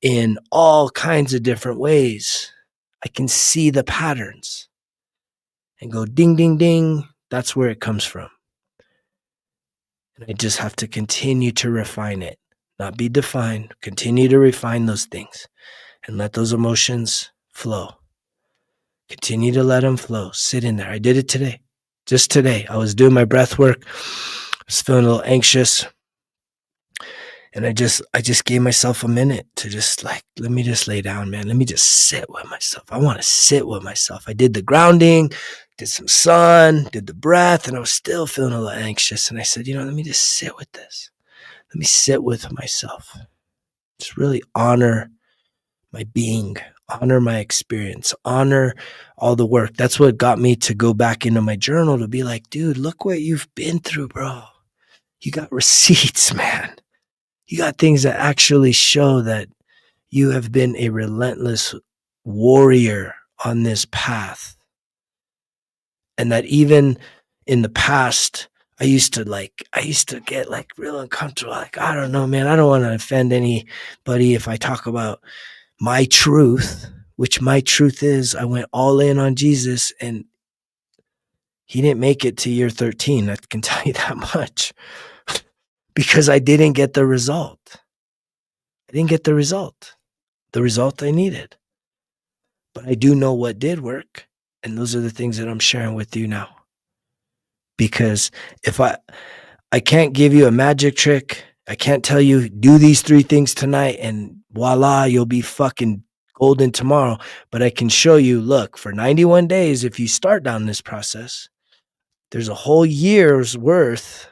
in all kinds of different ways. I can see the patterns and go ding, ding, ding. That's where it comes from. And I just have to continue to refine it, not be defined, continue to refine those things and let those emotions flow. Continue to let them flow. Sit in there. I did it today. Just today. I was doing my breath work. I was feeling a little anxious. And I just gave myself a minute to just let me just lay down, man. Let me just sit with myself. I want to sit with myself. I did the grounding, did some sun, did the breath, and I was still feeling a little anxious. And I said, let me just sit with this. Let me sit with myself. Just really honor my being, honor my experience, honor all the work. That's what got me to go back into my journal to be like, dude, look what you've been through, bro. You got receipts, man. You got things that actually show that you have been a relentless warrior on this path. And that even in the past, I used to get like real uncomfortable. Like, I don't know, man. I don't want to offend anybody if I talk about my truth, which my truth is I went all in on Jesus and he didn't make it to year 13. I can tell you that much because I didn't get the result. I didn't get the result I needed. But I do know what did work. And those are the things that I'm sharing with you now. Because if I can't give you a magic trick, I can't tell you do these 3 things tonight and voila, you'll be fucking golden tomorrow. But I can show you, look, for 91 days, if you start down this process, there's a whole year's worth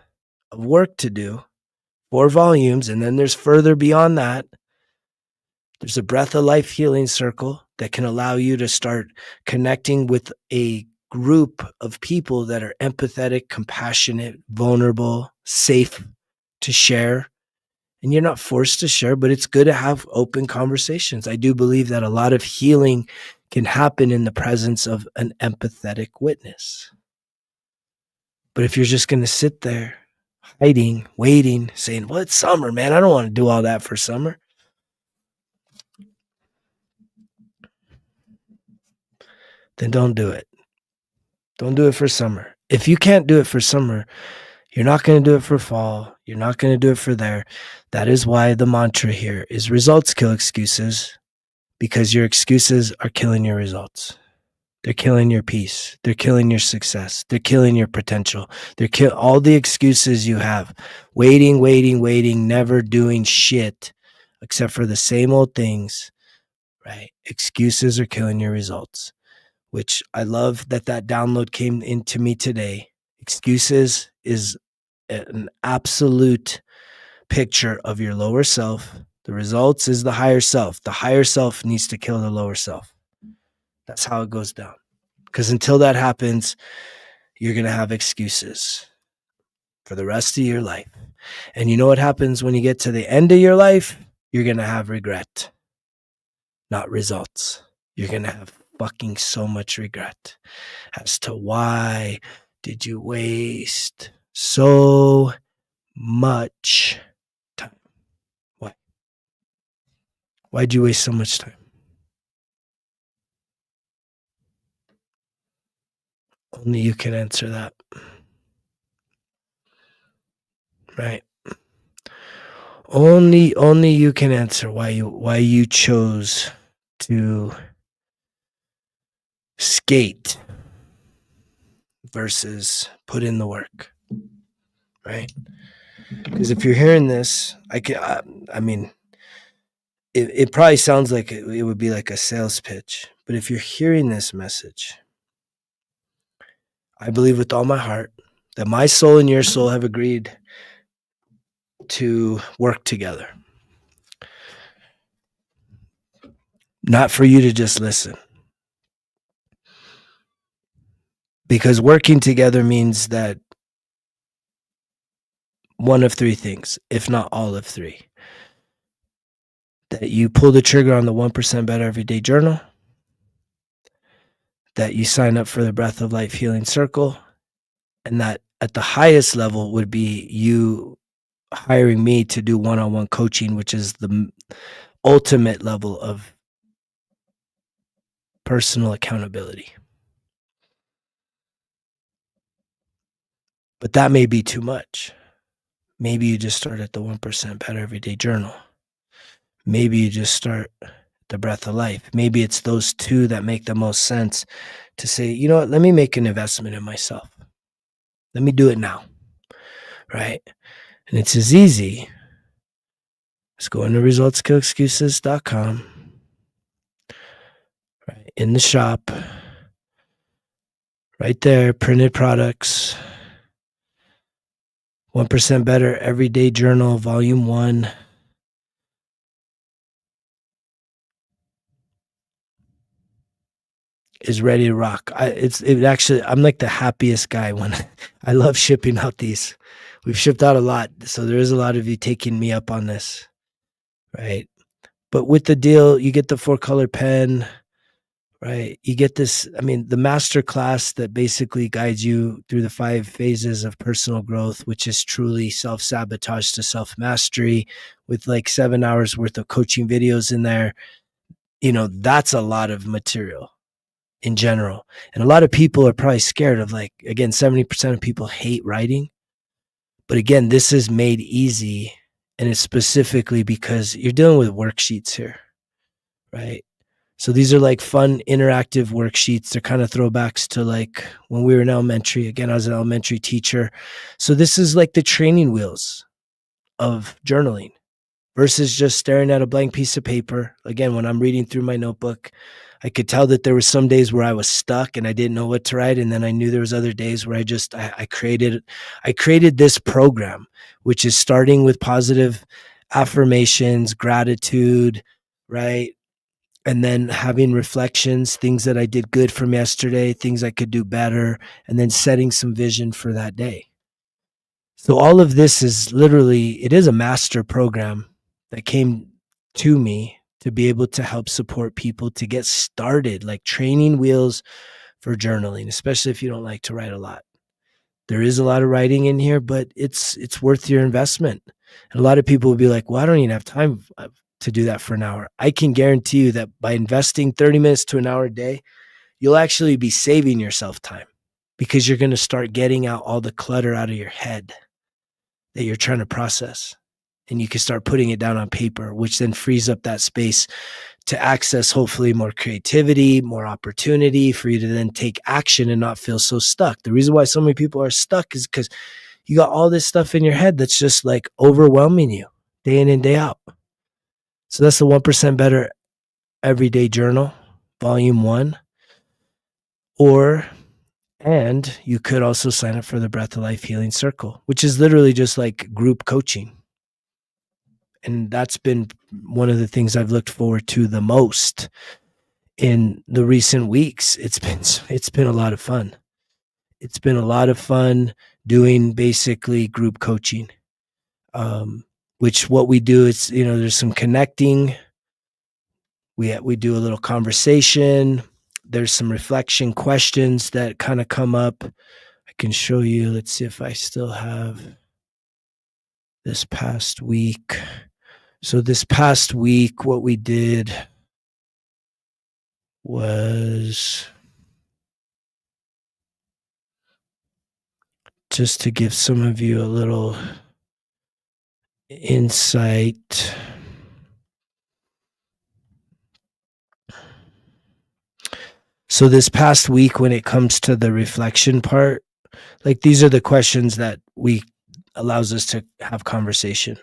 of work to do, 4 volumes, and then there's further beyond that. There's a breath of life healing circle that can allow you to start connecting with a group of people that are empathetic, compassionate, vulnerable, safe to share. And you're not forced to share, but it's good to have open conversations. I do believe that a lot of healing can happen in the presence of an empathetic witness. But if you're just going to sit there hiding, waiting, saying, well, it's summer, man. I don't want to do all that for summer. Then don't do it. Don't do it for summer. If you can't do it for summer, you're not going to do it for fall. You're not going to do it for there. That is why the mantra here is results kill excuses, because your excuses are killing your results. They're killing your peace. They're killing your success. They're killing your potential. They're all the excuses you have. Waiting, never doing shit except for the same old things, right? Excuses are killing your results, which I love that download came into me today. Excuses is an absolute picture of your lower self. The results is the higher self. The higher self needs to kill the lower self. That's how it goes down. Because until that happens, you're going to have excuses for the rest of your life. And you know what happens when you get to the end of your life? You're going to have regret, not results. You're going to have fucking so much regret as to why did you waste so much time? Why? Why'd you waste so much time? Only you can answer that. Right? Only you can answer why you chose to skate versus put in the work. Right? Because if you're hearing this, I mean, it probably sounds like it would be like a sales pitch. But if you're hearing this message, I believe with all my heart that my soul and your soul have agreed to work together. Not for you to just listen. Because working together means that one of 3 things, if not all of 3. That you pull the trigger on the 1% Better Everyday Journal, that you sign up for the Breath of Life Healing Circle, and that at the highest level would be you hiring me to do one-on-one coaching, which is the ultimate level of personal accountability. But that may be too much. Maybe you just start at the 1% Better Everyday Journal. Maybe you just start the Breath of Life. Maybe it's those 2 that make the most sense to say, you know what, let me make an investment in myself. Let me do it now. Right? And it's as easy as going to resultskillexcuses.com. Right? In the shop, right there, printed products, 1% Better Everyday Journal, Volume 1. Is ready to rock. I'm like the happiest guy when I love shipping out these. We've shipped out a lot, so there is a lot of you taking me up on this, right? But with the deal, you get the 4-color pen, right? You get this, I mean, the master class that basically guides you through the 5 phases of personal growth, which is truly self sabotage to self mastery, with like 7 hours worth of coaching videos in there. That's a lot of material in general. And a lot of people are probably scared of, like, again, 70% of people hate writing. But again, this is made easy. And it's specifically because you're dealing with worksheets here, right? So these are like fun interactive worksheets. They're kind of throwbacks to like when we were in elementary. Again, I was an elementary teacher. So this is like the training wheels of journaling versus just staring at a blank piece of paper. Again, when I'm reading through my notebook, I could tell that there were some days where I was stuck and I didn't know what to write. And then I knew there was other days where I created this program, which is starting with positive affirmations, gratitude, right? And then having reflections, things that I did good from yesterday, things I could do better, and then setting some vision for that day. So all of this is literally, it is a master program that came to me to be able to help support people to get started, like training wheels for journaling, especially if you don't like to write a lot. There is a lot of writing in here, but it's worth your investment. And a lot of people will be like, well, I don't even have time to do that for an hour. I can guarantee you that by investing 30 minutes to an hour a day, you'll actually be saving yourself time, because you're going to start getting out all the clutter out of your head that you're trying to process. And you can start putting it down on paper, which then frees up that space to access hopefully more creativity, more opportunity for you to then take action and not feel so stuck. The reason why so many people are stuck is because you got all this stuff in your head that's just like overwhelming you day in and day out. So that's the 1% Better Everyday Journal, Volume 1. And you could also sign up for the Breath of Life Healing Circle, which is literally just like group coaching. And that's been one of the things I've looked forward to the most in the recent weeks. It's been a lot of fun. It's been a lot of fun doing basically group coaching, which what we do is, there's some connecting. We do a little conversation. There's some reflection questions that kind of come up. I can show you. Let's see if I still have this past week. So this past week, what we did was, just to give some of you a little insight. So this past week, when it comes to the reflection part, like these are the questions that allows us to have conversation.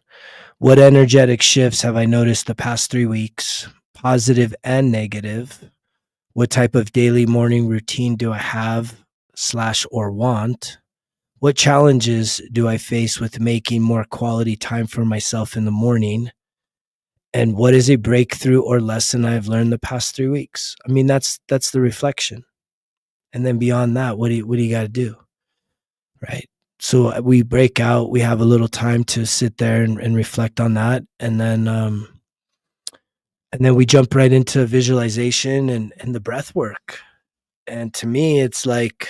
What energetic shifts have I noticed the past 3 weeks, positive and negative? What type of daily morning routine do I have / or want? What challenges do I face with making more quality time for myself in the morning? And what is a breakthrough or lesson I've learned the past 3 weeks? I mean, that's the reflection. And then beyond that, what do you got to do? Right. So we break out, we have a little time to sit there and reflect on that. And then we jump right into visualization and the breath work. And to me, it's like,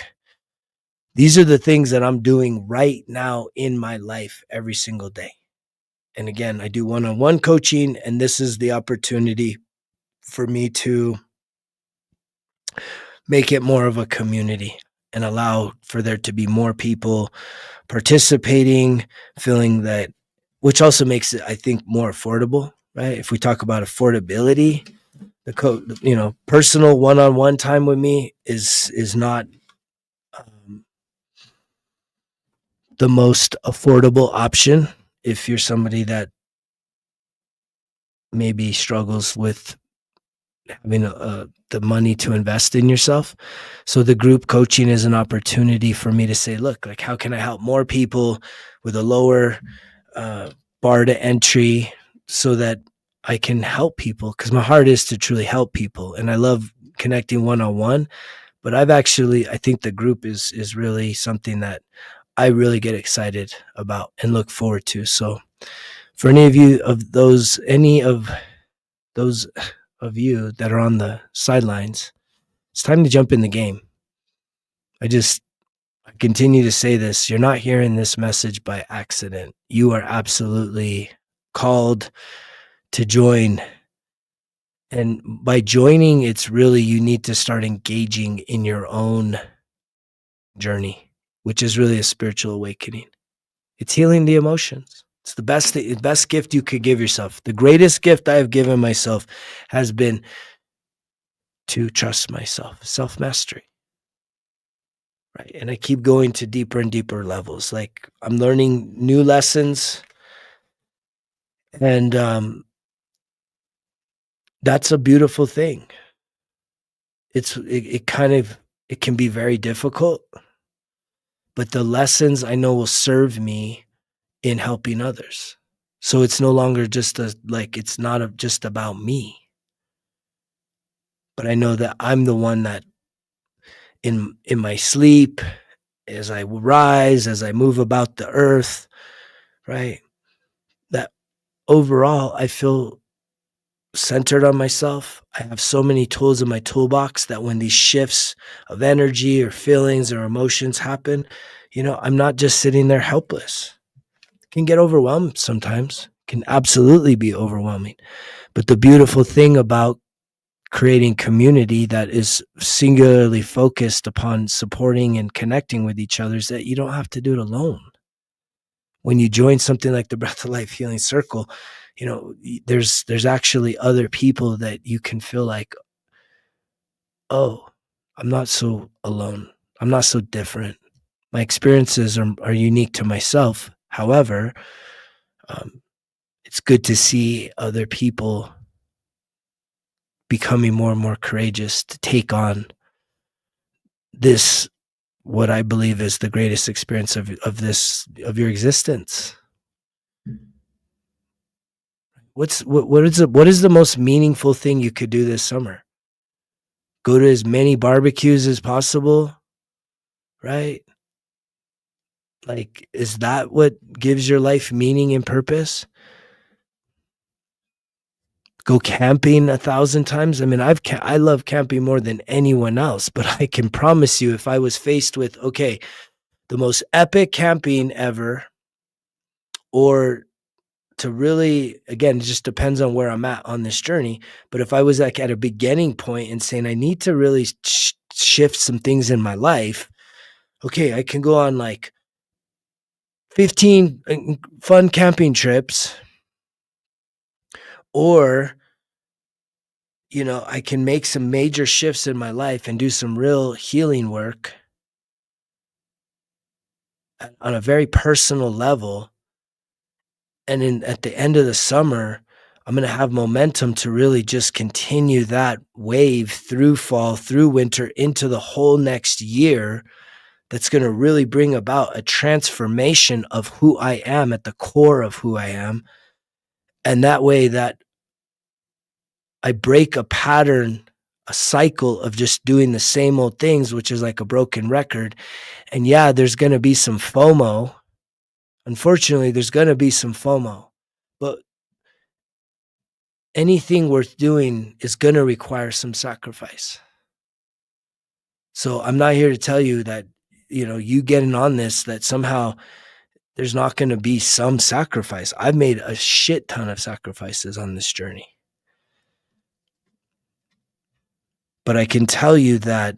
these are the things that I'm doing right now in my life every single day. And again, I do one-on-one coaching, and this is the opportunity for me to make it more of a community and allow for there to be more people participating, feeling that, which also makes it, I think, more affordable, right? If we talk about affordability, personal one-on-one time with me is not the most affordable option if you're somebody that maybe struggles with having the money to invest in yourself. So the group coaching is an opportunity for me to say, look, like, how can I help more people with a lower bar to entry so that I can help people? Because my heart is to truly help people. And I love connecting one-on-one, but I think the group is really something that I really get excited about and look forward to. So for any of you of you that are on the sidelines, It's time to jump in the game. I continue to say this. You're not hearing this message by accident. You are absolutely called to join. And by joining, it's really you need to start engaging in your own journey, which is really a spiritual awakening. It's healing the emotions. It's the best gift you could give yourself. The greatest gift I have given myself has been to trust myself, self-mastery. Right. And I keep going to deeper and deeper levels. Like I'm learning new lessons. And that's a beautiful thing. It can be very difficult, but the lessons I know will serve me in helping others. So it's no longer just it's not just about me, but I know that I'm the one that in my sleep, as I rise, as I move about the earth, right? That overall I feel centered on myself. I have so many tools in my toolbox that when these shifts of energy or feelings or emotions happen, I'm not just sitting there helpless. It can get overwhelmed sometimes. It can absolutely be overwhelming. But the beautiful thing about creating community that is singularly focused upon supporting and connecting with each other is that you don't have to do it alone. When you join something like the Breath of Life Healing Circle, there's actually other people that you can feel like, oh, I'm not so alone. I'm not so different. My experiences are unique to myself. However, it's good to see other people becoming more and more courageous to take on this, what I believe is the greatest experience of your existence. What is the most meaningful thing you could do this summer? Go to as many barbecues as possible, right? Like, is that what gives your life meaning and purpose? Go camping 1,000 times. I mean, I love camping more than anyone else, but I can promise you, if I was faced with, okay, the most epic camping ever, or to really, again, it just depends on where I'm at on this journey. But if I was like at a beginning point and saying I need to really shift some things in my life, okay, I can go on like 15 fun camping trips, or I can make some major shifts in my life and do some real healing work on a very personal level. And at the end of the summer, I'm going to have momentum to really just continue that wave through fall, through winter, into the whole next year. That's going to really bring about a transformation of who I am at the core of who I am. And that way that I break a pattern, a cycle of just doing the same old things, which is like a broken record. And yeah, there's going to be some FOMO. Unfortunately, there's going to be some FOMO. But anything worth doing is going to require some sacrifice. So I'm not here to tell you that, you getting on this, that somehow there's not going to be some sacrifice. I've made a shit ton of sacrifices on this journey. But I can tell you that,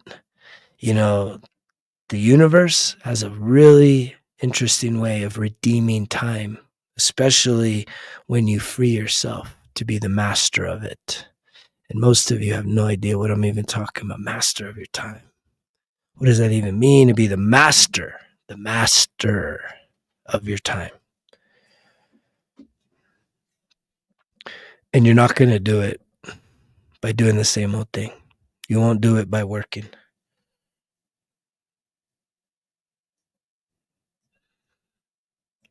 the universe has a really interesting way of redeeming time, especially when you free yourself to be the master of it. And most of you have no idea what I'm even talking about, master of your time. What does that even mean, to be the master of your time? And you're not going to do it by doing the same old thing. You won't do it by working.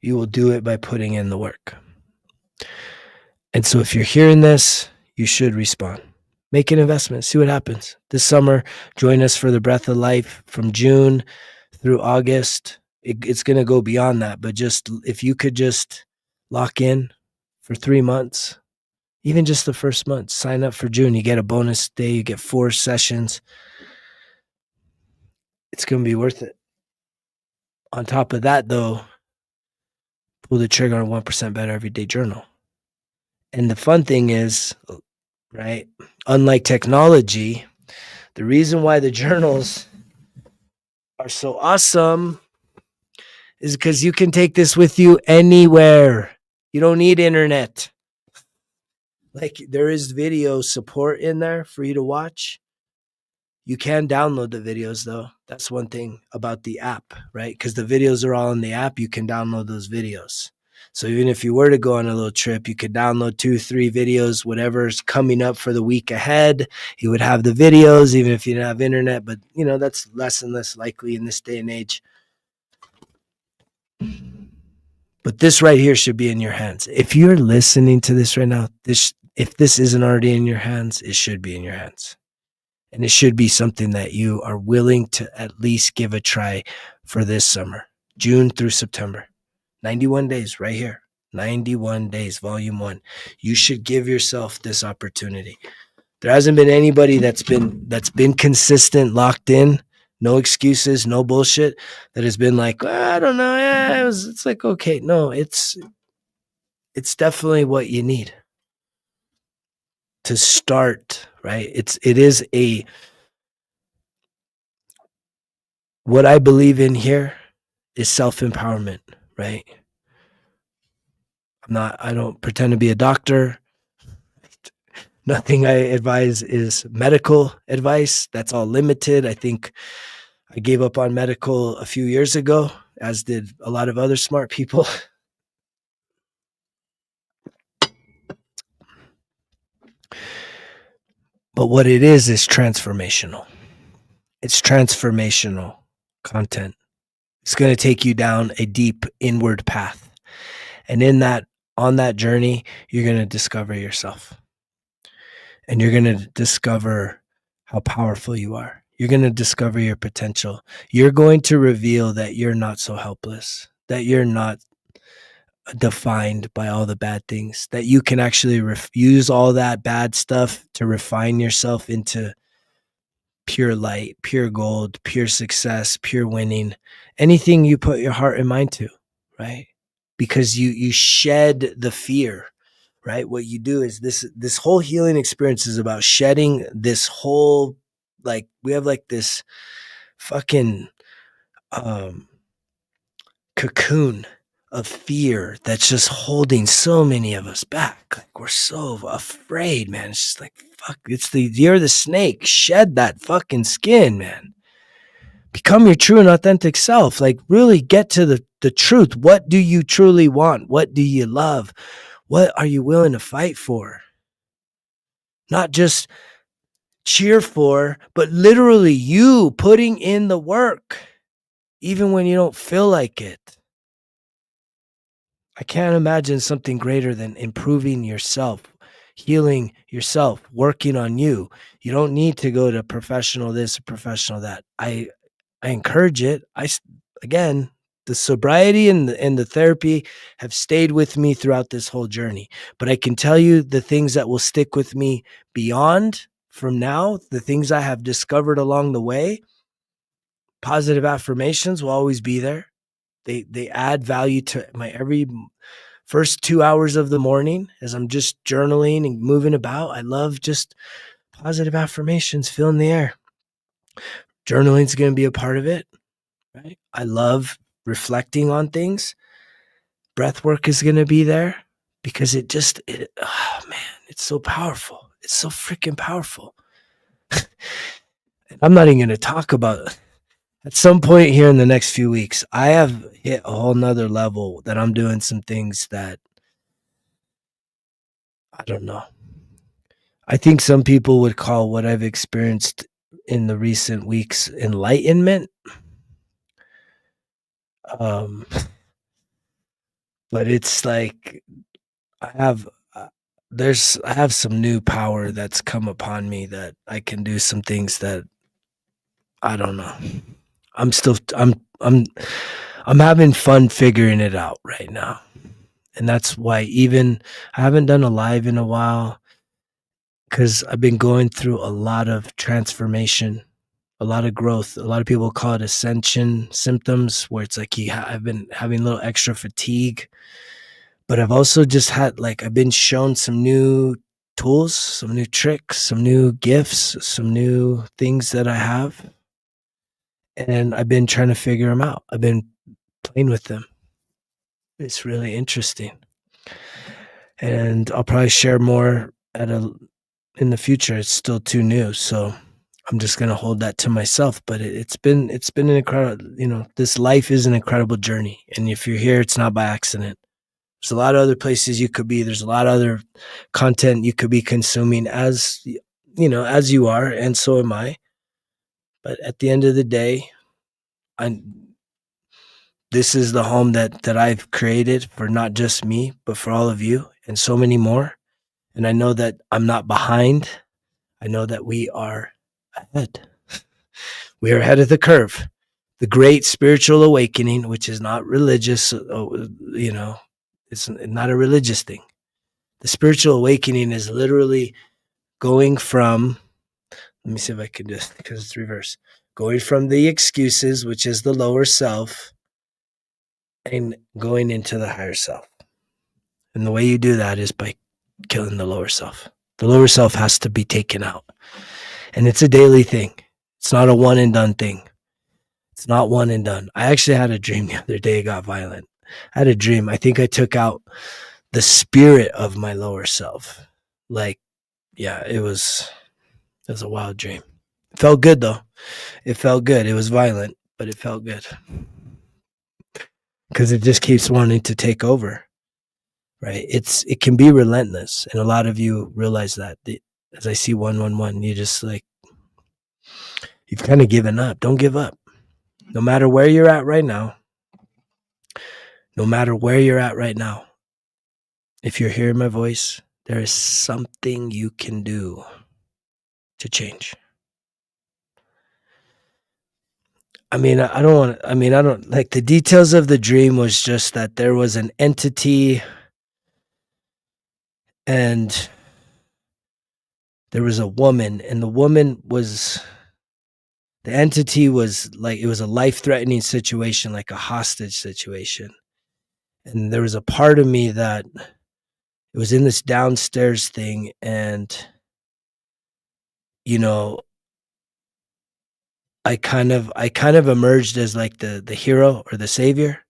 You will do it by putting in the work. And so if you're hearing this, you should respond. Make an investment. See what happens. This summer, join us for the Breath of Life from June through August. It's going to go beyond that. But just if you could just lock in for 3 months, even just the first month, sign up for June. You get a bonus day. You get 4 sessions. it's going to be worth it. On top of that, though, pull the trigger on 1% Better Everyday Journal. And the fun thing is, right, unlike technology, the reason why the journals are so awesome is because you can take this with you anywhere. You don't need internet. Like, there is video support in there for you to watch. You can download the videos, though. That's one thing about the app, right? Because the videos are all in the app. You can download those videos. So even if you were to go on a little trip, you could download 2-3 videos, whatever's coming up for the week ahead. You would have the videos, even if you didn't have internet. But, that's less and less likely in this day and age. But this right here should be in your hands. If you're listening to this right now, if this isn't already in your hands, it should be in your hands. And it should be something that you are willing to at least give a try for this summer, June through September. 91 days right here. 91 days, volume 1. You should give yourself this opportunity. There hasn't been anybody that's been consistent, locked in, no excuses, no bullshit, that has been like, I don't know, it's like, okay, no, it's definitely what you need to start, right? It is what I believe in here is self-empowerment, right? I don't pretend to be a doctor. Nothing I advise is medical advice. That's all limited. I think I gave up on medical a few years ago, as did a lot of other smart people. But what it is transformational. It's transformational content. It's going to take you down a deep inward path. And on that journey, you're going to discover yourself. And you're going to discover how powerful you are. You're going to discover your potential. You're going to reveal that you're not so helpless, that you're not defined by all the bad things, that you can actually use all that bad stuff to refine yourself into pure light, pure gold, pure success, pure winning, anything you put your heart and mind to, right? Because you shed the fear, right? What you do is this whole healing experience is about shedding this whole, like, we have like this fucking cocoon of fear that's just holding so many of us back. Like, we're so afraid, man. It's just like, fuck, you're the snake. Shed that fucking skin, man. Become your true and authentic self. Like, really get to the truth. What do you truly want? What do you love? What are you willing to fight for? Not just cheer for, but literally you putting in the work, even when you don't feel like it. I can't imagine something greater than improving yourself, healing yourself, working on you. You don't need to go to professional this or professional that. I encourage it. Again, the sobriety and the therapy have stayed with me throughout this whole journey. But I can tell you the things that will stick with me beyond from now, the things I have discovered along the way. Positive affirmations will always be there. They add value to my every first 2 hours of the morning as I'm just journaling and moving about. I love just positive affirmations, filling the air. Journaling is going to be a part of it, right? I love reflecting on things. Breath work is going to be there because oh man, it's so powerful. It's so freaking powerful. I'm not even going to talk about at some point here in the next few weeks, I have hit a whole nother level that I'm doing some things that I don't know. I think some people would call what I've experienced in the recent weeks enlightenment. But it's like I have I have some new power that's come upon me that I can do some things that I don't know. I'm having fun figuring it out right now. And that's why even I haven't done a live in a while because I've been going through a lot of transformation. a lot of growth. A lot of people call it ascension symptoms, where it's like I've been having a little extra fatigue, but I've also just had like I've been shown some new tools, some new tricks, some new gifts, some new things that I have, and I've been trying to figure them out. I've been playing with them. It's really interesting, and I'll probably share more in the future. It's still too new, so I'm just gonna hold that to myself. But it's been an incredible. This life is an incredible journey, and if you're here, it's not by accident. There's a lot of other places you could be. There's a lot of other content you could be consuming, as you are, and so am I. But at the end of the day, I this is the home that I've created for not just me, but for all of you and so many more. And I know that I'm not behind. I know that we are ahead. We are ahead of the curve. The great spiritual awakening, which is not religious, it's not a religious thing. The spiritual awakening is literally going from, let me see if I can do this because it's reverse. Going from the excuses, which is the lower self, and going into the higher self. And the way you do that is by killing the lower self. The lower self has to be taken out. And it's a daily thing. It's not a one and done thing. It's not one and done. I actually had a dream the other day. It got violent. I had a dream. I think I took out the spirit of my lower self. Like, yeah, it was a wild dream. It felt good though. It felt good. It was violent, but it felt good. Because it just keeps wanting to take over. Right? It can be relentless. And a lot of you realize that. As I see 111, you just like, you've kind of given up. Don't give up. No matter where you're at right now, if you're hearing my voice, there is something you can do to change. I don't like the details of the dream. Was just that there was an entity and there was a woman, and the entity was like, it was a life-threatening situation, like a hostage situation. And there was a part of me that it was in this downstairs thing, and I kind of emerged as like the hero or the savior.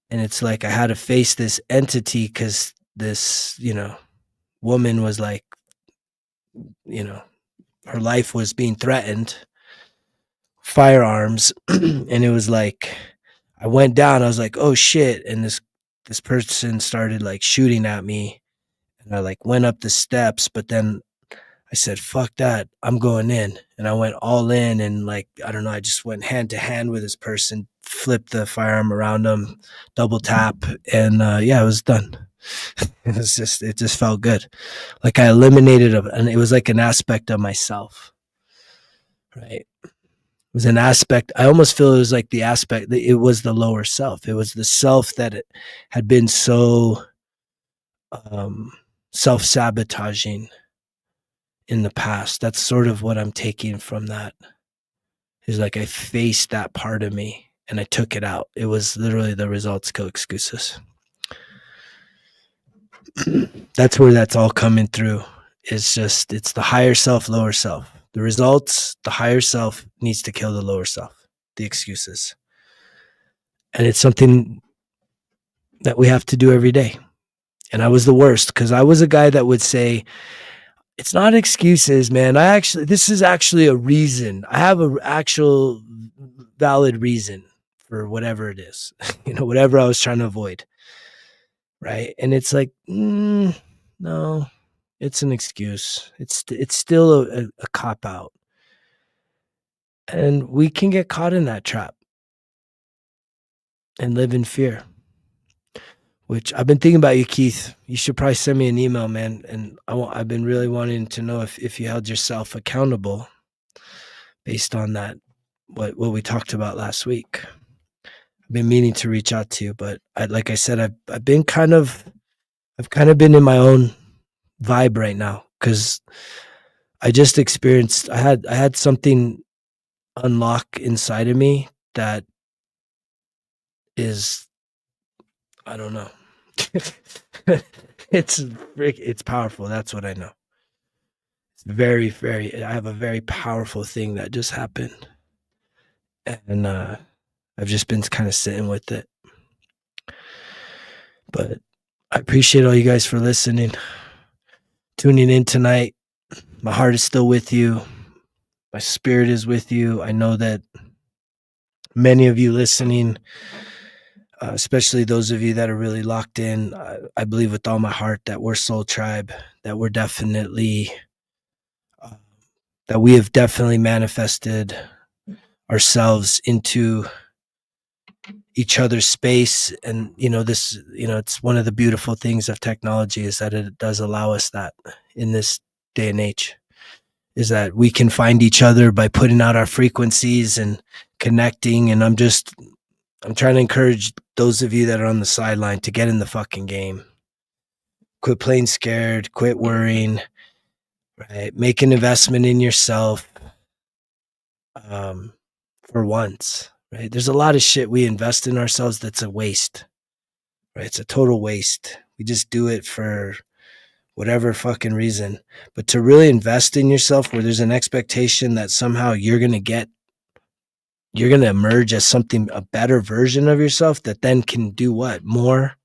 And it's like I had to face this entity because this, woman was like, her life was being threatened, firearms. And it was like, I went down, I was like, oh shit. And this person started like shooting at me, and I like went up the steps, but then I said, fuck that, I'm going in. And I went all in, and like, I don't know, I just went hand to hand with this person, flipped the firearm around him, double tap, and yeah, it was done. It just felt good. Like I eliminated it, and it was like an aspect of myself, right? It was an aspect. I almost feel it was like the aspect, it was the lower self. It was the self that it had been so self-sabotaging in the past. That's sort of what I'm taking from that. Is like I faced that part of me and I took it out. It was literally the results kill excuses. That's where that's all coming through. It's the higher self, lower self. The results, the higher self needs to kill the lower self, the excuses. And it's something that we have to do every day. And I was the worst because I was a guy that would say, it's not excuses, man. This is actually a reason. I have an actual valid reason for whatever it is, whatever I was trying to avoid. Right. And it's like, no, it's an excuse. It's still a cop out. And we can get caught in that trap and live in fear. Which I've been thinking about you, Keith. You should probably send me an email, man. And I've been really wanting to know if you held yourself accountable based on that, what we talked about last week. I've been meaning to reach out to you, but like I said, I've kind of been in my own vibe right now because I just experienced. I had something unlock inside of me that is, I don't know. It's powerful. That's what I know. It's very, I have a very powerful thing that just happened. And I've just been kind of sitting with it. But I appreciate all you guys for listening, tuning in tonight. My heart is still with you. My spirit is with you. I know that many of you listening, especially those of you that are really locked in, I believe with all my heart that we're Soul Tribe, that we're definitely, uh, that we have definitely manifested ourselves into each other's space. And it's one of the beautiful things of technology is that it does allow us that in this day and age, is that we can find each other by putting out our frequencies and connecting. And I'm trying to encourage those of you that are on the sideline to get in the fucking game. Quit playing scared, quit worrying, right? Make an investment in yourself, for once, right? There's a lot of shit we invest in ourselves that's a waste, right? It's a total waste. We just do it for whatever fucking reason. But to really invest in yourself where there's an expectation that somehow you're going to emerge as something, a better version of yourself that then can do what? More,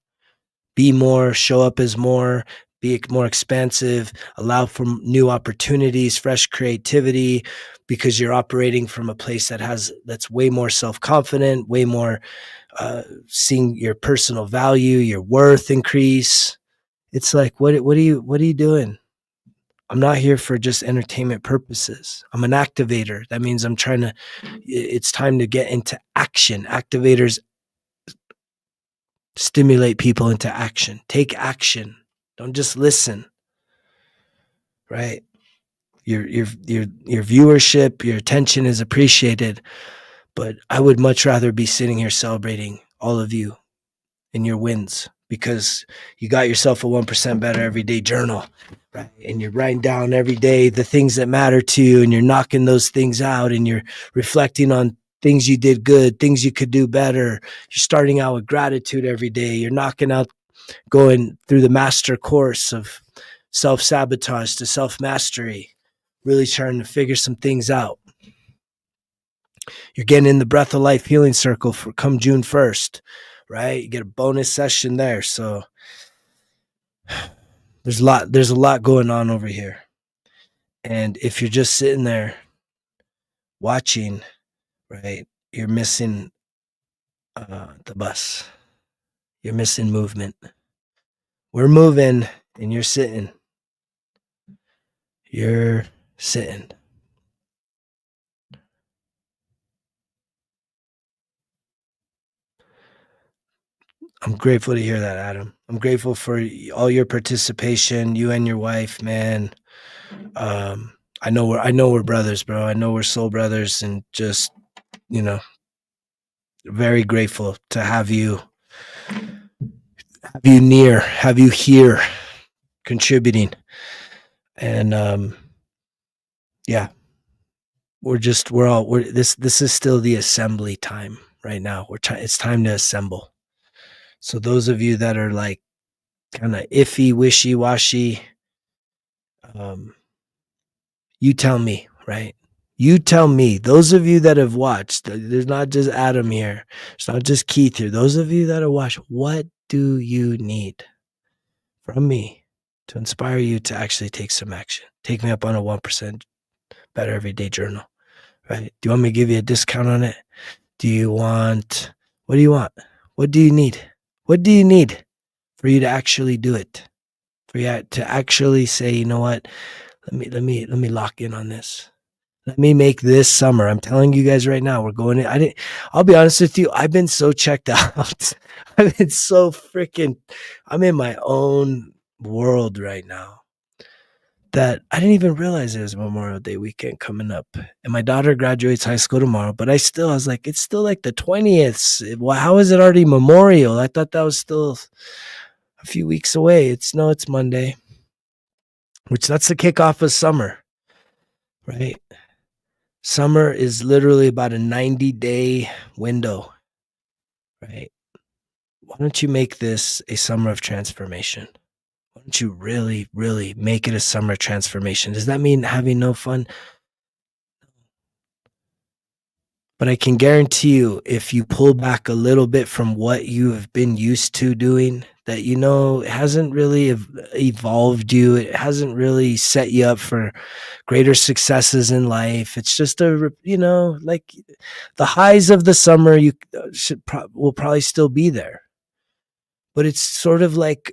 be more, show up as more, be more expansive, allow for new opportunities, fresh creativity, because you're operating from a place that's way more self-confident, way more seeing your personal value, your worth increase. It's like, what are you doing? I'm not here for just entertainment purposes. I'm an activator. That means it's time to get into action. Activators stimulate people into action. Take action. Don't just listen. Right? Your viewership, your attention is appreciated, but I would much rather be sitting here celebrating all of you and your wins, because you got yourself a 1% better every day journal, right? And you're writing down every day the things that matter to you, and you're knocking those things out, and you're reflecting on things you did good, things you could do better. You're starting out with gratitude every day. You're knocking out, going through the master course of self-sabotage to self-mastery, really trying to figure some things out. You're getting in the Breath of Life healing circle for come June 1st, right? You get a bonus session there. So there's a lot going on over here. And if you're just sitting there watching, right, you're missing the bus. You're missing movement. We're moving and you're sitting. You're sitting. I'm grateful to hear that, Adam. I'm grateful for all your participation, you and your wife, man. I know we're brothers, bro. I know we're soul brothers, and just, very grateful to have you near, have you here contributing. And yeah, this is still the assembly time right now. It's time to assemble. So those of you that are like kind of iffy, wishy washy, you tell me, right? You tell me, those of you that have watched, there's not just Adam here. It's not just Keith here. Those of you that have watched, what do you need from me to inspire you to actually take some action? Take me up on a 1% better everyday journal, right? Do you want me to give you a discount on it? What do you want? What do you need? What do you need for you to actually do it? For you to actually say, you know what? Let me lock in on this. Let me make this summer. I'm telling you guys right now, we're going in. I'll be honest with you. I've been so checked out. I've been so I'm in my own world right now that I didn't even realize it was Memorial Day weekend coming up. And my daughter graduates high school tomorrow, but I was like, it's still like the 20th. How is it already Memorial? I thought that was still a few weeks away. It's Monday, which that's the kickoff of summer, right? Summer is literally about a 90-day window, right? Why don't you make this a summer of transformation? Why don't you really, really make it a summer transformation? Does that mean having no fun? But I can guarantee you, if you pull back a little bit from what you have been used to doing, that it hasn't really evolved you. It hasn't really set you up for greater successes in life. It's just like the highs of the summer. You will probably still be there, but it's sort of like,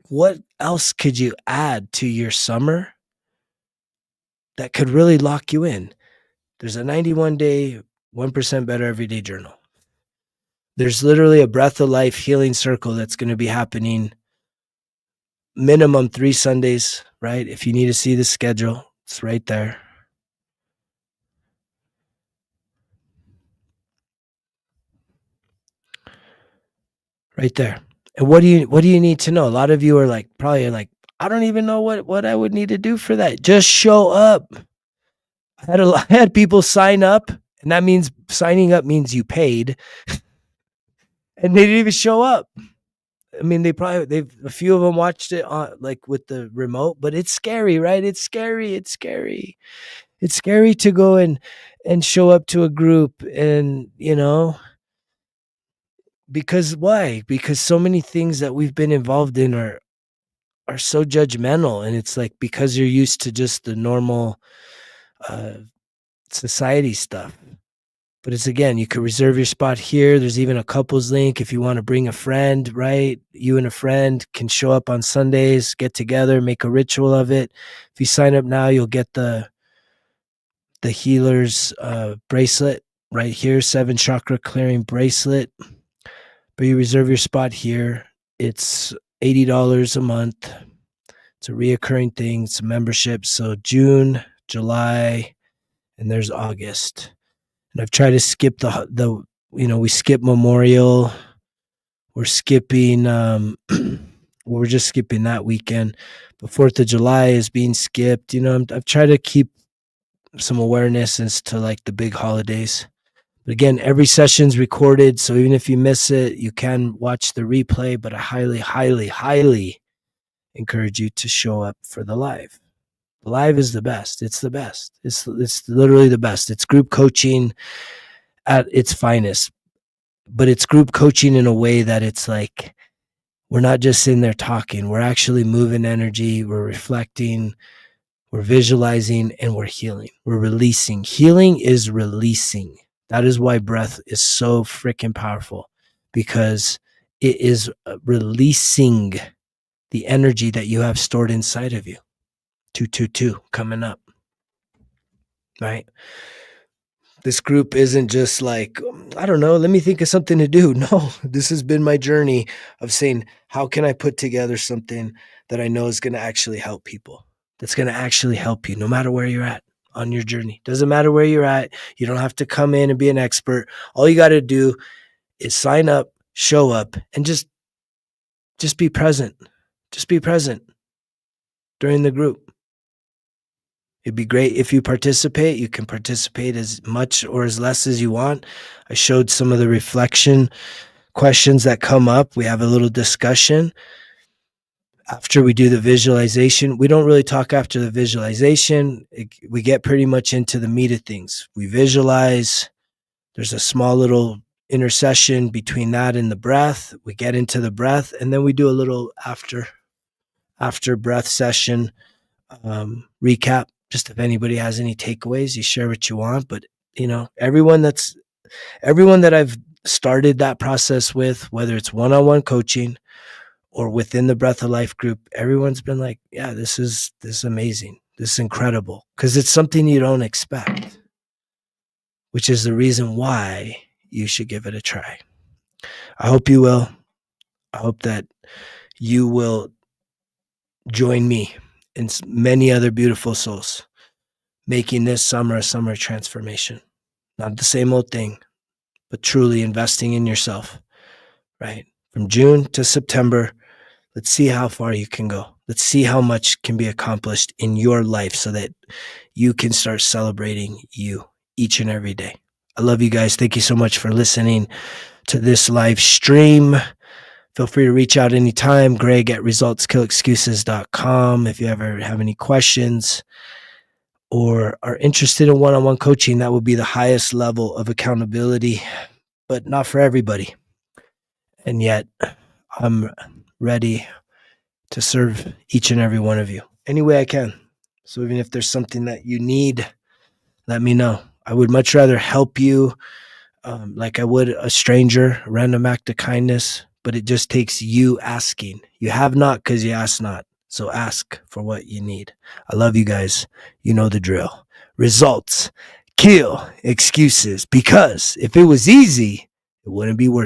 what else could you add to your summer that could really lock you in? There's a 91-day, 1% better everyday journal. There's literally a breath of life healing circle that's going to be happening minimum 3 Sundays, right? If you need to see the schedule, it's right there. Right there. And what do you need to know? A lot of you are probably like, I don't even know what I would need to do for that. Just show up. I had people sign up, and that means signing up means you paid, and they didn't even show up. I mean, a few of them watched it on with the remote, but it's scary, right? It's scary. It's scary. It's scary to go and show up to a group, and because why? Because so many things that we've been involved in are so judgmental, and it's like, because you're used to just the normal uh, society stuff. But it's, again, you could reserve your spot here. There's even a couples link if you want to bring a friend, right? You and a friend can show up on Sundays, get together, make a ritual of it. If you sign up now, you'll get the healer's bracelet right here, 7 chakra clearing bracelet. But you reserve your spot here. It's $80 a month. It's a reoccurring thing. It's a membership. So June, July, and there's August. And I've tried to skip we skip Memorial. We're skipping, we're just skipping that weekend. But 4th of July is being skipped. I've tried to keep some awareness as to the big holidays. But again, every session's recorded. So even if you miss it, you can watch the replay. But I highly, highly, highly encourage you to show up for the live. The live is the best. It's the best. It's literally the best. It's group coaching at its finest, but it's group coaching in a way that it's like, we're not just sitting there talking. We're actually moving energy. We're reflecting. We're visualizing, and we're healing. We're releasing. Healing is releasing. That is why breath is so freaking powerful, because it is releasing the energy that you have stored inside of you. 222 coming up, right? This group isn't just like, I don't know, let me think of something to do. No, this has been my journey of saying, how can I put together something that I know is going to actually help people? That's going to actually help you no matter where you're at on your journey. Doesn't matter where you're at. You don't have to come in and be an expert. All you got to do is sign up, show up, and just be present. Just be present during the group. It'd be great if you participate. You can participate as much or as less as you want. I showed some of the reflection questions that come up. We have a little discussion after we do the visualization. We don't really talk after the visualization. We get pretty much into the meat of things. We visualize. There's a small little intercession between that and the breath. We get into the breath, and then we do a little after breath session recap. Just if anybody has any takeaways, you share what you want. But everyone that I've started that process with, whether it's one-on-one coaching or within the Breath of Life group, everyone's been like, yeah, this is amazing. This is incredible, because it's something you don't expect, which is the reason why you should give it a try. I hope you will. I hope that you will join me and many other beautiful souls making this summer a summer transformation. Not the same old thing, but truly investing in yourself, right? From June to September, let's see how far you can go. Let's see how much can be accomplished in your life so that you can start celebrating you each and every day. I love you guys. Thank you so much for listening to this live stream. Feel free to reach out anytime. Greg at resultskillexcuses.com. If you ever have any questions or are interested in one-on-one coaching, that would be the highest level of accountability, but not for everybody. And yet I'm ready to serve each and every one of you any way I can. So even if there's something that you need, let me know. I would much rather help you like I would a stranger, a random act of kindness, but it just takes you asking. You have not because you ask not. So ask for what you need. I love you guys. You know the drill. Results kill excuses, because if it was easy, it wouldn't be worth it.